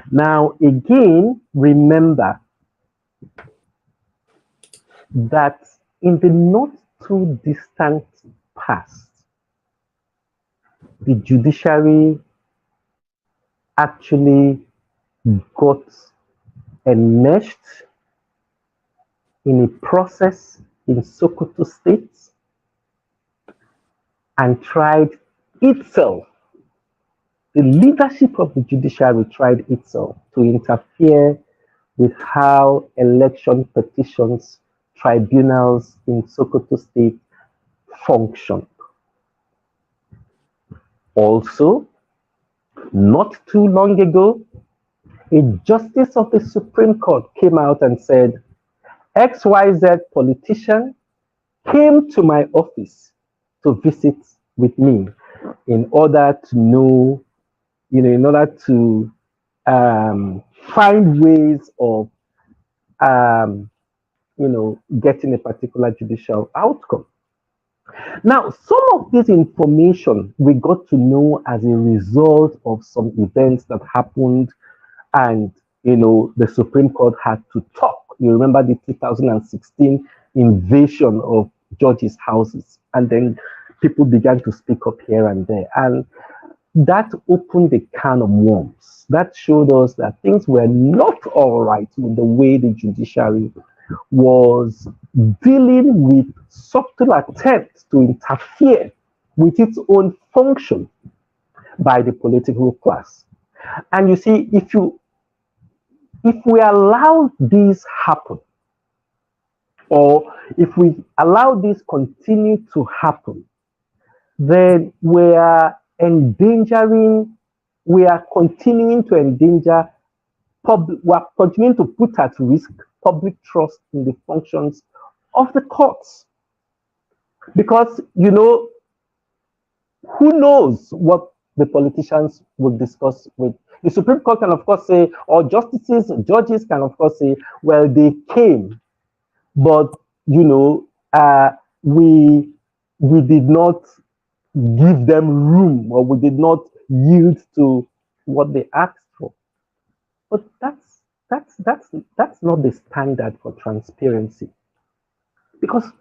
Now, again, remember that in the not too distant past, the judiciary actually got enmeshed in a process in Sokoto State and tried itself, the leadership of the judiciary tried itself to interfere with how election petitions tribunals in Sokoto State function. Also, not too long ago, a justice of the Supreme Court came out and said, XYZ politician came to my office to visit with me in order to know, in order to find ways of, getting a particular judicial outcome. Now, some of this information we got to know as a result of some events that happened, and the Supreme Court had to talk. You remember the 2016 invasion of judges' houses, and then people began to speak up here and there, and that opened a can of worms. That showed us that things were not all right with the way the judiciary was dealing with subtle attempts to interfere with its own function by the political class. And you see, if we allow this happen, or if we allow this continue to happen, then we are continuing to endanger we are continuing to put at risk public trust in the functions of the courts. Because, who knows what the politicians will discuss with the Supreme Court can, of course, say, or judges can, of course, say, well, they came, but, we did not give them room, or we did not yield to what they asked for. But that's not the standard for transparency. Because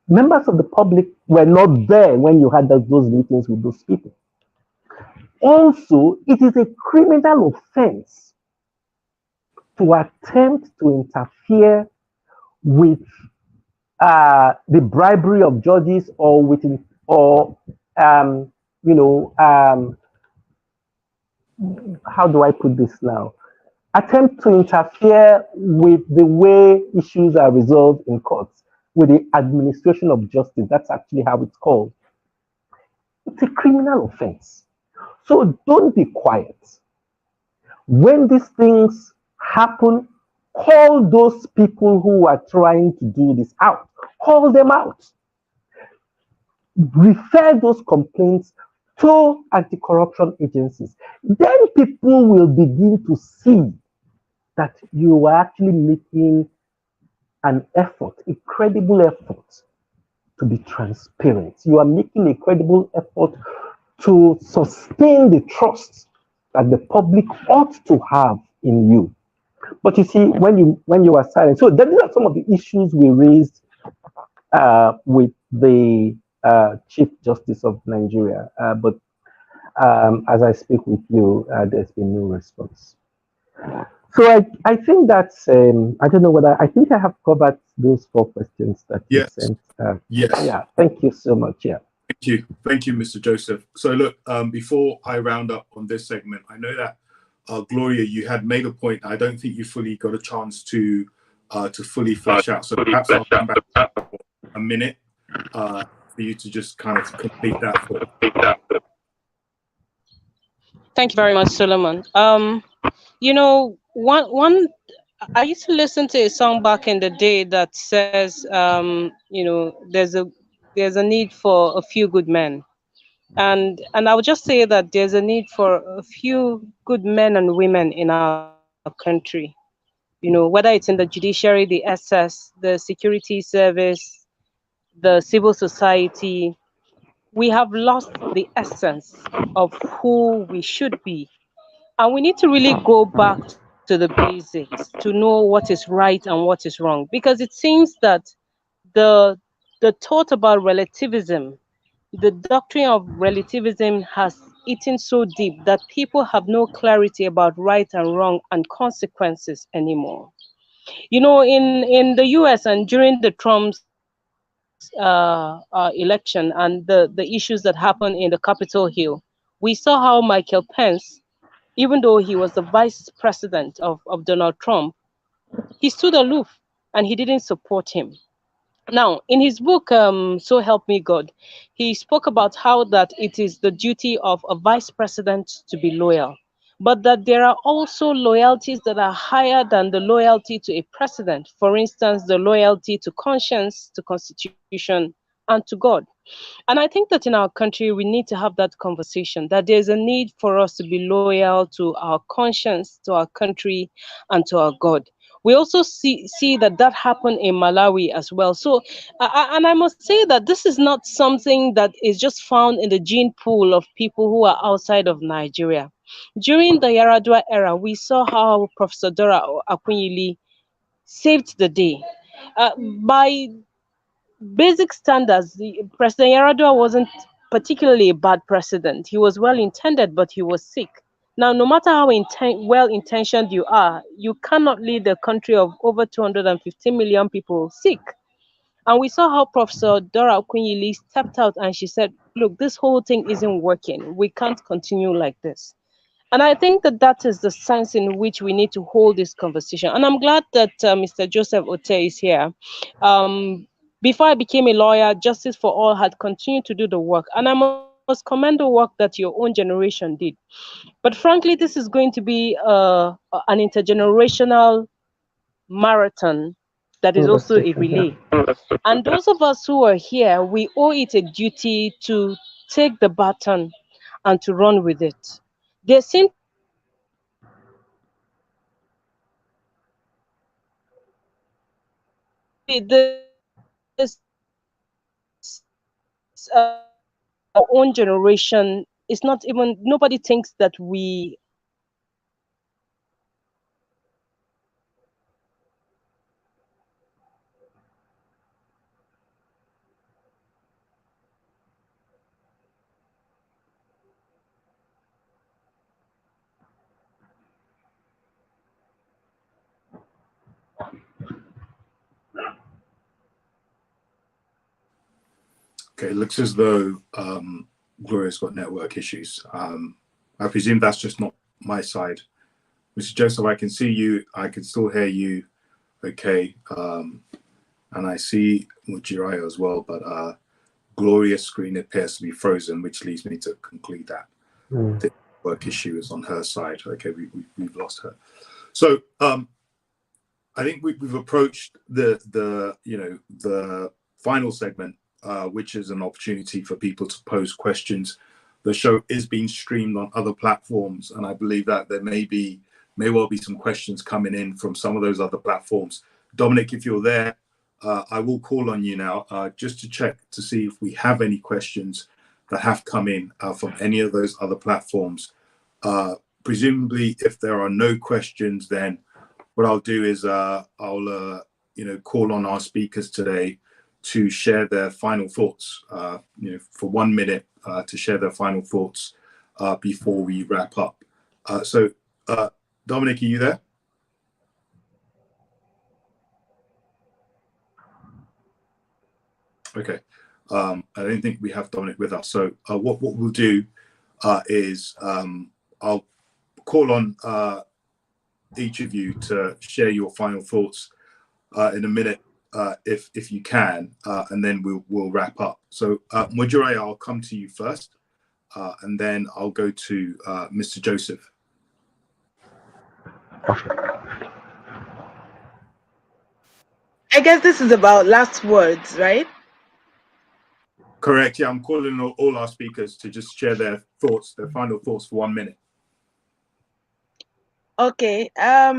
Members of the public were not there when you had those meetings with those people. Also, it is a criminal offense to attempt to interfere with the bribery of judges or um, you know, how do I put this now? Attempt to interfere with the way issues are resolved in courts, with the administration of justice. That's actually how it's called. It's a criminal offense. So don't be quiet. When these things happen, call those people who are trying to do this out. Call them out. Refer those complaints to anti-corruption agencies. Then people will begin to see that you are actually making an effort, a credible effort to be transparent. You are making a credible effort to sustain the trust that the public ought to have in you. But you see, when you are silent, so these are some of the issues we raised with the Chief Justice of Nigeria. But as I speak with you, there's been no response. So I think that's, I don't know whether, I think I have covered those 4 questions that you Yes. sent. Yes. Yeah, thank you so much. Yeah. Thank you, Mr. Joseph. So look, before I round up on this segment, I know that Gloria, you had made a point. I don't think you fully got a chance to fully flesh out. So perhaps I'll come back for a minute for you to just kind of complete that thought. Thank you very much, Solomon. One I used to listen to a song back in the day that says, there's a need for a few good men, and I would just say that there's a need for a few good men and women in our country. Whether it's in the judiciary, the SS, the security service, the civil society, we have lost the essence of who we should be. And we need to really go back to the basics to know what is right and what is wrong. Because it seems that the the thought about relativism, the doctrine of relativism has eaten so deep that people have no clarity about right and wrong and consequences anymore. In the US and during the Trump's election and the issues that happened in the Capitol Hill, we saw how Michael Pence, even though he was the vice president of Donald Trump, he stood aloof and he didn't support him. Now, in his book, So Help Me God, he spoke about how that it is the duty of a vice president to be loyal, but that there are also loyalties that are higher than the loyalty to a president. For instance, the loyalty to conscience, to constitution, and to God. And I think that in our country, we need to have that conversation, that there's a need for us to be loyal to our conscience, to our country, and to our God. We also see that happened in Malawi as well. So, and I must say that this is not something that is just found in the gene pool of people who are outside of Nigeria. During the Yaradua era, we saw how Professor Dora Akunyili saved the day. By basic standards, President Yaradua wasn't particularly a bad president. He was well intended, but he was sick. Now, no matter how well intentioned you are, you cannot lead a country of over 250 million people sick. And we saw how Professor Dora Okunyili stepped out and she said, look, this whole thing isn't working. We can't continue like this. And I think that is the sense in which we need to hold this conversation. And I'm glad that Mr. Joseph Ote is here. Before I became a lawyer, Justice for All had continued to do the work. And I must commend the work that your own generation did. But frankly, this is going to be an intergenerational marathon that is also a relay. And those of us who are here, we owe it a duty to take the baton and to run with it. There seems to be this our own generation is not even, nobody thinks that we Okay, it looks as though Gloria's got network issues. I presume that's just not my side. Mr. Joseph, I can see you. I can still hear you. Okay. And I see Mujiraya as well, but Gloria's screen appears to be frozen, which leads me to conclude that the network issue is on her side. Okay, we've lost her. So I think we've approached the final segment, which is an opportunity for people to pose questions. The show is being streamed on other platforms, and I believe that there may well be some questions coming in from some of those other platforms. Dominic, if you're there, I will call on you now just to check to see if we have any questions that have come in from any of those other platforms. Presumably, if there are no questions, then what I'll do is I'll call on our speakers today to share their final thoughts, for 1 minute to share their final thoughts before we wrap up. So, Dominic, are you there? Okay. I don't think we have Dominic with us. So what we'll do is I'll call on each of you to share your final thoughts in a minute, if you can, and then we'll wrap up. So Mujiraya, I'll come to you first, and then I'll go to Mr. Joseph. I guess this is about last words, right? Correct. Yeah, I'm calling all our speakers to just share their thoughts, their final thoughts for 1 minute. Okay. I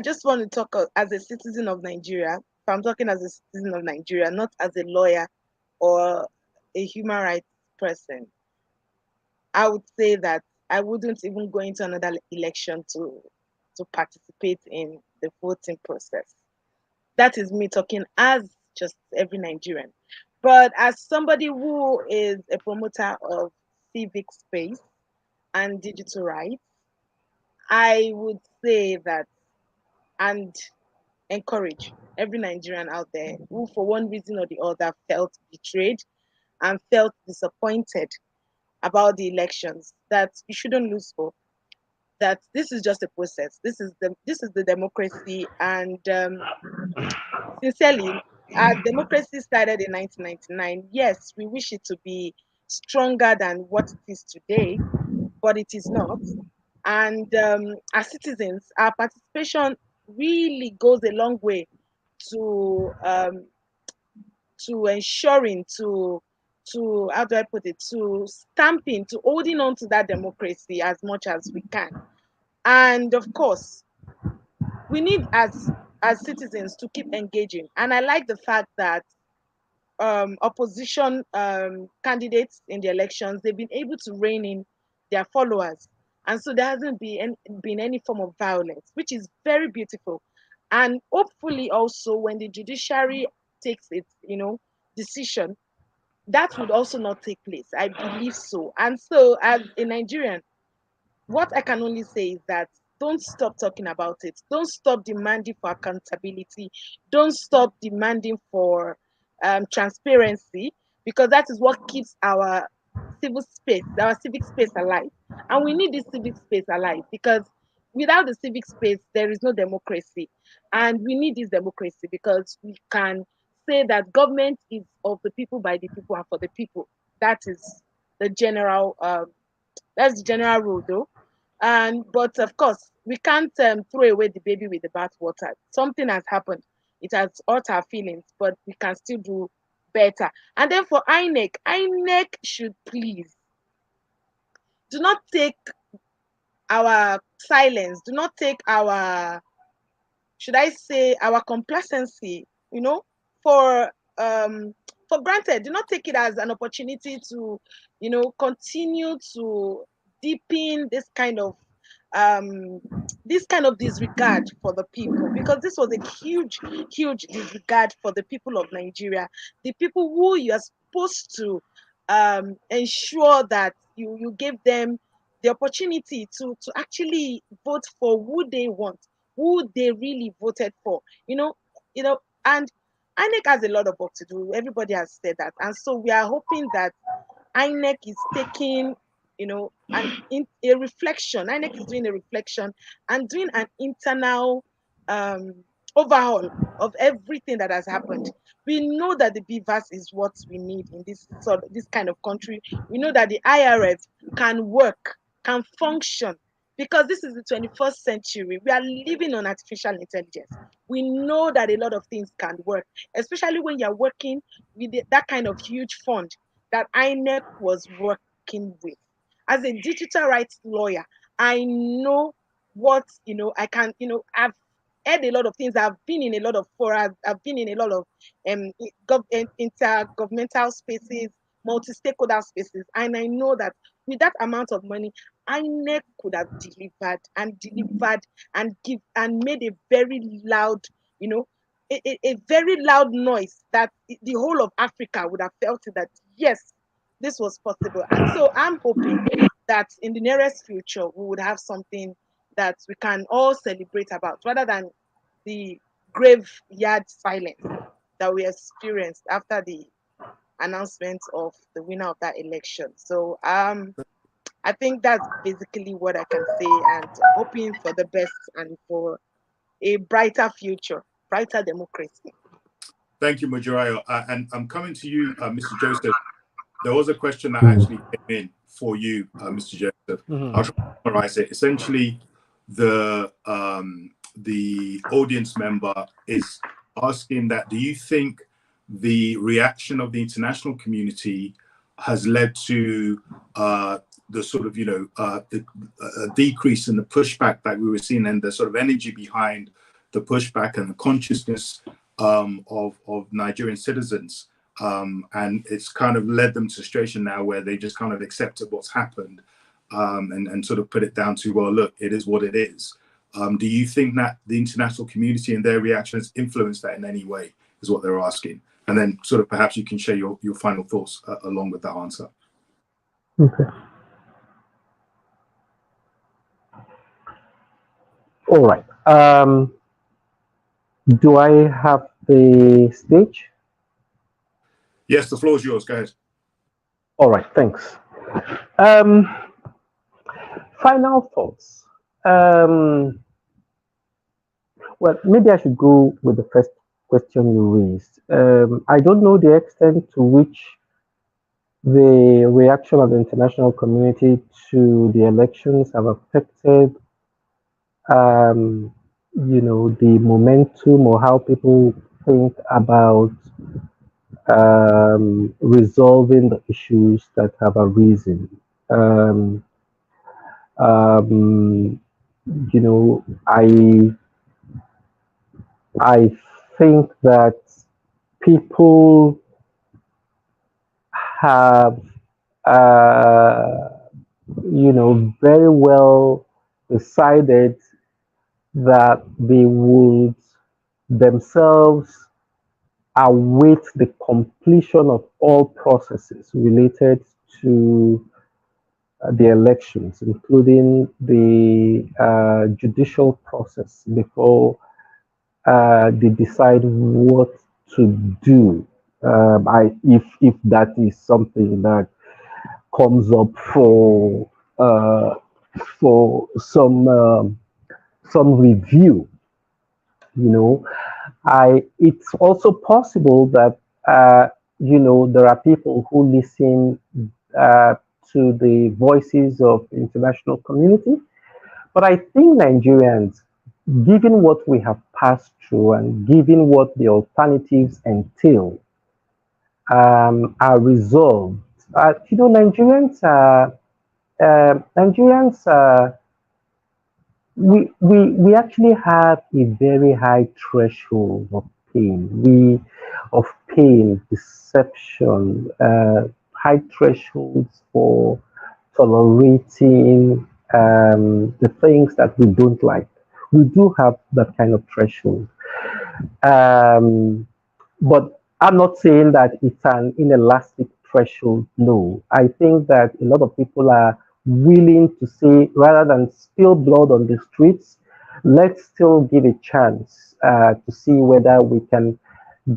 just want to talk as a citizen of Nigeria. If I'm talking as a citizen of Nigeria, not as a lawyer or a human rights person, I would say that I wouldn't even go into another election to participate in the voting process. That is me talking as just every Nigerian. But as somebody who is a promoter of civic space and digital rights, I would say that and encourage every Nigerian out there who, for one reason or the other, felt betrayed and felt disappointed about the elections, that you shouldn't lose hope. That this is just a process. This is the democracy, and sincerely, our democracy started in 1999. Yes, we wish it to be stronger than what it is today, but it is not. And as citizens, our participation really goes a long way to ensuring, to how do I put it, to stamping, to holding on to that democracy as much as we can. And of course, we need as citizens to keep engaging. And I like the fact that opposition candidates in the elections, they've been able to rein in their followers. And so there hasn't been any form of violence, which is very beautiful. And hopefully also when the judiciary takes its, decision, that would also not take place. I believe so. And so as a Nigerian, what I can only say is that don't stop talking about it. Don't stop demanding for accountability. Don't stop demanding for transparency, because that is what keeps our civic space alive. And we need this civic space alive, because without the civic space, there is no democracy. And we need this democracy because we can say that government is of the people, by the people, and for the people. That is the general that's the general rule, though. But of course, we can't throw away the baby with the bathwater. Something has happened. It has hurt our feelings, but we can still do better. And then for INEC should please do not take our silence, do not take our, should I say, our complacency, for granted. Do not take it as an opportunity to, continue to deepen this kind of disregard for the people, because this was a huge disregard for the people of Nigeria, the people who you are supposed to ensure that you give them the opportunity to actually vote for who they want, who they really voted for, and INEC has a lot of work to do. Everybody has said that. And so we are hoping that INEC is taking, a reflection. INEC is doing a reflection and doing an internal um, overhaul of everything that has happened. We know that the BVAS is what we need in this kind of country. We know that the IRF can work, can function, because this is the 21st century. We are living on artificial intelligence. We know that a lot of things can work, especially when you're working with that kind of huge fund that INEC was working with. As a digital rights lawyer, I know what, I can, I've heard a lot of things. I've been in a lot of forums. I've been in a lot of intergovernmental spaces, multi-stakeholder spaces. And I know that with that amount of money, INEC could have delivered and made a very loud, a very loud noise that the whole of Africa would have felt it, that yes, this was possible. And so I'm hoping that in the nearest future we would have something that we can all celebrate about, rather than the graveyard silence that we experienced after the announcement of the winner of that election. So I think that's basically what I can say, and hoping for the best and for a brighter future, brighter democracy. Thank you, Mujirayo. And I'm coming to you, Mr. Joseph. There was a question that actually came in for you, Mr. Joseph. I'll try to summarize it. Essentially, the audience member is asking that, do you think the reaction of the international community has led to the sort of, the decrease in the pushback that we were seeing, and the sort of energy behind the pushback and the consciousness of Nigerian citizens? And it's kind of led them to a situation now where they just kind of accepted what's happened, and sort of put it down to, well, look, it is what it is. Do you think that the international community and their reaction has influenced that in any way, is what they're asking? And then sort of perhaps you can share your final thoughts along with that answer. Okay. All right. Do I have the stage? Yes, the floor is yours. Go ahead. All right, thanks. Final thoughts. Well, maybe I should go with the first question you raised. I don't know the extent to which the reaction of the international community to the elections have affected, the momentum, or how people think about resolving the issues that have arisen. I think that people have, very well decided that they would themselves await the completion of all processes related to the elections, including the judicial process, before they decide what to do. If that is something that comes up for some review, it's also possible that there are people who listen to the voices of the international community, but I think Nigerians, given what we have passed through and given what the alternatives entail, are resolved. Nigerians, we actually have a very high threshold of pain. Deception, high thresholds for tolerating the things that we don't like. We do have that kind of threshold. But I'm not saying that it's an inelastic threshold. No, I think that a lot of people are willing to say, rather than spill blood on the streets, let's still give a chance to see whether we can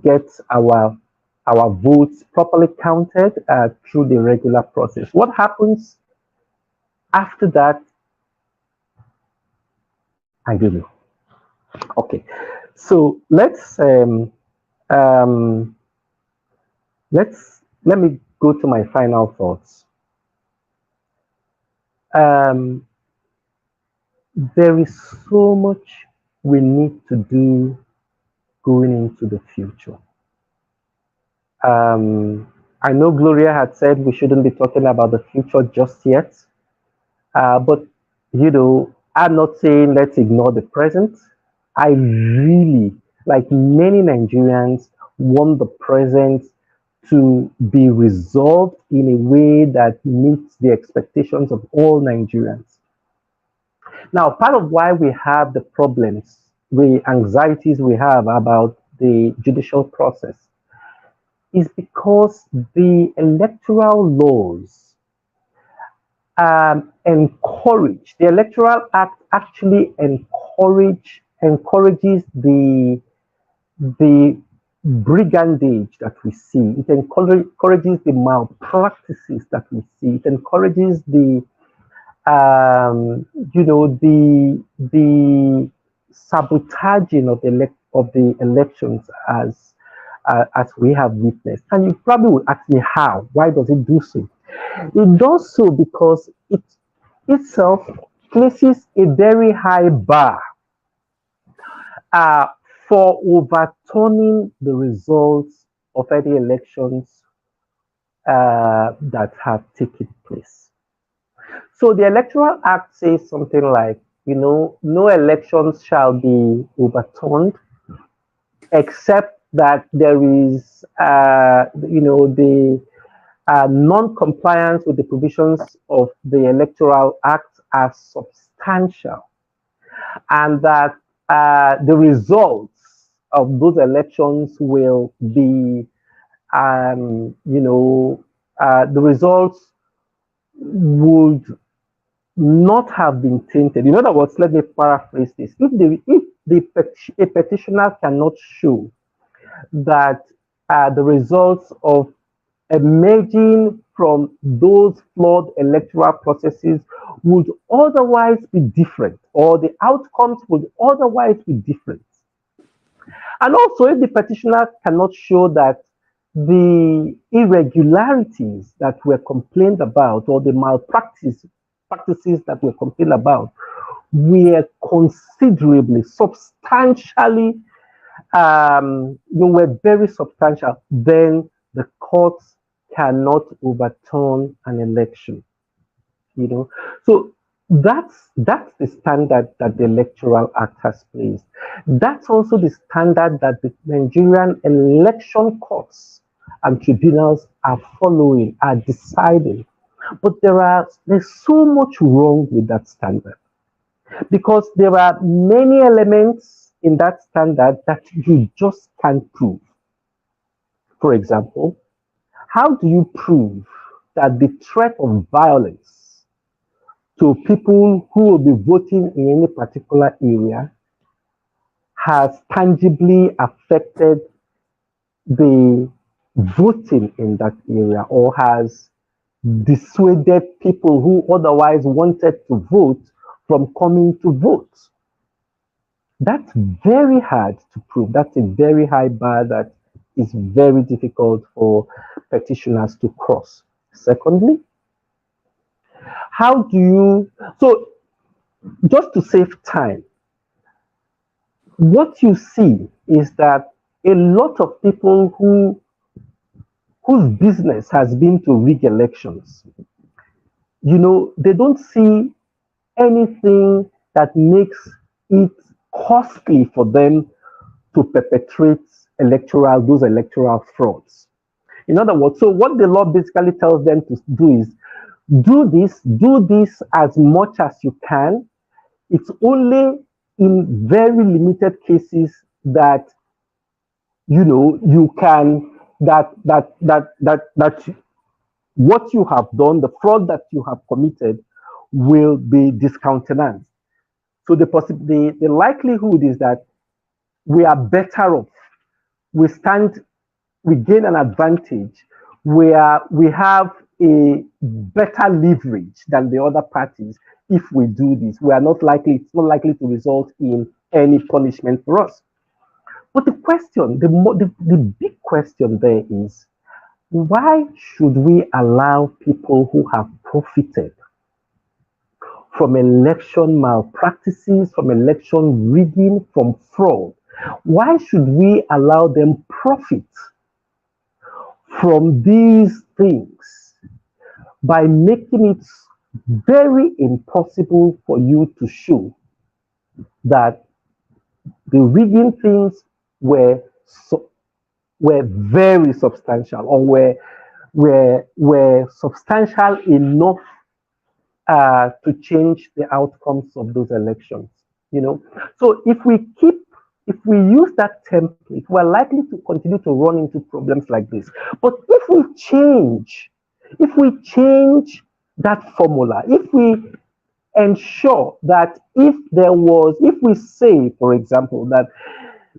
get our votes properly counted through the regular process. What happens after that? I don't know. Okay, so um, let me go to my final thoughts. Um, there is so much we need to do going into the future. I know Gloria had said we shouldn't be talking about the future just yet, but I'm not saying let's ignore the present. I really, like many Nigerians, want the present to be resolved in a way that meets the expectations of all Nigerians. Now, part of why we have the problems, the anxieties we have about the judicial process is because the electoral laws the Electoral Act actually encourages the brigandage that we see. It encourages the malpractices that we see. It encourages the the sabotaging of the elections as we have witnessed. And you probably will ask me how. Why does it do so? It does so because it itself places a very high bar for overturning the results of any elections that have taken place. So the Electoral Act says something like, no elections shall be overturned except that there is, the non-compliance with the provisions of the Electoral Act are substantial, and that the results of those elections will be, the results would not have been tainted. In other words, let me paraphrase this. If a petitioner cannot show that the results of emerging from those flawed electoral processes would otherwise be different, or the outcomes would otherwise be different. And also, if the petitioner cannot show that the irregularities that were complained about, or the practices that were complained about, were considerably, substantially, were very substantial, then the courts cannot overturn an election. So that's the standard that the Electoral Act has placed. That's also the standard that the Nigerian election courts and tribunals are following, are deciding. But there's so much wrong with that standard, because there are many elements in that standard that you just can't prove. For example, how do you prove that the threat of violence to people who will be voting in any particular area has tangibly affected the voting in that area, or has dissuaded people who otherwise wanted to vote from coming to vote? That's very hard to prove. That's a very high bar that is very difficult for petitioners to cross. Secondly, so just to save time, what you see is that a lot of people whose business has been to rig elections, they don't see anything that makes it costly for them to perpetrate those electoral frauds. In other words, so what the law basically tells them to do is do this as much as you can. It's only in very limited cases that you can that what you have done, the fraud that you have committed, will be discountenanced. So the likelihood is that we are better off we gain an advantage where we have a better leverage than the other parties. If we do this, it's not likely to result in any punishment for us. But the question, the big question there is, why should we allow people who have profited from election malpractices, from election rigging, from fraud? Why should we allow them profit from these things by making it very impossible for you to show that the rigging things were very substantial, or were substantial enough to change the outcomes of those elections? So if we use that template, we're likely to continue to run into problems like this. But if we change that formula, if we ensure that if we say, for example, that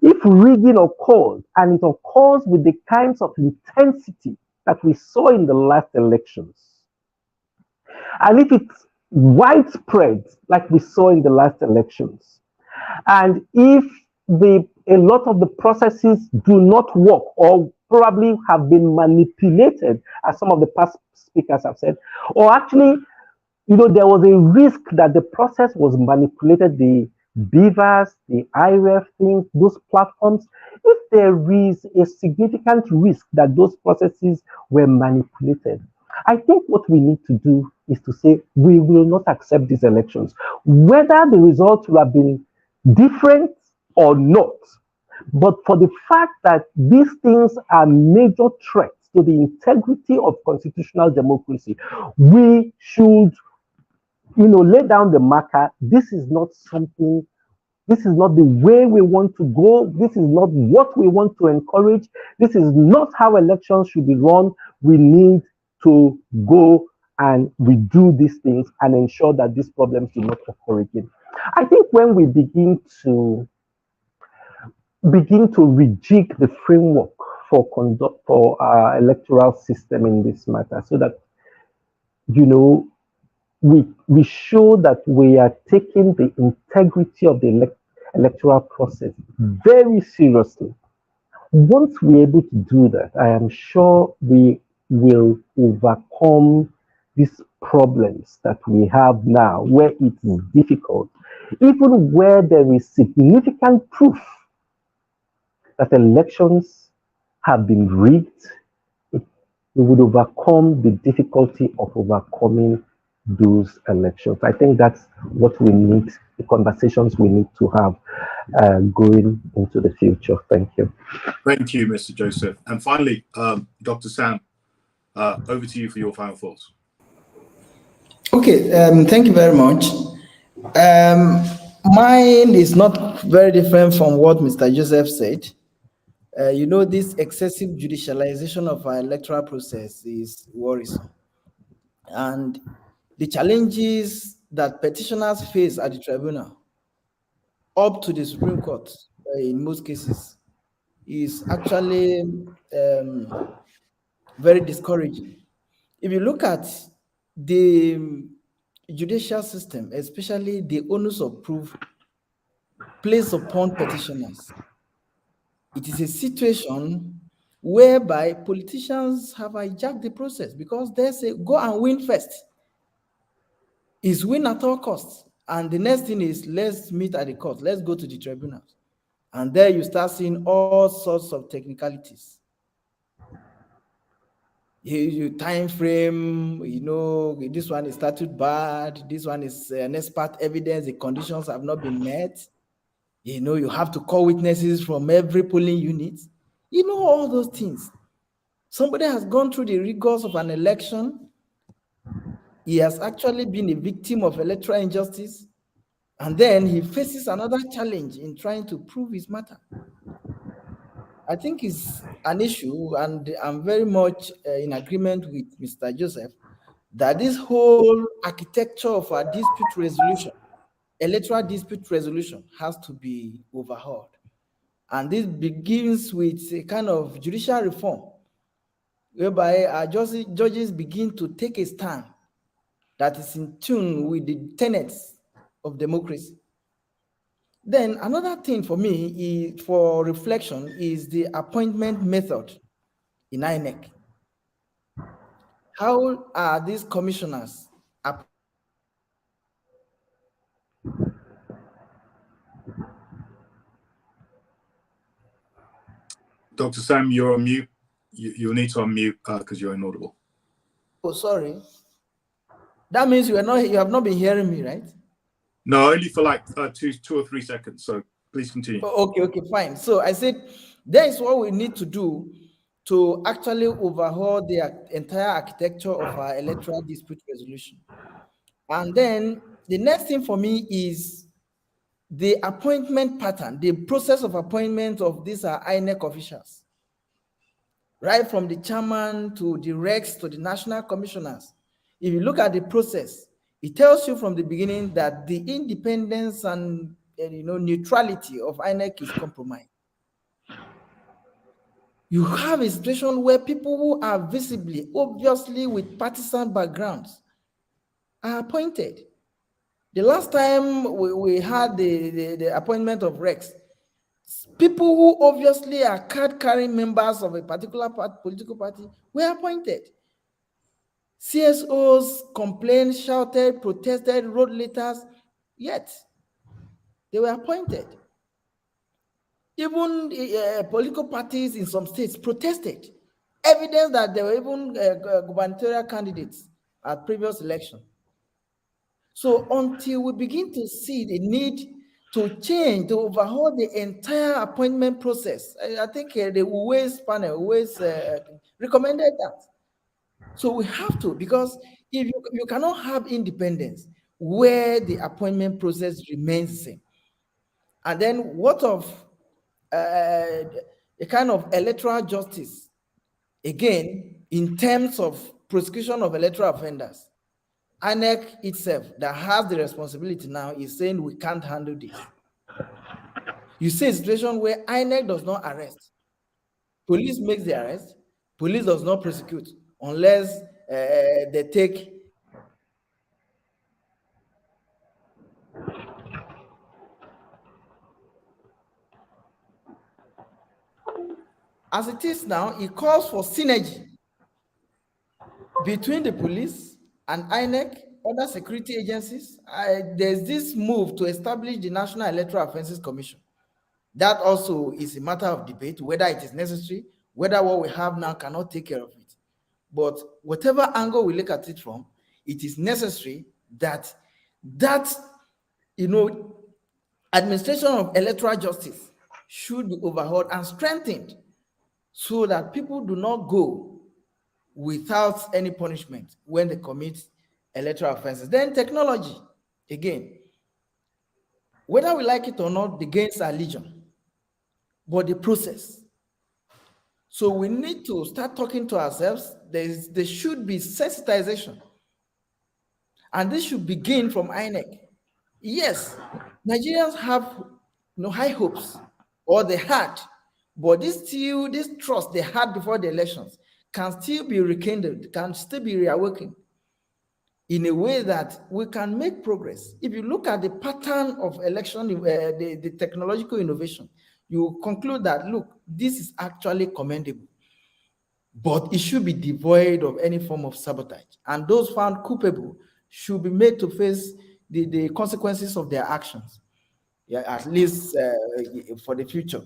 if rigging occurs and it occurs with the kinds of intensity that we saw in the last elections, and if it's widespread like we saw in the last elections, and if a lot of the processes do not work or probably have been manipulated, as some of the past speakers have said, or actually, there was a risk that the process was manipulated, the Beavers, the IREF things, those platforms, if there is a significant risk that those processes were manipulated, I think what we need to do is to say we will not accept these elections, whether the results will have been different or not. But for the fact that these things are major threats to the integrity of constitutional democracy, we should lay down the marker. This is not the way we want to go. This is not what we want to encourage. This is not how elections should be run. We need to go and redo these things and ensure that these problems do not occur again. I think when we begin to rejig the framework for our electoral system in this matter, so that we show that we are taking the integrity of the electoral process very seriously. Once we're able to do that, I am sure we will overcome these problems that we have now, where it is difficult, even where there is significant proof that elections have been rigged. We would overcome the difficulty of overcoming those elections. I think that's what we need, the conversations we need to have going into the future. Thank you. Thank you, Mr. Joseph. And finally, Dr. Sam, over to you for your final thoughts. Okay, thank you very much. Mine is not very different from what Mr. Joseph said. This excessive judicialization of our electoral process is worrisome. And the challenges that petitioners face at the tribunal, up to the Supreme Court, in most cases, is actually very discouraging. If you look at the judicial system, especially the onus of proof placed upon petitioners, it is a situation whereby politicians have hijacked the process because they say, go and win first. Is win at all costs. And the next thing is, let's meet at the court. Let's go to the tribunals. And there you start seeing all sorts of technicalities. You time frame, this one is statute bad, this one is an expert evidence, the conditions have not been met. You have to call witnesses from every polling unit. All those things. Somebody has gone through the rigors of an election. He has actually been a victim of electoral injustice. And then he faces another challenge in trying to prove his matter. I think it's an issue, and I'm very much in agreement with Mr. Joseph, that this whole architecture of our dispute resolution, electoral dispute resolution, has to be overhauled. And this begins with a kind of judicial reform, whereby our judges begin to take a stand that is in tune with the tenets of democracy. Then another thing for me is, for reflection, is the appointment method in INEC. How are these commissioners Dr. Sam, you're on mute. You'll need to unmute because you're inaudible. Oh, sorry. That means you have not been hearing me, right? No, only for like two or 3 seconds. So please continue. Okay, fine. So I said, that is what we need to do to actually overhaul the entire architecture of our electoral dispute resolution. And then the next thing for me is the appointment pattern, the process of appointment of these INEC officials, right from the chairman to the recs to the national commissioners. If you look at the process, it tells you from the beginning that the independence and neutrality of INEC is compromised. You have a situation where people who are visibly, obviously with partisan backgrounds are appointed. The last time we had the appointment of Rex, people who obviously are card-carrying members of a particular political party were appointed. CSOs complained, shouted, protested, wrote letters, yet they were appointed. Even political parties in some states protested, evidence that there were even gubernatorial candidates at previous election. So until we begin to see the need to change, to overhaul the entire appointment process, I think the Uwais panel always recommended that. So we have to, because if you cannot have independence where the appointment process remains the same. And then what of a kind of electoral justice, again, in terms of prosecution of electoral offenders? INEC itself, that has the responsibility now, is saying we can't handle this. You see a situation where INEC does not arrest. Police makes the arrest. Police does not prosecute unless they take. As it is now, it calls for synergy between the police and INEC, other security agencies. There's this move to establish the National Electoral Offences Commission. That also is a matter of debate, whether it is necessary, whether what we have now cannot take care of it. But whatever angle we look at it from, it is necessary that administration of electoral justice should be overhauled and strengthened so that people do not go without any punishment when they commit electoral offenses. Then technology, again, whether we like it or not, the gains are legion, but the process. So we need to start talking to ourselves. There should be sensitization, and this should begin from INEC. Yes, Nigerians have high hopes, or they had, but this trust they had before the elections can still be rekindled, can still be reawakened in a way that we can make progress. If you look at the pattern of election, the technological innovation, you conclude that, look, this is actually commendable, but it should be devoid of any form of sabotage. And those found culpable should be made to face the consequences of their actions, at least for the future.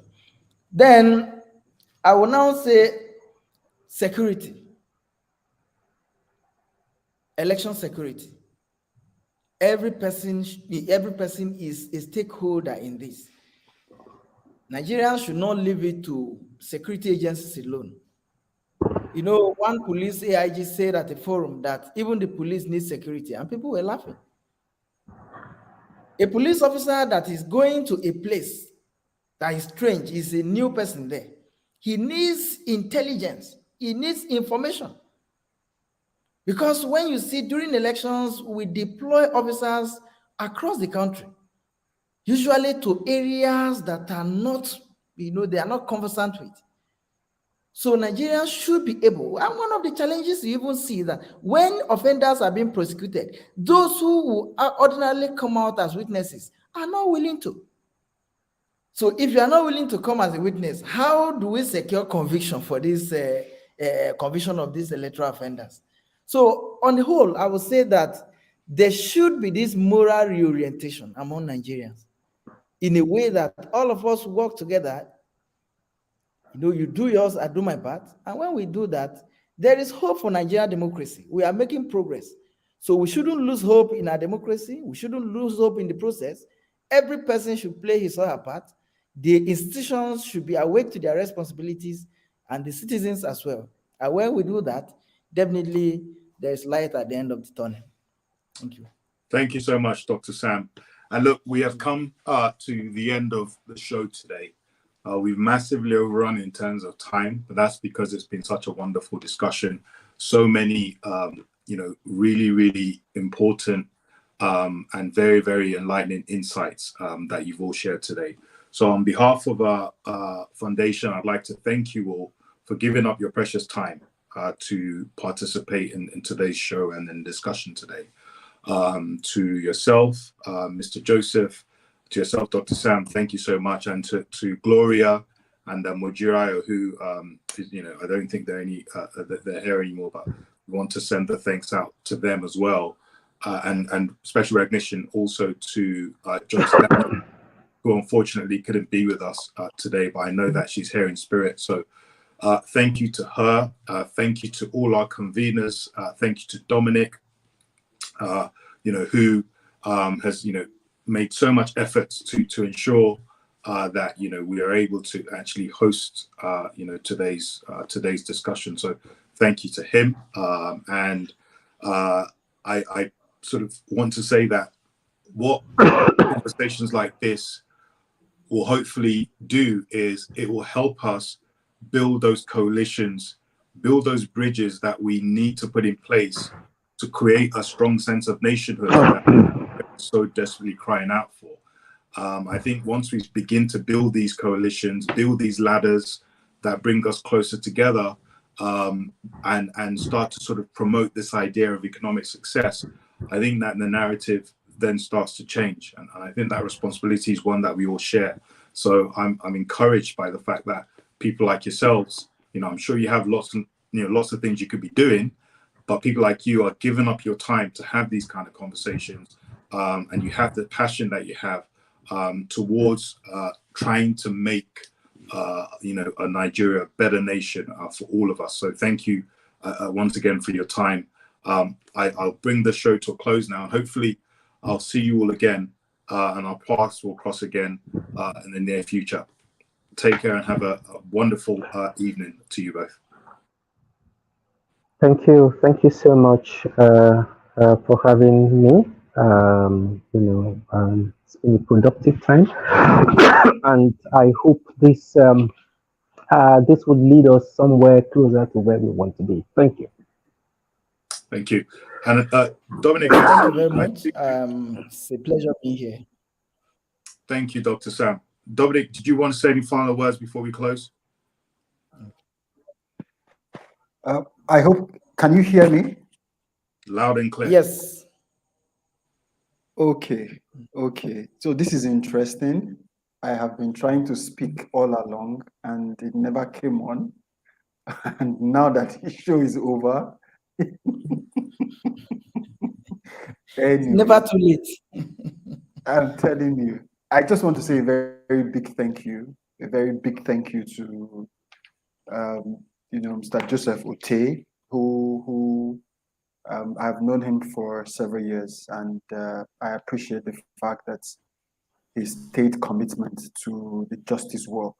Then I will now say security, election security. Every person is a stakeholder in this. Nigerians should not leave it to security agencies alone. One police AIG said at a forum that even the police need security, and people were laughing. A police officer that is going to a place that is strange, is a new person there. He needs intelligence. He needs information. Because when you see during elections, we deploy officers across the country, usually to areas that are not, they are not conversant with. So Nigerians should be able, and one of the challenges you even see that when offenders are being prosecuted, those who will ordinarily come out as witnesses are not willing to. So if you are not willing to come as a witness, how do we secure conviction for this conviction of these electoral offenders? So on the whole, I would say that there should be this moral reorientation among Nigerians in a way that all of us work together. You do yours, I do my part. And when we do that, there is hope for Nigerian democracy. We are making progress. So we shouldn't lose hope in our democracy. We shouldn't lose hope in the process. Every person should play his or her part. The institutions should be awake to their responsibilities, and the citizens as well. And when we do that, definitely there is light at the end of the tunnel. Thank you. Thank you so much, Dr. Sam. And look, we have come to the end of the show today. We've massively overrun in terms of time, but that's because it's been such a wonderful discussion. So many, really, really important and very, very enlightening insights that you've all shared today. So on behalf of our foundation, I'd like to thank you all for giving up your precious time to participate in today's show and in discussion today. To yourself, Mr. Joseph, to yourself, Dr. Sam, thank you so much. And to Gloria and Mujirayo, who, I don't think they're here anymore, but we want to send the thanks out to them as well. And special recognition also to Joyce, who unfortunately couldn't be with us today, but I know that she's here in spirit. So thank you to her. Thank you to all our conveners. Thank you to Dominic, who has, made so much effort to ensure that, we are able to actually host, today's discussion. So thank you to him. And I sort of want to say that what conversations like this will hopefully do is it will help us build those coalitions, build those bridges that we need to put in place to create a strong sense of nationhood that we're so desperately crying out for. I think once we begin to build these coalitions, build these ladders that bring us closer together, and start to sort of promote this idea of economic success, I think that the narrative then starts to change. And I think that responsibility is one that we all share. So I'm encouraged by the fact that people like yourselves, I'm sure you have lots of things you could be doing, but people like you are giving up your time to have these kind of conversations, and you have the passion that you have towards trying to make a Nigeria a better nation for all of us. So thank you once again for your time. I'll bring the show to a close now, and hopefully I'll see you all again, and our paths will cross again in the near future. Take care and have a wonderful evening to you both. Thank you so much for having me. It's been a productive time, and I hope this would lead us somewhere closer to where we want to be. Thank you. Thank you. And Dominic. Thank you very much. It's a pleasure being here. Thank you, Dr. Sam. Dominic, did you want to say any final words before we close? I hope, can you hear me? Loud and clear. Yes. Okay. So this is interesting. I have been trying to speak all along and it never came on. And now that the show is over, anyway, never too late. I'm telling you, I just want to say a very, very big thank you. A very big thank you to Mr. Joseph Ote, who I've known him for several years, and I appreciate the fact that he stayed commitment to the justice work.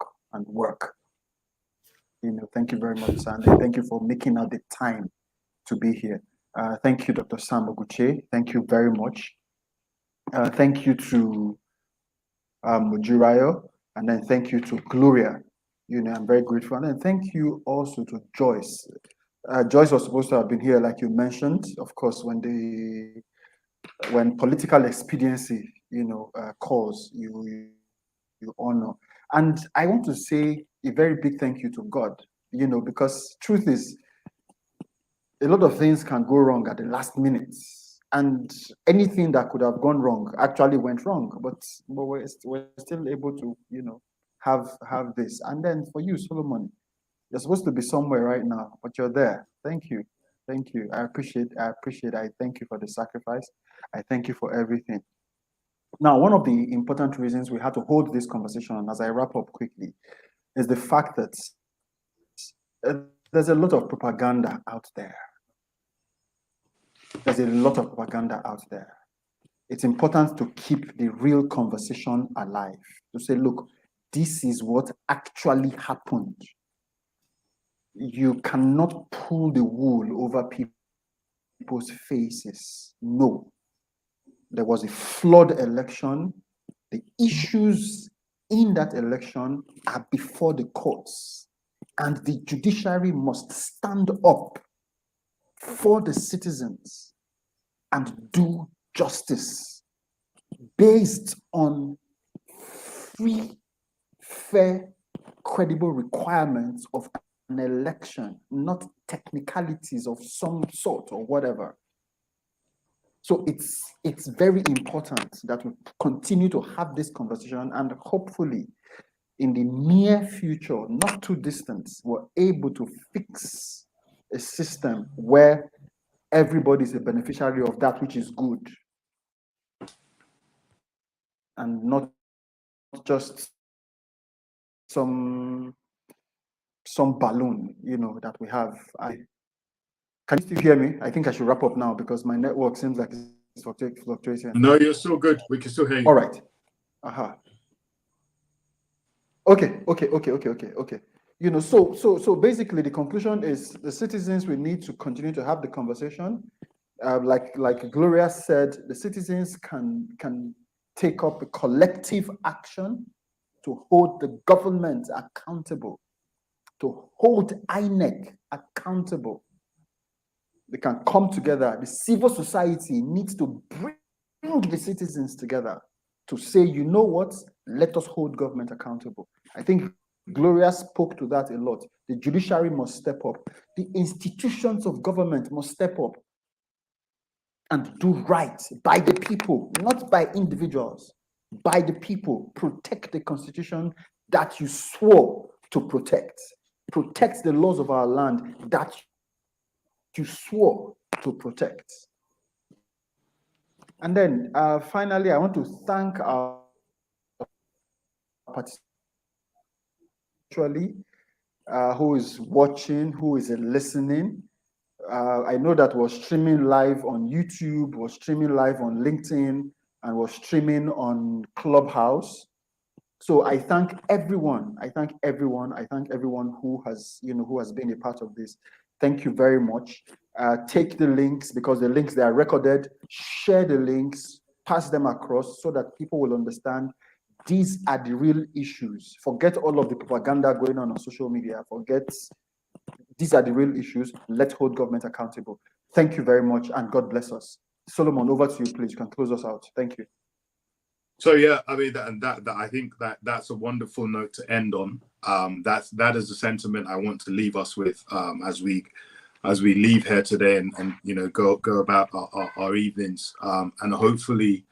Thank you very much, Sandy. Thank you for making out the time to be here. Thank you, Dr. Sam Oguche. Thank you very much. Thank you to Mujirayo, and then thank you to Gloria. I'm very grateful. And then thank you also to Joyce. Joyce was supposed to have been here, like you mentioned. Of course, when political expediency, calls, you honor. And I want to say a very big thank you to God, because truth is, a lot of things can go wrong at the last minute. And anything that could have gone wrong actually went wrong. But we're still able to, have this. And then for you, Solomon, you're supposed to be somewhere right now, but you're there. Thank you. Thank you. I appreciate. I thank you for the sacrifice. I thank you for everything. Now, one of the important reasons we had to hold this conversation, as I wrap up quickly, is the fact that there's a lot of propaganda out there. There's a lot of propaganda out there. It's important to keep the real conversation alive, to say, look, this is what actually happened. You cannot pull the wool over people's faces. No. There was a flawed election. The issues in that election are before the courts, and the judiciary must stand up for the citizens and do justice based on free, fair, credible requirements of an election, not technicalities of some sort or whatever. So it's very important that we continue to have this conversation, and hopefully in the near future, not too distant, we're able to fix a system where everybody is a beneficiary of that which is good, and not just some balloon, that we have. Can you still hear me? I think I should wrap up now because my network seems like it's fluctuating. No, you're still good. We can still hear you. All right. Okay. So basically the conclusion is the citizens will need to continue to have the conversation. Like Gloria said, the citizens can take up a collective action to hold the government accountable, to hold INEC accountable. They can come together. The civil society needs to bring the citizens together to say, you know what, let us hold government accountable. I think Gloria spoke to that a lot. The judiciary must step up. The institutions of government must step up and do right by the people, not by individuals, by the people. Protect the constitution that you swore to protect. Protect the laws of our land that you swore to protect. And then finally, I want to thank our participants who is watching, who is listening. I know that we're streaming live on YouTube, we're streaming live on LinkedIn, and we're streaming on Clubhouse. So I thank everyone. I thank everyone who has, who has been a part of this. Thank you very much. Take the links, because the links, they are recorded. Share the links, pass them across so that people will understand these are the real issues. Forget all of the propaganda going on social media. Forget, these are the real issues. Let's hold government accountable. Thank you very much, and God bless us. Solomon, over to you, please. You can close us out. Thank you. So yeah, I mean, that I think that's a wonderful note to end on. That is the sentiment I want to leave us with as we leave here today and go about our evenings, and hopefully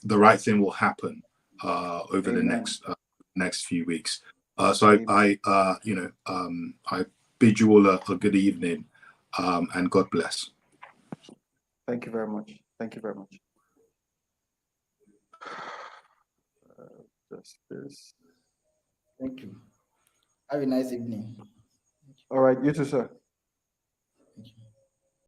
the right thing will happen over Amen. the next few weeks. So I bid you all a good evening, and God bless. Thank you very much. Thank you very much. Just this. Thank you. Have a nice evening. All right, you too, sir.